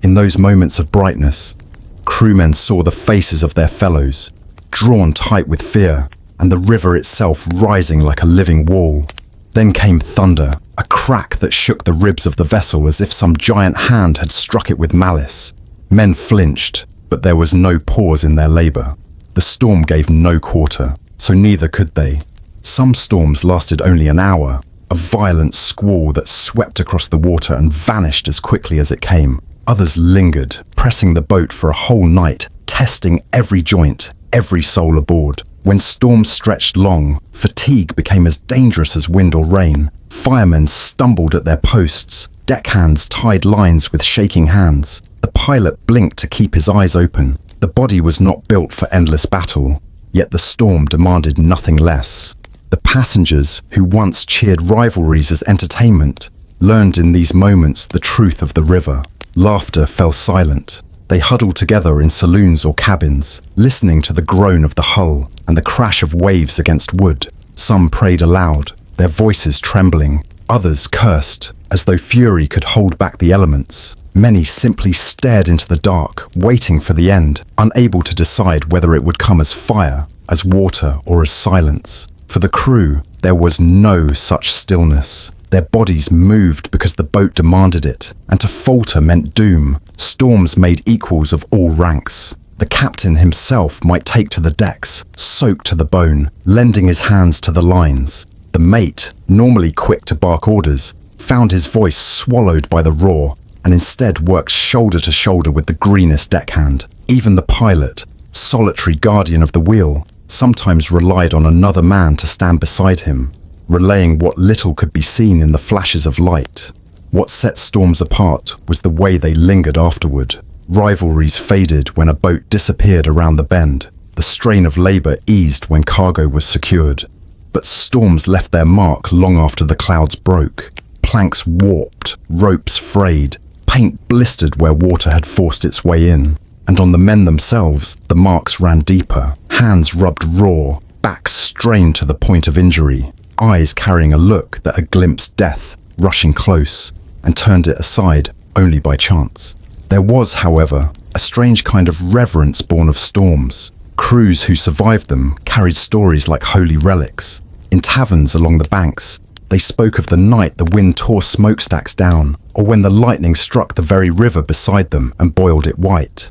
Speaker 1: In those moments of brightness, crewmen saw the faces of their fellows, drawn tight with fear, and the river itself rising like a living wall. Then came thunder, a crack that shook the ribs of the vessel as if some giant hand had struck it with malice. Men flinched, but there was no pause in their labor. The storm gave no quarter, so neither could they. Some storms lasted only an hour, a violent squall that swept across the water and vanished as quickly as it came. Others lingered, pressing the boat for a whole night, testing every joint, every soul aboard. When storms stretched long, fatigue became as dangerous as wind or rain. Firemen stumbled at their posts, deckhands tied lines with shaking hands. The pilot blinked to keep his eyes open. The body was not built for endless battle, yet the storm demanded nothing less. The passengers, who once cheered rivalries as entertainment, learned in these moments the truth of the river. Laughter fell silent. They huddled together in saloons or cabins, listening to the groan of the hull and the crash of waves against wood. Some prayed aloud, their voices trembling. Others cursed, as though fury could hold back the elements. Many simply stared into the dark, waiting for the end, unable to decide whether it would come as fire, as water, or as silence. For the crew, there was no such stillness. Their bodies moved because the boat demanded it, and to falter meant doom. Storms made equals of all ranks. The captain himself might take to the decks, soaked to the bone, lending his hands to the lines. The mate, normally quick to bark orders, found his voice swallowed by the roar, and instead worked shoulder to shoulder with the greenest deckhand. Even the pilot, solitary guardian of the wheel, sometimes relied on another man to stand beside him, relaying what little could be seen in the flashes of light. What set storms apart was the way they lingered afterward. Rivalries faded when a boat disappeared around the bend. The strain of labor eased when cargo was secured. But storms left their mark long after the clouds broke. Planks warped, ropes frayed, paint blistered where water had forced its way in. And on the men themselves, the marks ran deeper. Hands rubbed raw, backs strained to the point of injury, eyes carrying a look that had glimpsed death, rushing close, and turned it aside only by chance. There was, however, a strange kind of reverence born of storms. Crews who survived them carried stories like holy relics. In taverns along the banks, they spoke of the night the wind tore smokestacks down, or when the lightning struck the very river beside them and boiled it white.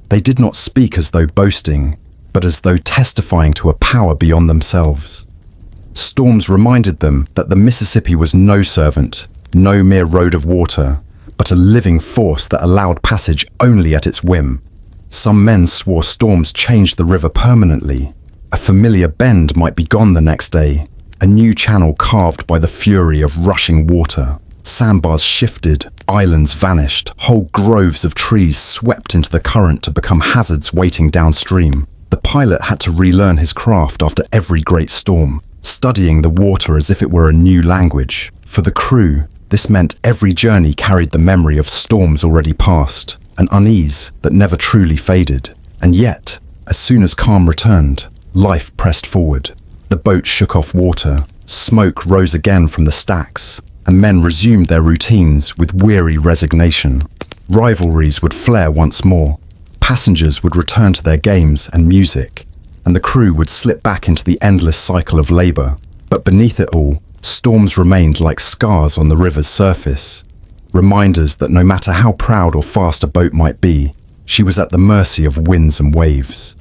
Speaker 1: They did not speak as though boasting, but as though testifying to a power beyond themselves. Storms reminded them that the Mississippi was no servant, no mere road of water, but a living force that allowed passage only at its whim. Some men swore storms changed the river permanently. A familiar bend might be gone the next day, a new channel carved by the fury of rushing water. Sandbars shifted, islands vanished, whole groves of trees swept into the current to become hazards waiting downstream. The pilot had to relearn his craft after every great storm, studying the water as if it were a new language. For the crew, this meant every journey carried the memory of storms already past, an unease that never truly faded. And yet, as soon as calm returned, life pressed forward. The boat shook off water, smoke rose again from the stacks, and men resumed their routines with weary resignation. Rivalries would flare once more, passengers would return to their games and music, and the crew would slip back into the endless cycle of labor. But beneath it all, storms remained like scars on the river's surface, reminders that no matter how proud or fast a boat might be, she was at the mercy of winds and waves.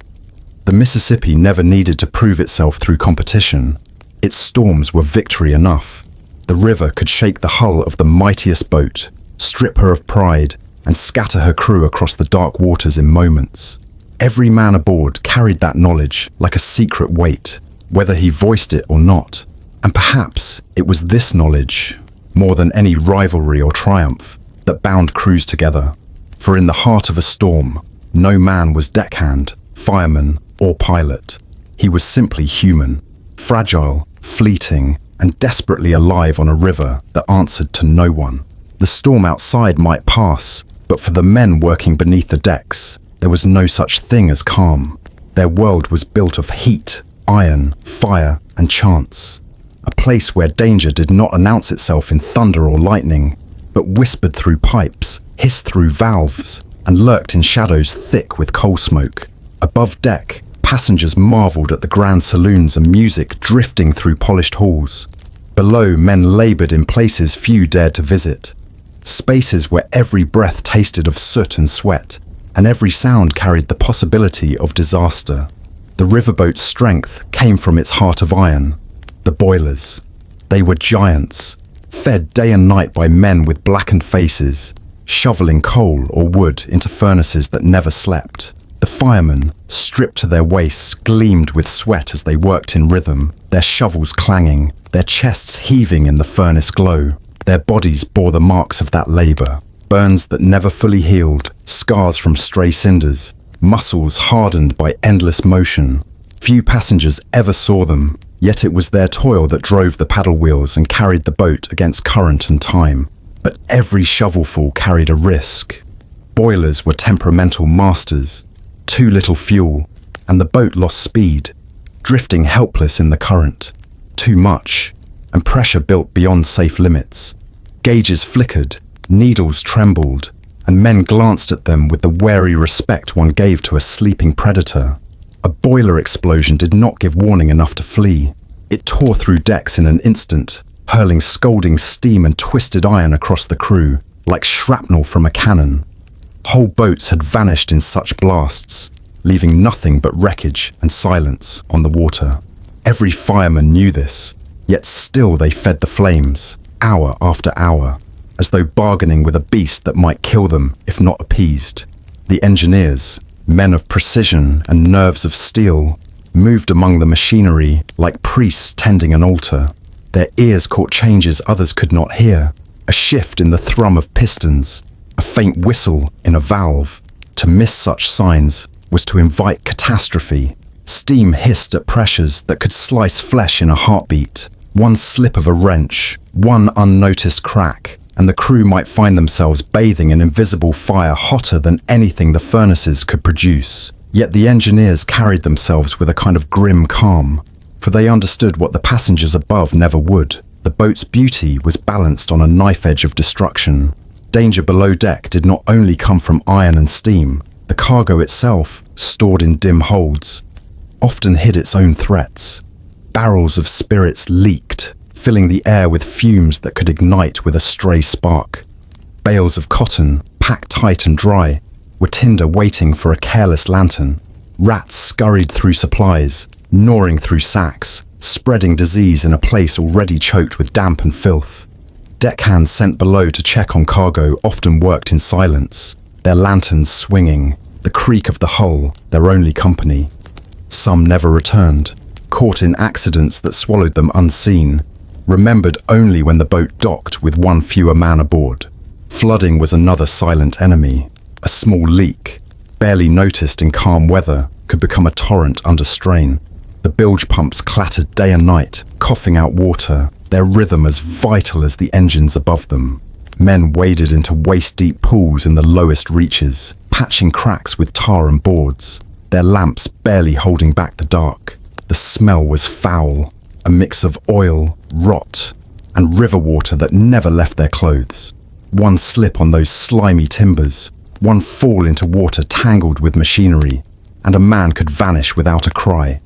Speaker 1: The Mississippi never needed to prove itself through competition. Its storms were victory enough. The river could shake the hull of the mightiest boat, strip her of pride, and scatter her crew across the dark waters in moments. Every man aboard carried that knowledge like a secret weight, whether he voiced it or not. And perhaps it was this knowledge, more than any rivalry or triumph, that bound crews together. For in the heart of a storm, no man was deckhand, fireman, or pilot. He was simply human, fragile, fleeting, and desperately alive on a river that answered to no one. The storm outside might pass, but for the men working beneath the decks, there was no such thing as calm. Their world was built of heat, iron, fire, and chance. A place where danger did not announce itself in thunder or lightning, but whispered through pipes, hissed through valves, and lurked in shadows thick with coal smoke. Above deck, passengers marveled at the grand saloons and music drifting through polished halls. Below, men labored in places few dared to visit, spaces where every breath tasted of soot and sweat, and every sound carried the possibility of disaster. The riverboat's strength came from its heart of iron, the boilers. They were giants, fed day and night by men with blackened faces, shoveling coal or wood into furnaces that never slept. The Firemen, stripped to their waists, gleamed with sweat as they worked in rhythm, their shovels clanging, their chests heaving in the furnace glow. Their bodies bore the marks of that labour, burns that never fully healed, scars from stray cinders, muscles hardened by endless motion. Few passengers ever saw them, yet it was their toil that drove the paddle wheels and carried the boat against current and time. But every shovelful carried a risk. Boilers were temperamental masters. Too little fuel, and the boat lost speed, drifting helpless in the current. Too much, and pressure built beyond safe limits. Gauges flickered, needles trembled, and men glanced at them with the wary respect one gave to a sleeping predator. A boiler explosion did not give warning enough to flee. It tore through decks in an instant, hurling scalding steam and twisted iron across the crew, like shrapnel from a cannon. Whole boats had vanished in such blasts, leaving nothing but wreckage and silence on the water. Every fireman knew this, yet still they fed the flames, hour after hour, as though bargaining with a beast that might kill them if not appeased. The engineers, men of precision and nerves of steel, moved among the machinery like priests tending an altar. Their ears caught changes others could not hear, a shift in the thrum of pistons, a faint whistle in a valve. To miss such signs was to invite catastrophe. Steam hissed at pressures that could slice flesh in a heartbeat. One slip of a wrench, one unnoticed crack, and the crew might find themselves bathing in invisible fire hotter than anything the furnaces could produce. Yet the engineers carried themselves with a kind of grim calm, for they understood what the passengers above never would. The boat's beauty was balanced on a knife edge of destruction. Danger below deck did not only come from iron and steam. The cargo itself, stored in dim holds, often hid its own threats. Barrels of spirits leaked, filling the air with fumes that could ignite with a stray spark. Bales of cotton, packed tight and dry, were tinder waiting for a careless lantern. Rats scurried through supplies, gnawing through sacks, spreading disease in a place already choked with damp and filth. Deckhands sent below to check on cargo often worked in silence, their lanterns swinging, the creak of the hull their only company. Some never returned, caught in accidents that swallowed them unseen, remembered only when the boat docked with one fewer man aboard. Flooding was another silent enemy. A small leak, barely noticed in calm weather, could become a torrent under strain. The bilge pumps clattered day and night, coughing out water, their rhythm as vital as the engines above them. Men waded into waist-deep pools in the lowest reaches, patching cracks with tar and boards, their lamps barely holding back the dark. The smell was foul, a mix of oil, rot, and river water that never left their clothes. One slip on those slimy timbers, one fall into water tangled with machinery, and a man could vanish without a cry,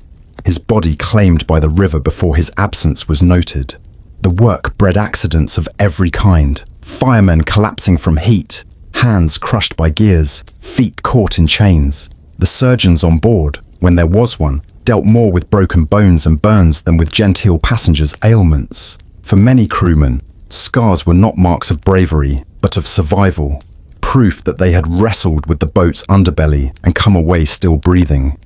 Speaker 1: his body claimed by the river before his absence was noted. The work bred accidents of every kind, firemen collapsing from heat, hands crushed by gears, feet caught in chains. The surgeons on board, when there was one, dealt more with broken bones and burns than with genteel passengers' ailments. For many crewmen, scars were not marks of bravery, but of survival, proof that they had wrestled with the boat's underbelly and come away still breathing.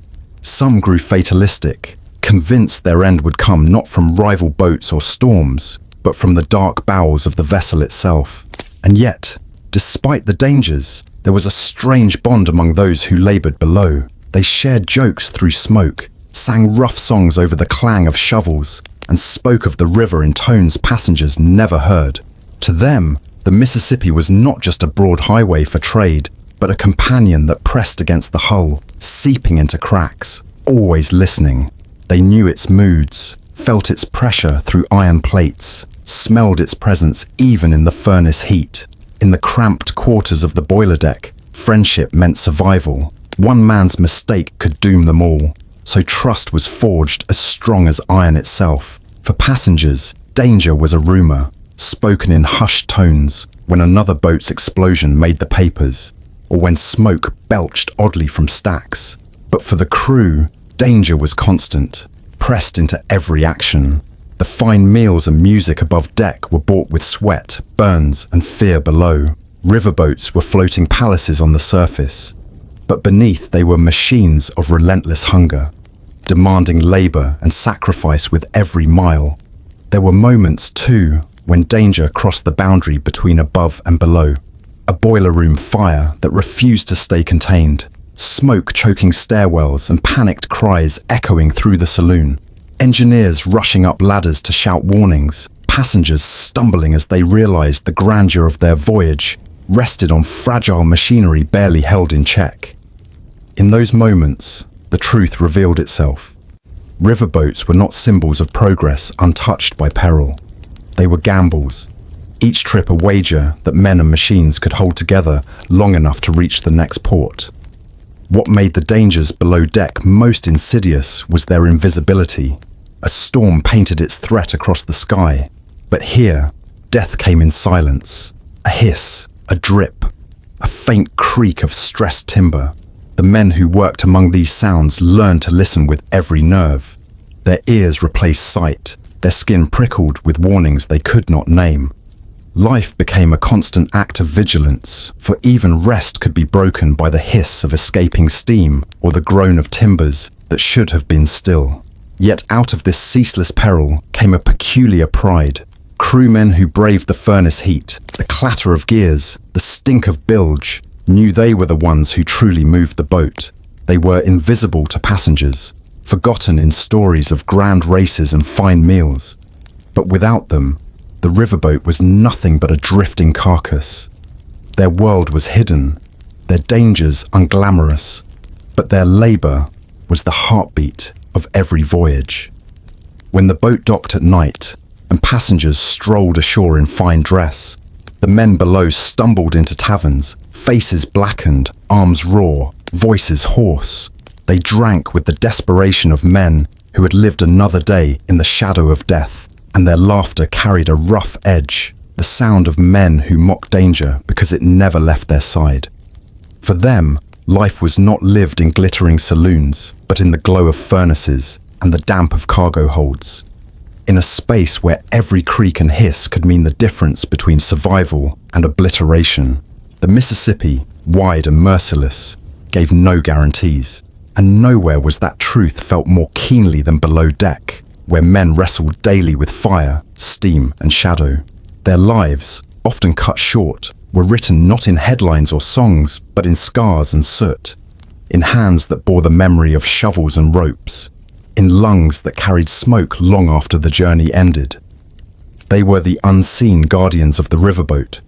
Speaker 1: Some grew fatalistic, convinced their end would come not from rival boats or storms, but from the dark bowels of the vessel itself. And yet, despite the dangers, there was a strange bond among those who laboured below. They shared jokes through smoke, sang rough songs over the clang of shovels, and spoke of the river in tones passengers never heard. To them, the Mississippi was not just a broad highway for trade, but a companion that pressed against the hull, seeping into cracks, always listening. They knew its moods, felt its pressure through iron plates, smelled its presence even in the furnace heat. In the cramped quarters of the boiler deck, friendship meant survival. One man's mistake could doom them all, so trust was forged as strong as iron itself. For passengers, danger was a rumour, spoken in hushed tones when another boat's explosion made the papers, or when smoke belched oddly from stacks. But for the crew, danger was constant, pressed into every action. The fine meals and music above deck were bought with sweat, burns, and fear below. Riverboats were floating palaces on the surface. But beneath they were machines of relentless hunger, demanding labor and sacrifice with every mile. There were moments, too, when danger crossed the boundary between above and below. A boiler room fire that refused to stay contained, smoke choking stairwells and panicked cries echoing through the saloon. Engineers rushing up ladders to shout warnings, passengers stumbling as they realized the grandeur of their voyage rested on fragile machinery barely held in check. In those moments, the truth revealed itself. Riverboats were not symbols of progress untouched by peril. They were gambles, each trip a wager that men and machines could hold together long enough to reach the next port. What made the dangers below deck most insidious was their invisibility. A storm painted its threat across the sky, but here, death came in silence. A hiss, a drip, a faint creak of stressed timber. The men who worked among these sounds learned to listen with every nerve. Their ears replaced sight, their skin prickled with warnings they could not name. Life became a constant act of vigilance, for even rest could be broken by the hiss of escaping steam or the groan of timbers that should have been still. Yet out of this ceaseless peril came a peculiar pride. Crewmen who braved the furnace heat, the clatter of gears, the stink of bilge, knew they were the ones who truly moved the boat. They were invisible to passengers, forgotten in stories of grand races and fine meals. But without them, the riverboat was nothing but a drifting carcass. Their world was hidden, their dangers unglamorous, but their labor was the heartbeat of every voyage. When the boat docked at night and passengers strolled ashore in fine dress, the men below stumbled into taverns, faces blackened, arms raw, voices hoarse. They drank with the desperation of men who had lived another day in the shadow of death, and their laughter carried a rough edge, the sound of men who mocked danger because it never left their side. For them, life was not lived in glittering saloons, but in the glow of furnaces and the damp of cargo holds. In a space where every creak and hiss could mean the difference between survival and obliteration. The Mississippi, wide and merciless, gave no guarantees, and nowhere was that truth felt more keenly than below deck, where men wrestled daily with fire, steam, and shadow. Their lives, often cut short, were written not in headlines or songs, but in scars and soot, in hands that bore the memory of shovels and ropes, in lungs that carried smoke long after the journey ended. They were the unseen guardians of the riverboat,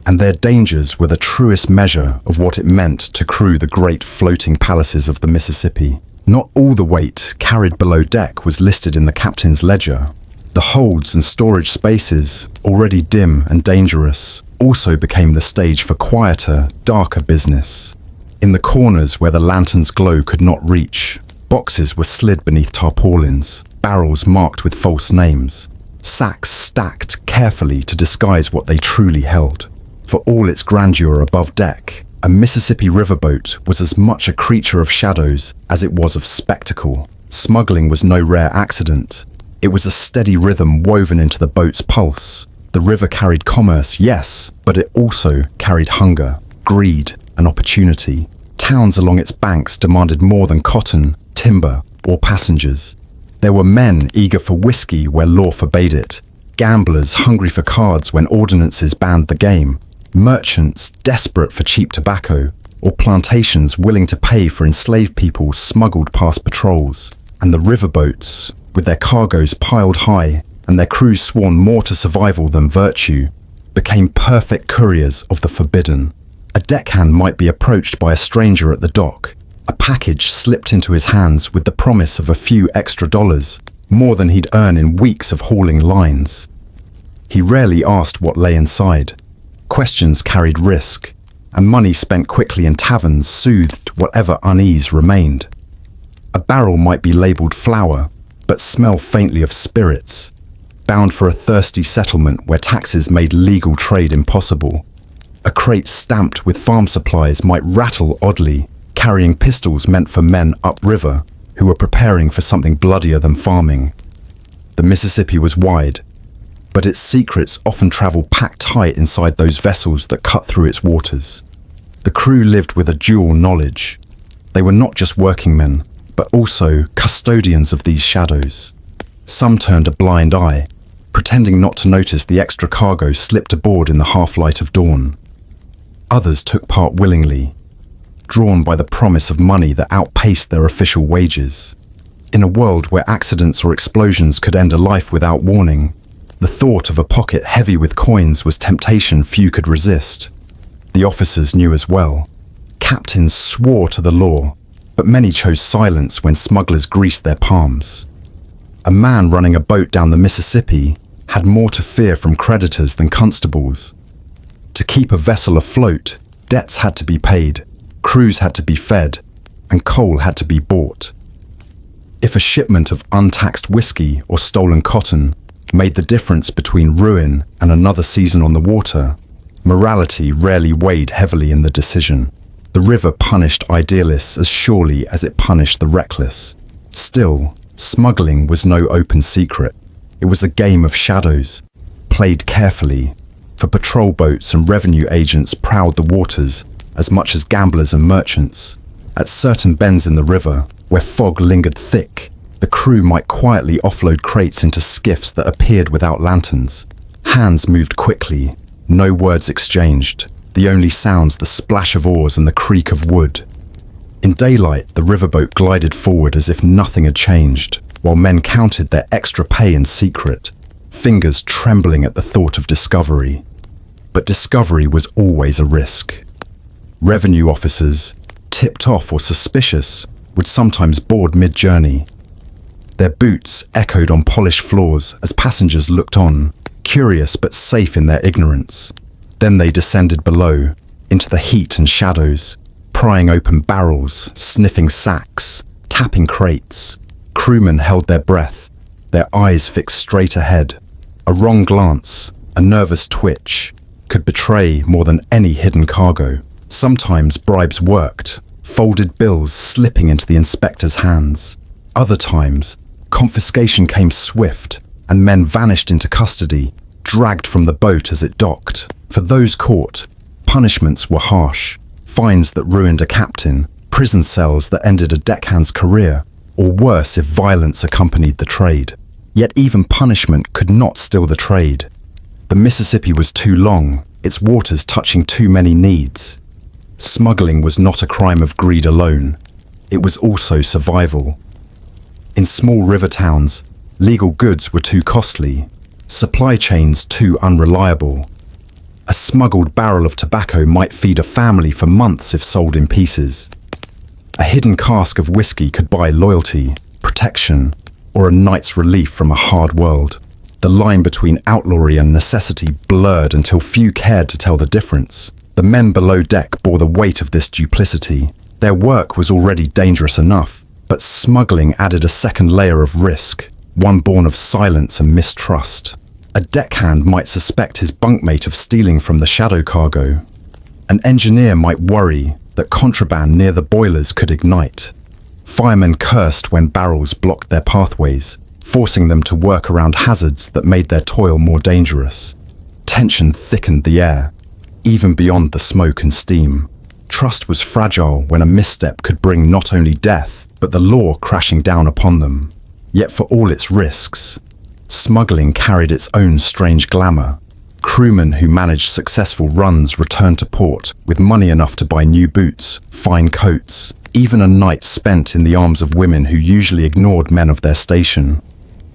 Speaker 1: and their dangers were the truest measure of what it meant to crew the great floating palaces of the Mississippi. Not all the weight carried below deck was listed in the captain's ledger. The holds and storage spaces, already dim and dangerous, also became the stage for quieter, darker business. In the corners where the lantern's glow could not reach, boxes were slid beneath tarpaulins, barrels marked with false names, sacks stacked carefully to disguise what they truly held. For all its grandeur above deck, a Mississippi riverboat was as much a creature of shadows as it was of spectacle. Smuggling was no rare accident. It was a steady rhythm woven into the boat's pulse. The river carried commerce, yes, but it also carried hunger, greed, and opportunity. Towns along its banks demanded more than cotton, timber, or passengers. There were men eager for whiskey where law forbade it, gamblers hungry for cards when ordinances banned the game, merchants desperate for cheap tobacco, or plantations willing to pay for enslaved people smuggled past patrols. And the riverboats, with their cargoes piled high and their crews sworn more to survival than virtue, became perfect couriers of the forbidden. A deckhand might be approached by a stranger at the dock, a package slipped into his hands with the promise of a few extra dollars, more than he'd earn in weeks of hauling lines. He rarely asked what lay inside. Questions carried risk, and money spent quickly in taverns soothed whatever unease remained. A barrel might be labelled flour, but smell faintly of spirits, bound for a thirsty settlement where taxes made legal trade impossible. A crate stamped with farm supplies might rattle oddly, carrying pistols meant for men upriver who were preparing for something bloodier than farming. The Mississippi was wide, but its secrets often travelled packed tight inside those vessels that cut through its waters. The crew lived with a dual knowledge. They were not just working men, but also custodians of these shadows. Some turned a blind eye, pretending not to notice the extra cargo slipped aboard in the half-light of dawn. Others took part willingly, drawn by the promise of money that outpaced their official wages. In a world where accidents or explosions could end a life without warning, the thought of a pocket heavy with coins was temptation few could resist. The officers knew as well. Captains swore to the law, but many chose silence when smugglers greased their palms. A man running a boat down the Mississippi had more to fear from creditors than constables. To keep a vessel afloat, debts had to be paid, crews had to be fed, and coal had to be bought. If a shipment of untaxed whiskey or stolen cotton made the difference between ruin and another season on the water, morality rarely weighed heavily in the decision. The river punished idealists as surely as it punished the reckless. Still, smuggling was no open secret. It was a game of shadows, played carefully, for patrol boats and revenue agents prowled the waters as much as gamblers and merchants. At certain bends in the river, where fog lingered thick, the crew might quietly offload crates into skiffs that appeared without lanterns. Hands moved quickly, no words exchanged, the only sounds the splash of oars and the creak of wood. In daylight, the riverboat glided forward as if nothing had changed, while men counted their extra pay in secret, fingers trembling at the thought of discovery. But discovery was always a risk. Revenue officers, tipped off or suspicious, would sometimes board mid-journey. Their boots echoed on polished floors as passengers looked on, curious but safe in their ignorance. Then they descended below, into the heat and shadows, prying open barrels, sniffing sacks, tapping crates. Crewmen held their breath, their eyes fixed straight ahead. A wrong glance, a nervous twitch, could betray more than any hidden cargo. Sometimes bribes worked, folded bills slipping into the inspector's hands. Other times, confiscation came swift, and men vanished into custody, dragged from the boat as it docked. For those caught, punishments were harsh. Fines that ruined a captain, prison cells that ended a deckhand's career, or worse if violence accompanied the trade. Yet even punishment could not still the trade. The Mississippi was too long, its waters touching too many needs. Smuggling was not a crime of greed alone. It was also survival. In small river towns, legal goods were too costly, supply chains too unreliable. A smuggled barrel of tobacco might feed a family for months if sold in pieces. A hidden cask of whiskey could buy loyalty, protection, or a night's relief from a hard world. The line between outlawry and necessity blurred until few cared to tell the difference. The men below deck bore the weight of this duplicity. Their work was already dangerous enough, but smuggling added a second layer of risk, one born of silence and mistrust. A deckhand might suspect his bunkmate of stealing from the shadow cargo. An engineer might worry that contraband near the boilers could ignite. Firemen cursed when barrels blocked their pathways, forcing them to work around hazards that made their toil more dangerous. Tension thickened the air, even beyond the smoke and steam. Trust was fragile when a misstep could bring not only death, but the law crashing down upon them. Yet for all its risks, smuggling carried its own strange glamour. Crewmen who managed successful runs returned to port with money enough to buy new boots, fine coats, even a night spent in the arms of women who usually ignored men of their station.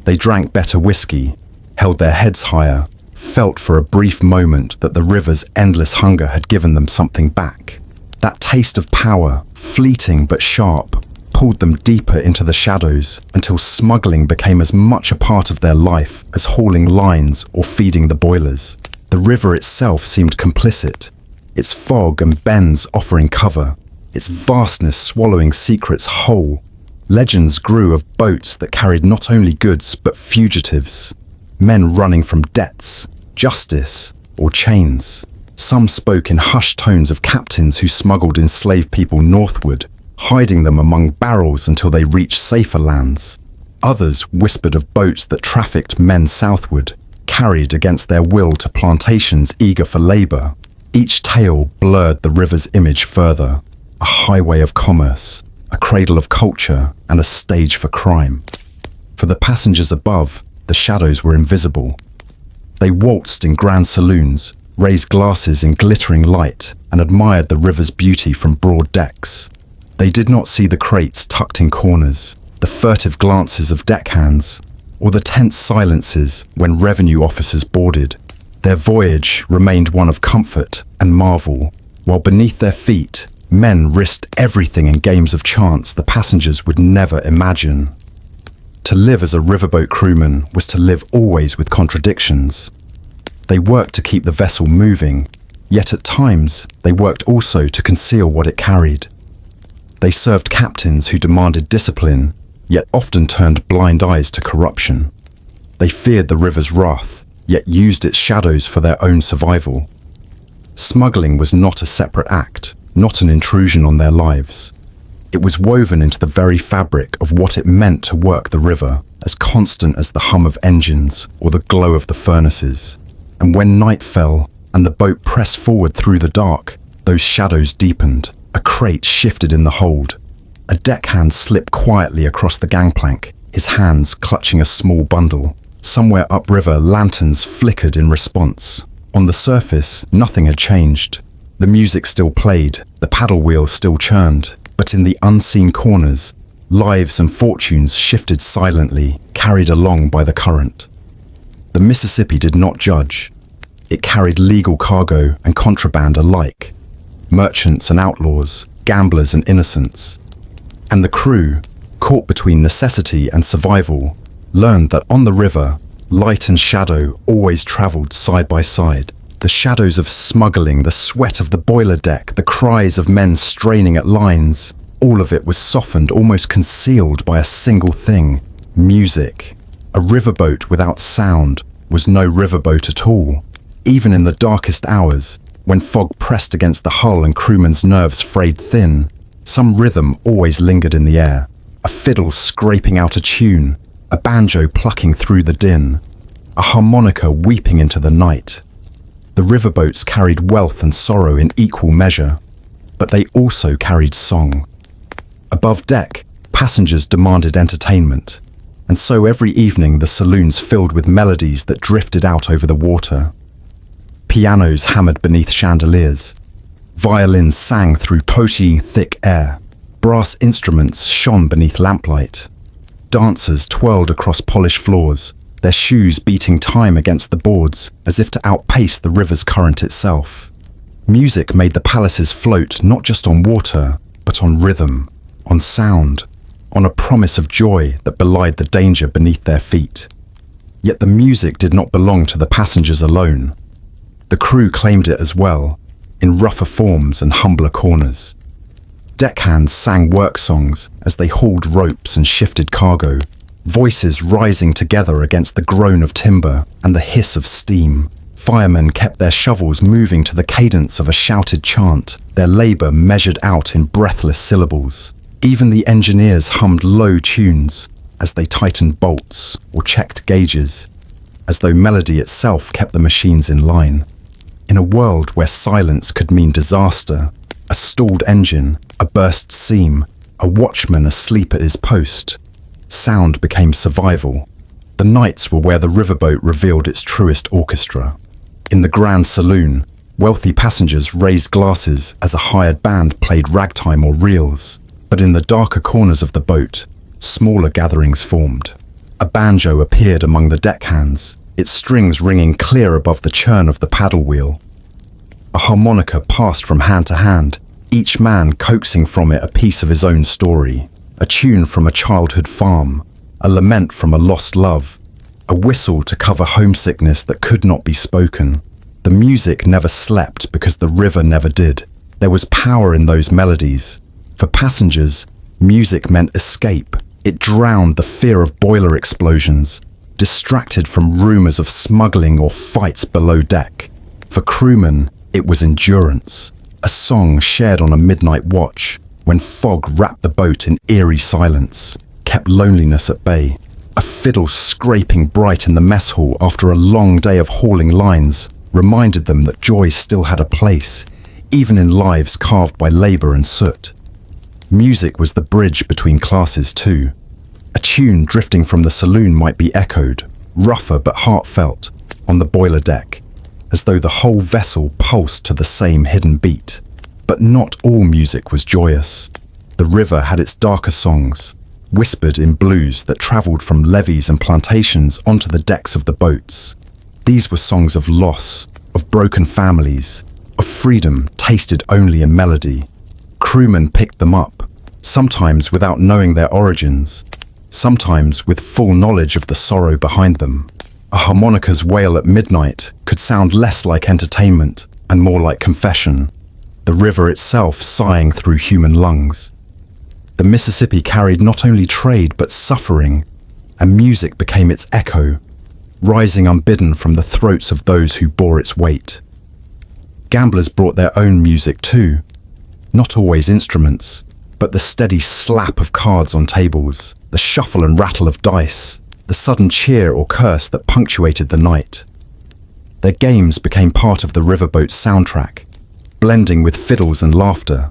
Speaker 1: They drank better whiskey, held their heads higher, felt for a brief moment that the river's endless hunger had given them something back. That taste of power, fleeting but sharp, pulled them deeper into the shadows until smuggling became as much a part of their life as hauling lines or feeding the boilers. The river itself seemed complicit, its fog and bends offering cover, its vastness swallowing secrets whole. Legends grew of boats that carried not only goods but fugitives, men running from debts, justice, or chains. Some spoke in hushed tones of captains who smuggled enslaved people northward, hiding them among barrels until they reached safer lands. Others whispered of boats that trafficked men southward, carried against their will to plantations eager for labor. Each tale blurred the river's image further, a highway of commerce, a cradle of culture, and a stage for crime. For the passengers above, the shadows were invisible. They waltzed in grand saloons, raised glasses in glittering light, and admired the river's beauty from broad decks. They did not see the crates tucked in corners, the furtive glances of deckhands, or the tense silences when revenue officers boarded. Their voyage remained one of comfort and marvel, while beneath their feet, men risked everything in games of chance the passengers would never imagine. To live as a riverboat crewman was to live always with contradictions. They worked to keep the vessel moving, yet at times they worked also to conceal what it carried. They served captains who demanded discipline, yet often turned blind eyes to corruption. They feared the river's wrath, yet used its shadows for their own survival. Smuggling was not a separate act, not an intrusion on their lives. It was woven into the very fabric of what it meant to work the river, as constant as the hum of engines or the glow of the furnaces. And when night fell and the boat pressed forward through the dark, those shadows deepened. A crate shifted in the hold. A deckhand slipped quietly across the gangplank, his hands clutching a small bundle. Somewhere upriver, lanterns flickered in response. On the surface, nothing had changed. The music still played, the paddle wheel still churned, but in the unseen corners, lives and fortunes shifted silently, carried along by the current. The Mississippi did not judge. It carried legal cargo and contraband alike, merchants and outlaws, gamblers and innocents. And the crew, caught between necessity and survival, learned that on the river, light and shadow always traveled side by side. The shadows of smuggling, the sweat of the boiler deck, the cries of men straining at lines, all of it was softened, almost concealed by a single thing: music. A riverboat without sound was no riverboat at all. Even in the darkest hours, when fog pressed against the hull and crewmen's nerves frayed thin, some rhythm always lingered in the air. A fiddle scraping out a tune, a banjo plucking through the din, a harmonica weeping into the night. The riverboats carried wealth and sorrow in equal measure, but they also carried song. Above deck, passengers demanded entertainment, and so every evening the saloons filled with melodies that drifted out over the water. Pianos hammered beneath chandeliers. Violins sang through poty, thick air. Brass instruments shone beneath lamplight. Dancers twirled across polished floors, their shoes beating time against the boards as if to outpace the river's current itself. Music made the palaces float not just on water, but on rhythm, on sound, on a promise of joy that belied the danger beneath their feet. Yet the music did not belong to the passengers alone. The crew claimed it as well, in rougher forms and humbler corners. Deckhands sang work songs as they hauled ropes and shifted cargo, voices rising together against the groan of timber and the hiss of steam. Firemen kept their shovels moving to the cadence of a shouted chant, their labor measured out in breathless syllables. Even the engineers hummed low tunes as they tightened bolts or checked gauges, as though melody itself kept the machines in line. In a world where silence could mean disaster, a stalled engine, a burst seam, a watchman asleep at his post, sound became survival. The nights were where the riverboat revealed its truest orchestra. In the grand saloon, wealthy passengers raised glasses as a hired band played ragtime or reels. But in the darker corners of the boat, smaller gatherings formed. A banjo appeared among the deckhands, its strings ringing clear above the churn of the paddle wheel. A harmonica passed from hand to hand, each man coaxing from it a piece of his own story, a tune from a childhood farm, a lament from a lost love, a whistle to cover homesickness that could not be spoken. The music never slept because the river never did. There was power in those melodies. For passengers, music meant escape. It drowned the fear of boiler explosions, distracted from rumors of smuggling or fights below deck. For crewmen, it was endurance, a song shared on a midnight watch, when fog wrapped the boat in eerie silence, kept loneliness at bay. A fiddle scraping bright in the mess hall after a long day of hauling lines reminded them that joy still had a place, even in lives carved by labor and soot. Music was the bridge between classes too. A tune drifting from the saloon might be echoed, rougher but heartfelt, on the boiler deck, as though the whole vessel pulsed to the same hidden beat. But not all music was joyous. The river had its darker songs, whispered in blues that travelled from levees and plantations onto the decks of the boats. These were songs of loss, of broken families, of freedom tasted only in melody. Crewmen picked them up, sometimes without knowing their origins, sometimes with full knowledge of the sorrow behind them. A harmonica's wail at midnight could sound less like entertainment and more like confession, the river itself sighing through human lungs. The Mississippi carried not only trade but suffering, and music became its echo, rising unbidden from the throats of those who bore its weight. Gamblers brought their own music too, not always instruments, but the steady slap of cards on tables, the shuffle and rattle of dice, the sudden cheer or curse that punctuated the night. Their games became part of the riverboat's soundtrack, blending with fiddles and laughter,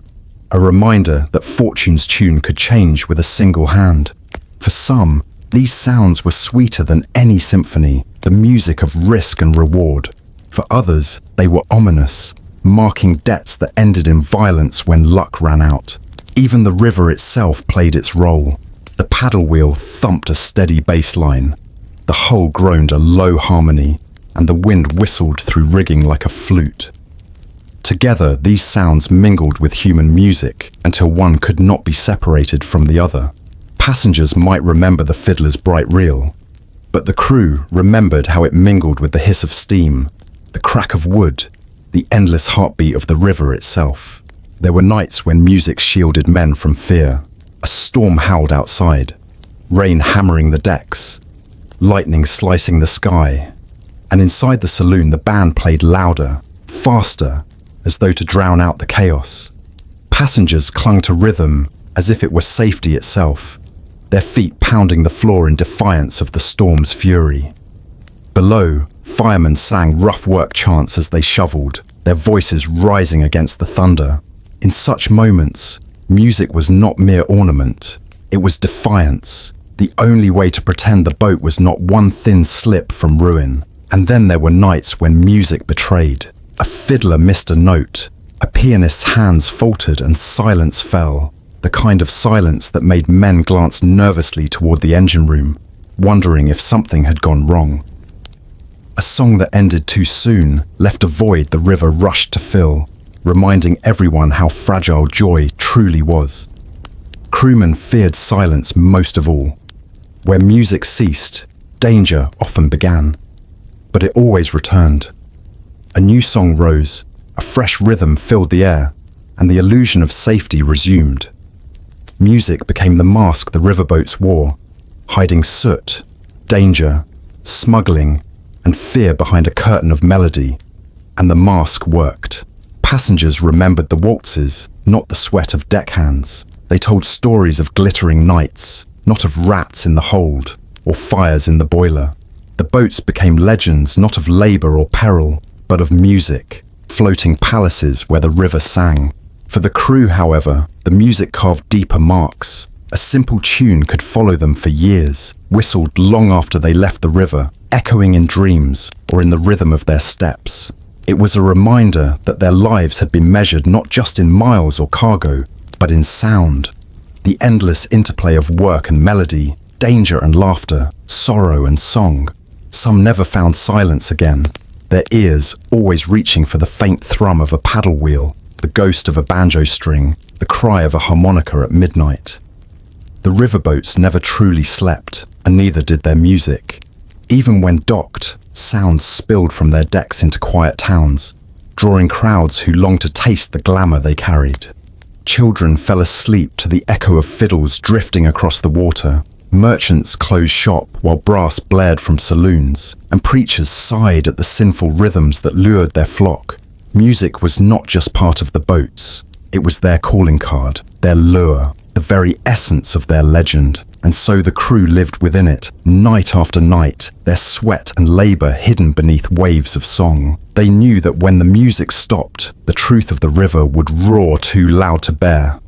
Speaker 1: a reminder that fortune's tune could change with a single hand. For some, these sounds were sweeter than any symphony, the music of risk and reward. For others, they were ominous, marking debts that ended in violence when luck ran out. Even the river itself played its role. The paddle wheel thumped a steady bass line. The hull groaned a low harmony, and the wind whistled through rigging like a flute. Together, these sounds mingled with human music until one could not be separated from the other. Passengers might remember the fiddler's bright reel, but the crew remembered how it mingled with the hiss of steam, the crack of wood, the endless heartbeat of the river itself. There were nights when music shielded men from fear. A storm howled outside, rain hammering the decks, lightning slicing the sky, and inside the saloon the band played louder, faster, as though to drown out the chaos. Passengers clung to rhythm as if it were safety itself, their feet pounding the floor in defiance of the storm's fury. Below, firemen sang rough work chants as they shoveled, their voices rising against the thunder. In such moments, music was not mere ornament, it was defiance, the only way to pretend the boat was not one thin slip from ruin. And then there were nights when music betrayed. A fiddler missed a note, a pianist's hands faltered and silence fell, the kind of silence that made men glance nervously toward the engine room, wondering if something had gone wrong. A song that ended too soon left a void the river rushed to fill, reminding everyone how fragile joy truly was. Crewmen feared silence most of all. Where music ceased, danger often began, but it always returned. A new song rose, a fresh rhythm filled the air, and the illusion of safety resumed. Music became the mask the riverboats wore, hiding soot, danger, smuggling, and fear behind a curtain of melody, and the mask worked. Passengers remembered the waltzes, not the sweat of deckhands. They told stories of glittering nights, not of rats in the hold or fires in the boiler. The boats became legends not of labour or peril, but of music, floating palaces where the river sang. For the crew, however, the music carved deeper marks. A simple tune could follow them for years, whistled long after they left the river, echoing in dreams or in the rhythm of their steps. It was a reminder that their lives had been measured not just in miles or cargo, but in sound. The endless interplay of work and melody, danger and laughter, sorrow and song. Some never found silence again, their ears always reaching for the faint thrum of a paddle wheel, the ghost of a banjo string, the cry of a harmonica at midnight. The riverboats never truly slept, and neither did their music. Even when docked, sounds spilled from their decks into quiet towns, drawing crowds who longed to taste the glamour they carried. Children fell asleep to the echo of fiddles drifting across the water. Merchants closed shop while brass blared from saloons, and preachers sighed at the sinful rhythms that lured their flock. Music was not just part of the boats, it was their calling card, their lure, the very essence of their legend. And so the crew lived within it, night after night, their sweat and labour hidden beneath waves of song. They knew that when the music stopped, the truth of the river would roar too loud to bear.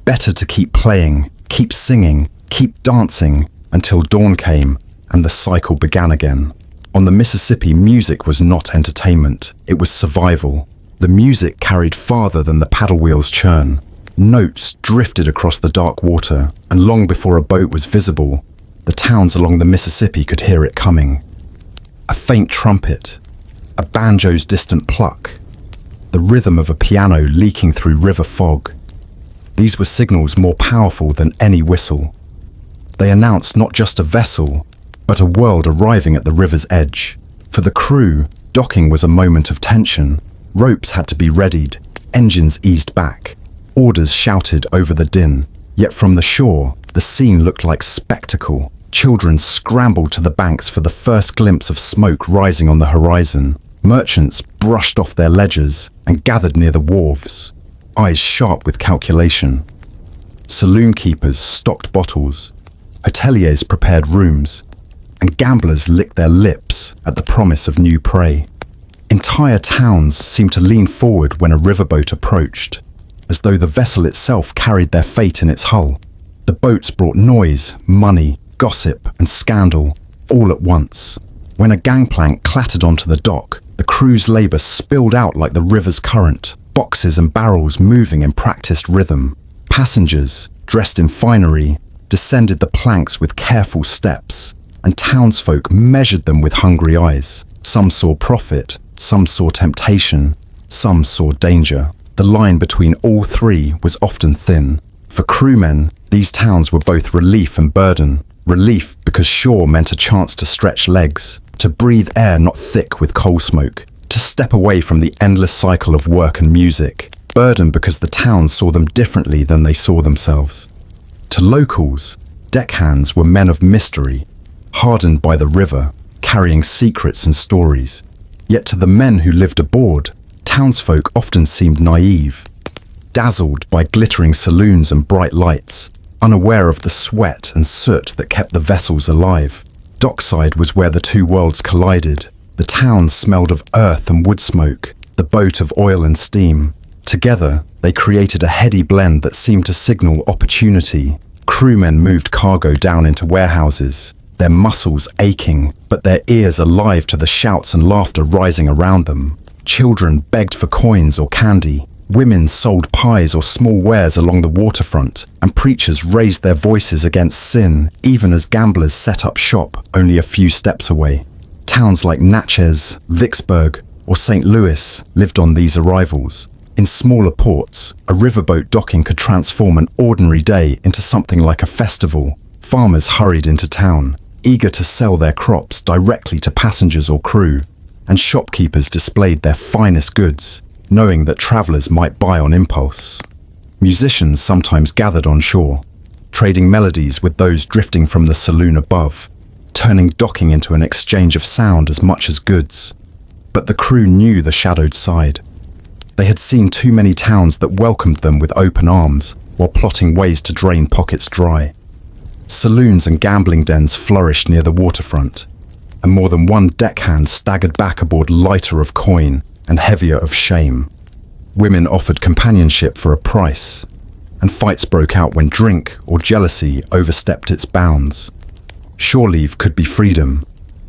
Speaker 1: Better to keep playing, keep singing, keep dancing until dawn came and the cycle began again. On the Mississippi, music was not entertainment, it was survival. The music carried farther than the paddle wheel's churn. Notes drifted across the dark water, and long before a boat was visible, the towns along the Mississippi could hear it coming. A faint trumpet, a banjo's distant pluck, the rhythm of a piano leaking through river fog. These were signals more powerful than any whistle. They announced not just a vessel, but a world arriving at the river's edge. For the crew, docking was a moment of tension. Ropes had to be readied, engines eased back, orders shouted over the din. Yet from the shore, the scene looked like spectacle. Children scrambled to the banks for the first glimpse of smoke rising on the horizon. Merchants brushed off their ledgers and gathered near the wharves, eyes sharp with calculation. Saloon keepers stocked bottles, hoteliers prepared rooms, and gamblers licked their lips at the promise of new prey. Entire towns seemed to lean forward when a riverboat approached, as though the vessel itself carried their fate in its hull. The boats brought noise, money, gossip, and scandal, all at once. When a gangplank clattered onto the dock, the crew's labor spilled out like the river's current, boxes and barrels moving in practiced rhythm. Passengers, dressed in finery, descended the planks with careful steps, and townsfolk measured them with hungry eyes. Some saw profit, some saw temptation, some saw danger. The line between all three was often thin. For crewmen, these towns were both relief and burden. Relief because shore meant a chance to stretch legs, to breathe air not thick with coal smoke, to step away from the endless cycle of work and music. Burden because the towns saw them differently than they saw themselves. To locals, deckhands were men of mystery, hardened by the river, carrying secrets and stories. Yet to the men who lived aboard, townsfolk often seemed naive, dazzled by glittering saloons and bright lights, unaware of the sweat and soot that kept the vessels alive. Dockside was where the two worlds collided. The town smelled of earth and wood smoke, the boat of oil and steam. Together, they created a heady blend that seemed to signal opportunity. Crewmen moved cargo down into warehouses, their muscles aching, but their ears alive to the shouts and laughter rising around them. Children begged for coins or candy. Women sold pies or small wares along the waterfront, and preachers raised their voices against sin, even as gamblers set up shop only a few steps away. Towns like Natchez, Vicksburg, or St. Louis lived on these arrivals. In smaller ports, a riverboat docking could transform an ordinary day into something like a festival. Farmers hurried into town, eager to sell their crops directly to passengers or crew, and shopkeepers displayed their finest goods, knowing that travelers might buy on impulse. Musicians sometimes gathered on shore, trading melodies with those drifting from the saloon above, turning docking into an exchange of sound as much as goods. But the crew knew the shadowed side. They had seen too many towns that welcomed them with open arms while plotting ways to drain pockets dry. Saloons and gambling dens flourished near the waterfront, and more than one deckhand staggered back aboard lighter of coin and heavier of shame. Women offered companionship for a price, and fights broke out when drink or jealousy overstepped its bounds. Shore leave could be freedom,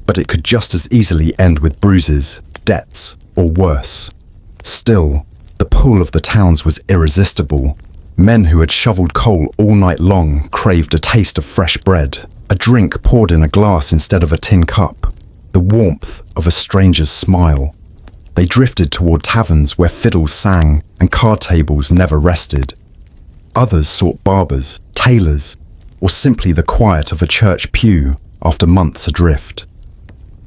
Speaker 1: but it could just as easily end with bruises, debts, or worse. Still, the pull of the towns was irresistible. Men who had shoveled coal all night long craved a taste of fresh bread, a drink poured in a glass instead of a tin cup, the warmth of a stranger's smile. They drifted toward taverns where fiddles sang and card tables never rested. Others sought barbers, tailors, or simply the quiet of a church pew after months adrift.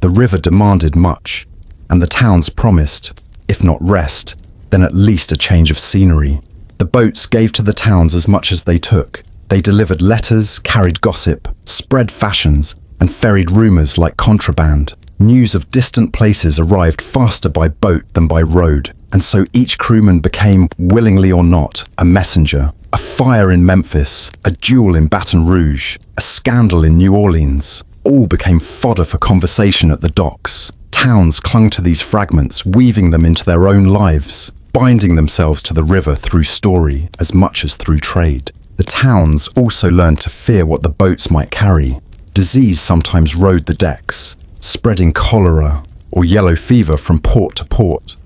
Speaker 1: The river demanded much, and the towns promised, if not rest, then at least a change of scenery. The boats gave to the towns as much as they took. They delivered letters, carried gossip, spread fashions, and ferried rumors like contraband. News of distant places arrived faster by boat than by road, and so each crewman became, willingly or not, a messenger. A fire in Memphis, a duel in Baton Rouge, a scandal in New Orleans, all became fodder for conversation at the docks. Towns clung to these fragments, weaving them into their own lives, binding themselves to the river through story as much as through trade. The towns also learned to fear what the boats might carry. Disease sometimes rode the decks, spreading cholera or yellow fever from port to port.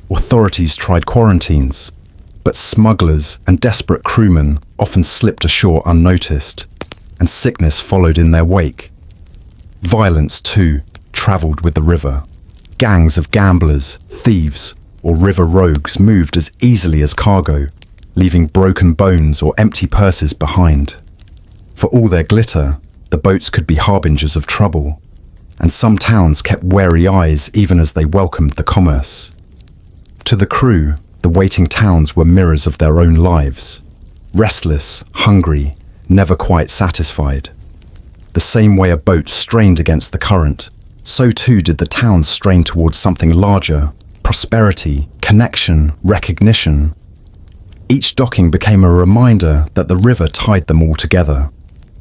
Speaker 1: Authorities tried quarantines, but smugglers and desperate crewmen often slipped ashore unnoticed, and sickness followed in their wake. Violence, too, travelled with the river. Gangs of gamblers, thieves, or river rogues moved as easily as cargo, leaving broken bones or empty purses behind. For all their glitter, the boats could be harbingers of trouble, and some towns kept wary eyes even as they welcomed the commerce. To the crew, the waiting towns were mirrors of their own lives, restless, hungry, never quite satisfied. The same way a boat strained against the current, so too did the towns strain towards something larger: prosperity, connection, recognition. Each docking became a reminder that the river tied them all together.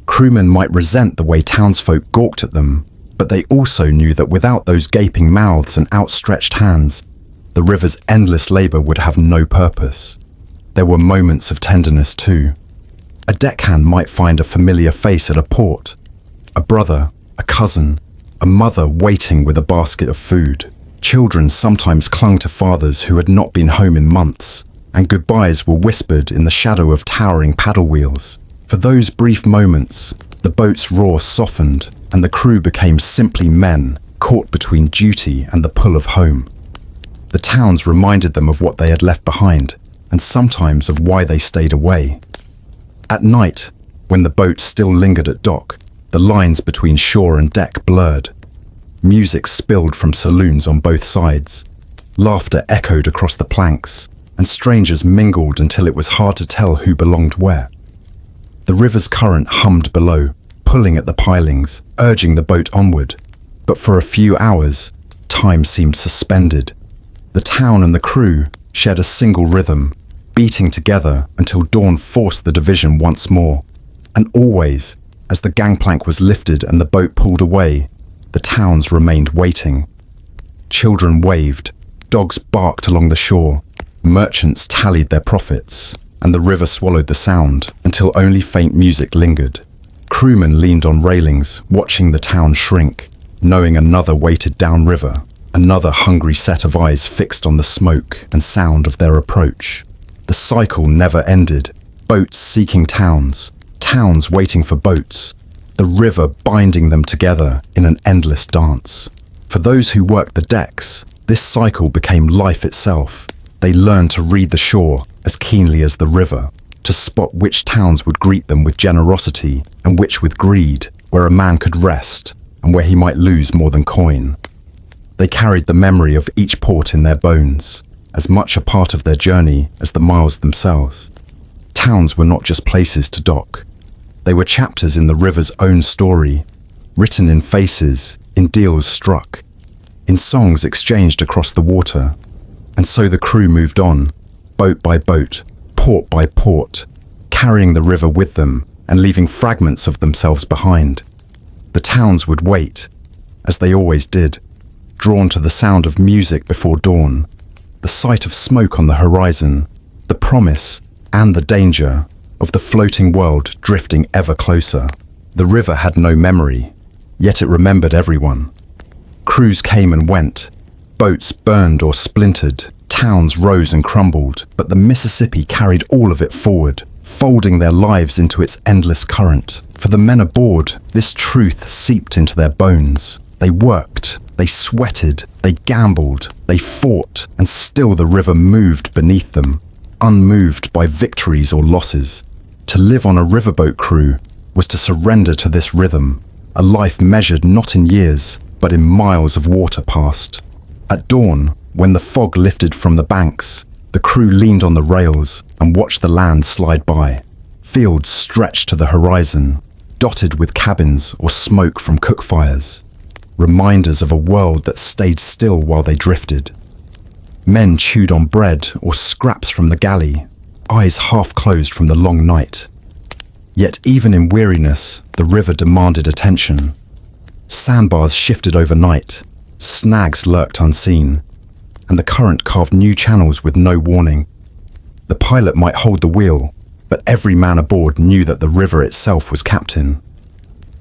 Speaker 1: Crewmen might resent the way townsfolk gawked at them, but they also knew that without those gaping mouths and outstretched hands, the river's endless labour would have no purpose. There were moments of tenderness too. A deckhand might find a familiar face at a port, a brother, a cousin, a mother waiting with a basket of food. Children sometimes clung to fathers who had not been home in months, and goodbyes were whispered in the shadow of towering paddle wheels. For those brief moments, the boat's roar softened, and the crew became simply men caught between duty and the pull of home. The towns reminded them of what they had left behind, and sometimes of why they stayed away. At night, when the boat still lingered at dock, the lines between shore and deck blurred. Music spilled from saloons on both sides. Laughter echoed across the planks, and strangers mingled until it was hard to tell who belonged where. The river's current hummed below, pulling at the pilings, urging the boat onward. But for a few hours, time seemed suspended. The town and the crew shared a single rhythm, beating together until dawn forced the division once more. And always, as the gangplank was lifted and the boat pulled away, the towns remained waiting. Children waved, dogs barked along the shore, merchants tallied their profits, and the river swallowed the sound until only faint music lingered. Crewmen leaned on railings, watching the town shrink, knowing another waited downriver, another hungry set of eyes fixed on the smoke and sound of their approach. The cycle never ended, boats seeking towns, towns waiting for boats, the river binding them together in an endless dance. For those who worked the decks, this cycle became life itself. They learned to read the shore as keenly as the river, to spot which towns would greet them with generosity and which with greed, where a man could rest and where he might lose more than coin. They carried the memory of each port in their bones, as much a part of their journey as the miles themselves. Towns were not just places to dock. They were chapters in the river's own story, written in faces, in deals struck, in songs exchanged across the water. And so the crew moved on, boat by boat, port by port, carrying the river with them and leaving fragments of themselves behind. The towns would wait, as they always did, drawn to the sound of music before dawn, the sight of smoke on the horizon, the promise and the danger of the floating world drifting ever closer. The river had no memory, yet it remembered everyone. Crews came and went, boats burned or splintered, towns rose and crumbled, but the Mississippi carried all of it forward, folding their lives into its endless current. For the men aboard, this truth seeped into their bones. They worked, they sweated, they gambled, they fought, and still the river moved beneath them, unmoved by victories or losses. To live on a riverboat crew was to surrender to this rhythm, a life measured not in years, but in miles of water passed. At dawn, when the fog lifted from the banks, the crew leaned on the rails and watched the land slide by. Fields stretched to the horizon, dotted with cabins or smoke from cook fires, reminders of a world that stayed still while they drifted. Men chewed on bread or scraps from the galley, eyes half closed from the long night. Yet even in weariness, the river demanded attention. Sandbars shifted overnight, snags lurked unseen, and the current carved new channels with no warning. The pilot might hold the wheel, but every man aboard knew that the river itself was captain.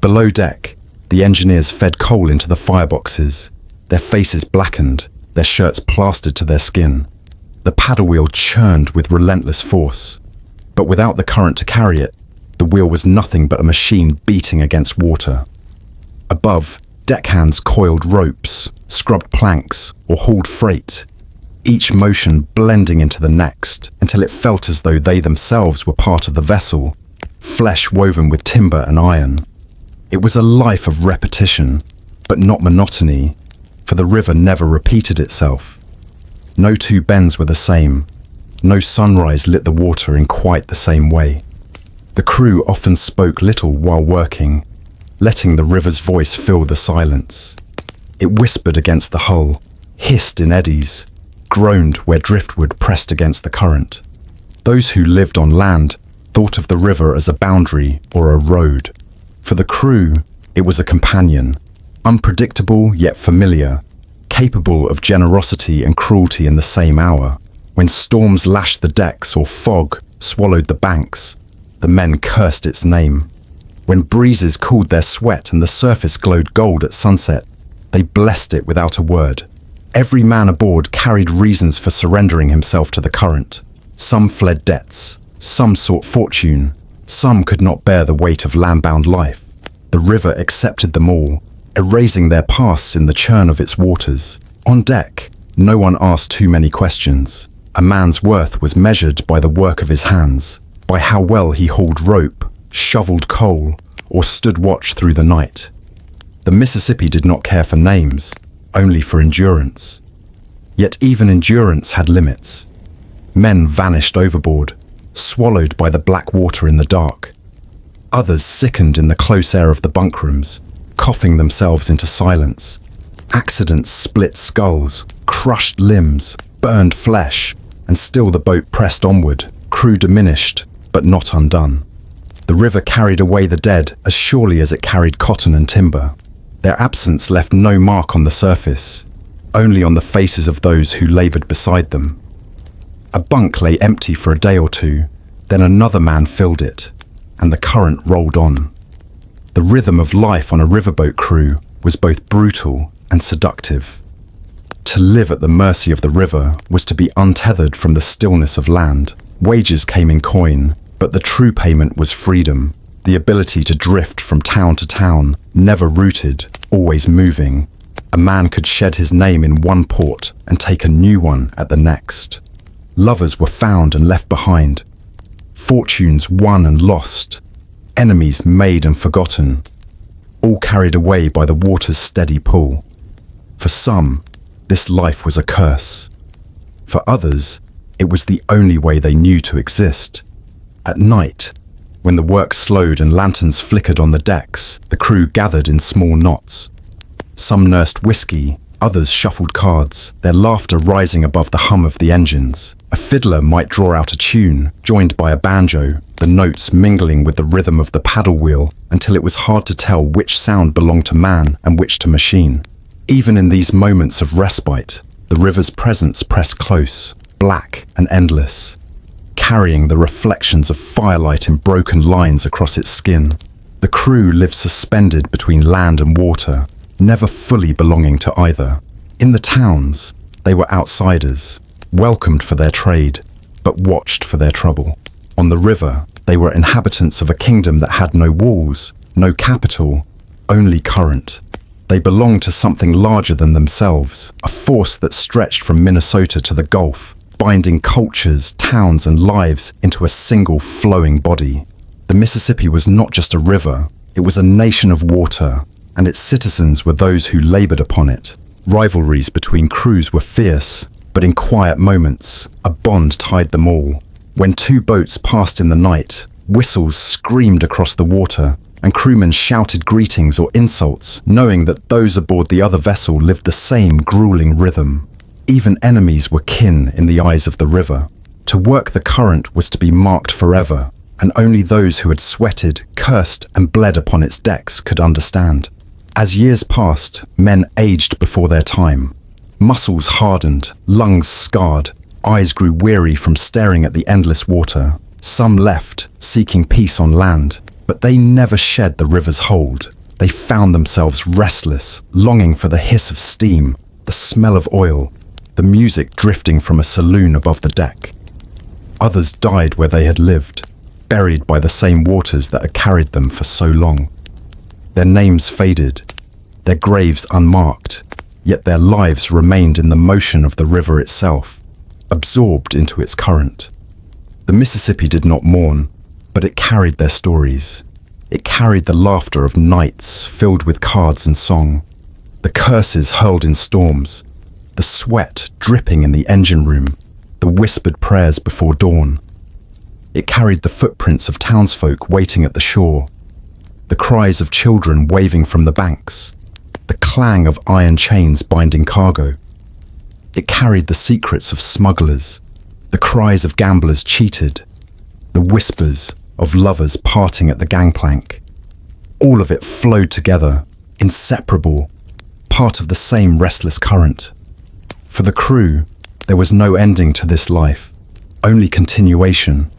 Speaker 1: Below deck, the engineers fed coal into the fireboxes, their faces blackened, their shirts plastered to their skin. The paddle wheel churned with relentless force, but without the current to carry it, the wheel was nothing but a machine beating against water. Above, deckhands coiled ropes, scrubbed planks, or hauled freight, each motion blending into the next until it felt as though they themselves were part of the vessel, flesh woven with timber and iron. It was a life of repetition, but not monotony, for the river never repeated itself. No two bends were the same. No sunrise lit the water in quite the same way. The crew often spoke little while working, letting the river's voice fill the silence. It whispered against the hull, hissed in eddies, groaned where driftwood pressed against the current. Those who lived on land thought of the river as a boundary or a road. For the crew, it was a companion, unpredictable yet familiar, capable of generosity and cruelty in the same hour. When storms lashed the decks or fog swallowed the banks, the men cursed its name. When breezes cooled their sweat and the surface glowed gold at sunset, they blessed it without a word. Every man aboard carried reasons for surrendering himself to the current. Some fled debts, some sought fortune, some could not bear the weight of land-bound life. The river accepted them all, erasing their pasts in the churn of its waters. On deck, no one asked too many questions. A man's worth was measured by the work of his hands, by how well he hauled rope, shoveled coal, or stood watch through the night. The Mississippi did not care for names, only for endurance. Yet even endurance had limits. Men vanished overboard, swallowed by the black water in the dark. Others sickened in the close air of the bunkrooms, coughing themselves into silence. Accidents split skulls, crushed limbs, burned flesh, and still the boat pressed onward, crew diminished, but not undone. The river carried away the dead as surely as it carried cotton and timber. Their absence left no mark on the surface, only on the faces of those who labored beside them. A bunk lay empty for a day or two, then another man filled it, and the current rolled on. The rhythm of life on a riverboat crew was both brutal and seductive. To live at the mercy of the river was to be untethered from the stillness of land. Wages came in coin, but the true payment was freedom, the ability to drift from town to town, never rooted, always moving. A man could shed his name in one port and take a new one at the next. Lovers were found and left behind. Fortunes won and lost. Enemies made and forgotten. All carried away by the water's steady pull. For some, this life was a curse. For others, it was the only way they knew to exist. At night, when the work slowed and lanterns flickered on the decks, the crew gathered in small knots. Some nursed whiskey, others shuffled cards, their laughter rising above the hum of the engines. A fiddler might draw out a tune, joined by a banjo, the notes mingling with the rhythm of the paddle wheel until it was hard to tell which sound belonged to man and which to machine. Even in these moments of respite, the river's presence pressed close, black and endless, carrying the reflections of firelight in broken lines across its skin. The crew lived suspended between land and water, never fully belonging to either. In the towns, they were outsiders, welcomed for their trade, but watched for their trouble. On the river, they were inhabitants of a kingdom that had no walls, no capital, only current. They belonged to something larger than themselves, a force that stretched from Minnesota to the Gulf, binding cultures, towns, and lives into a single flowing body. The Mississippi was not just a river, it was a nation of water, and its citizens were those who labored upon it. Rivalries between crews were fierce, but in quiet moments, a bond tied them all. When two boats passed in the night, whistles screamed across the water, and crewmen shouted greetings or insults, knowing that those aboard the other vessel lived the same grueling rhythm. Even enemies were kin in the eyes of the river. To work the current was to be marked forever, and only those who had sweated, cursed, and bled upon its decks could understand. As years passed, men aged before their time. Muscles hardened, lungs scarred, eyes grew weary from staring at the endless water. Some left, seeking peace on land, but they never shed the river's hold. They found themselves restless, longing for the hiss of steam, the smell of oil, the music drifting from a saloon above the deck. Others died where they had lived, buried by the same waters that had carried them for so long. Their names faded, their graves unmarked, yet their lives remained in the motion of the river itself, absorbed into its current. The Mississippi did not mourn, but it carried their stories. It carried the laughter of nights filled with cards and song, the curses hurled in storms, the sweat dripping in the engine room, the whispered prayers before dawn. It carried the footprints of townsfolk waiting at the shore, the cries of children waving from the banks, the clang of iron chains binding cargo. It carried the secrets of smugglers, the cries of gamblers cheated, the whispers of lovers parting at the gangplank. All of it flowed together, inseparable, part of the same restless current. For the crew, there was no ending to this life, only continuation.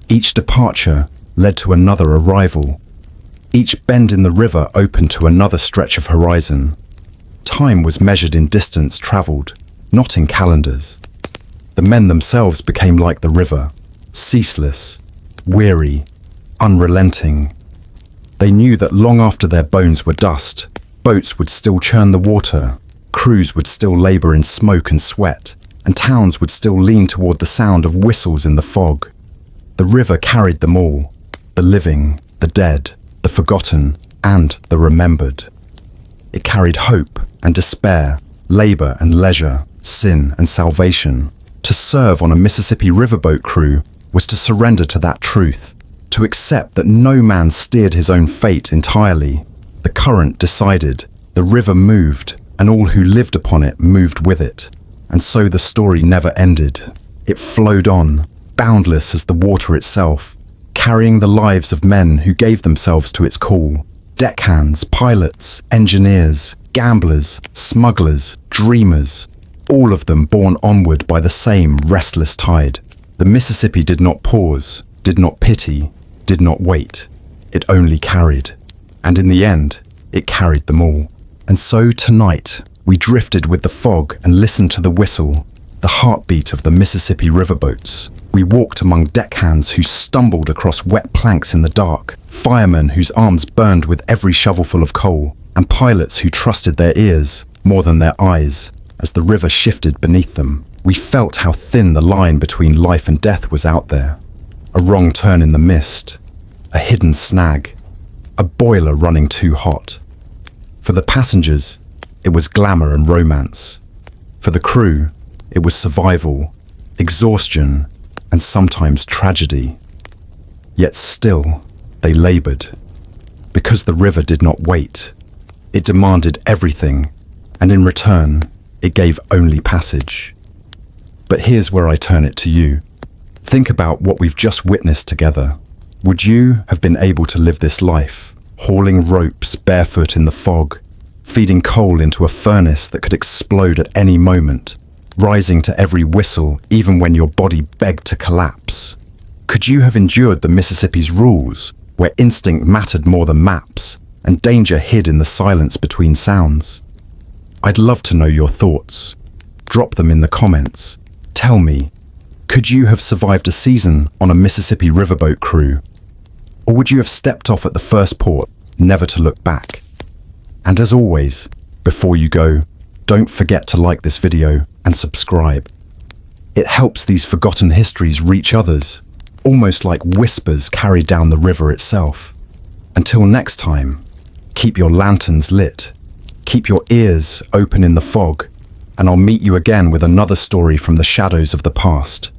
Speaker 1: Each departure led to another arrival. Each bend in the river opened to another stretch of horizon. Time was measured in distance traveled, not in calendars. The men themselves became like the river, ceaseless, weary, unrelenting. They knew that long after their bones were dust, boats would still churn the water, crews would still labor in smoke and sweat, and towns would still lean toward the sound of whistles in the fog. The river carried them all, the living, the dead, the forgotten, and the remembered. It carried hope and despair, labor and leisure, sin and salvation. To serve on a Mississippi riverboat crew was to surrender to that truth, to accept that no man steered his own fate entirely. The current decided, the river moved, and all who lived upon it moved with it. And so the story never ended. It flowed on, boundless as the water itself, carrying the lives of men who gave themselves to its call. Deckhands, pilots, engineers, gamblers, smugglers, dreamers, all of them borne onward by the same restless tide. The Mississippi did not pause, did not pity, did not wait. It only carried. And in the end, it carried them all. And so tonight, we drifted with the fog and listened to the whistle, the heartbeat of the Mississippi riverboats. We walked among deckhands who stumbled across wet planks in the dark, firemen whose arms burned with every shovelful of coal, and pilots who trusted their ears more than their eyes as the river shifted beneath them. We felt how thin the line between life and death was out there. A wrong turn in the mist, a hidden snag, a boiler running too hot. For the passengers, it was glamour and romance. For the crew, it was survival, exhaustion, and sometimes tragedy. Yet still, they labored. Because the river did not wait, it demanded everything, and in return, it gave only passage. But here's where I turn it to you. Think about what we've just witnessed together. Would you have been able to live this life, hauling ropes barefoot in the fog, feeding coal into a furnace that could explode at any moment, rising to every whistle even when your body begged to collapse? Could you have endured the Mississippi's rules, where instinct mattered more than maps, and danger hid in the silence between sounds? I'd love to know your thoughts. Drop them in the comments. Tell me, could you have survived a season on a Mississippi riverboat crew? Or would you have stepped off at the first port, never to look back? And as always, before you go, don't forget to like this video and subscribe. It helps these forgotten histories reach others, almost like whispers carried down the river itself. Until next time, keep your lanterns lit, keep your ears open in the fog, and I'll meet you again with another story from the shadows of the past.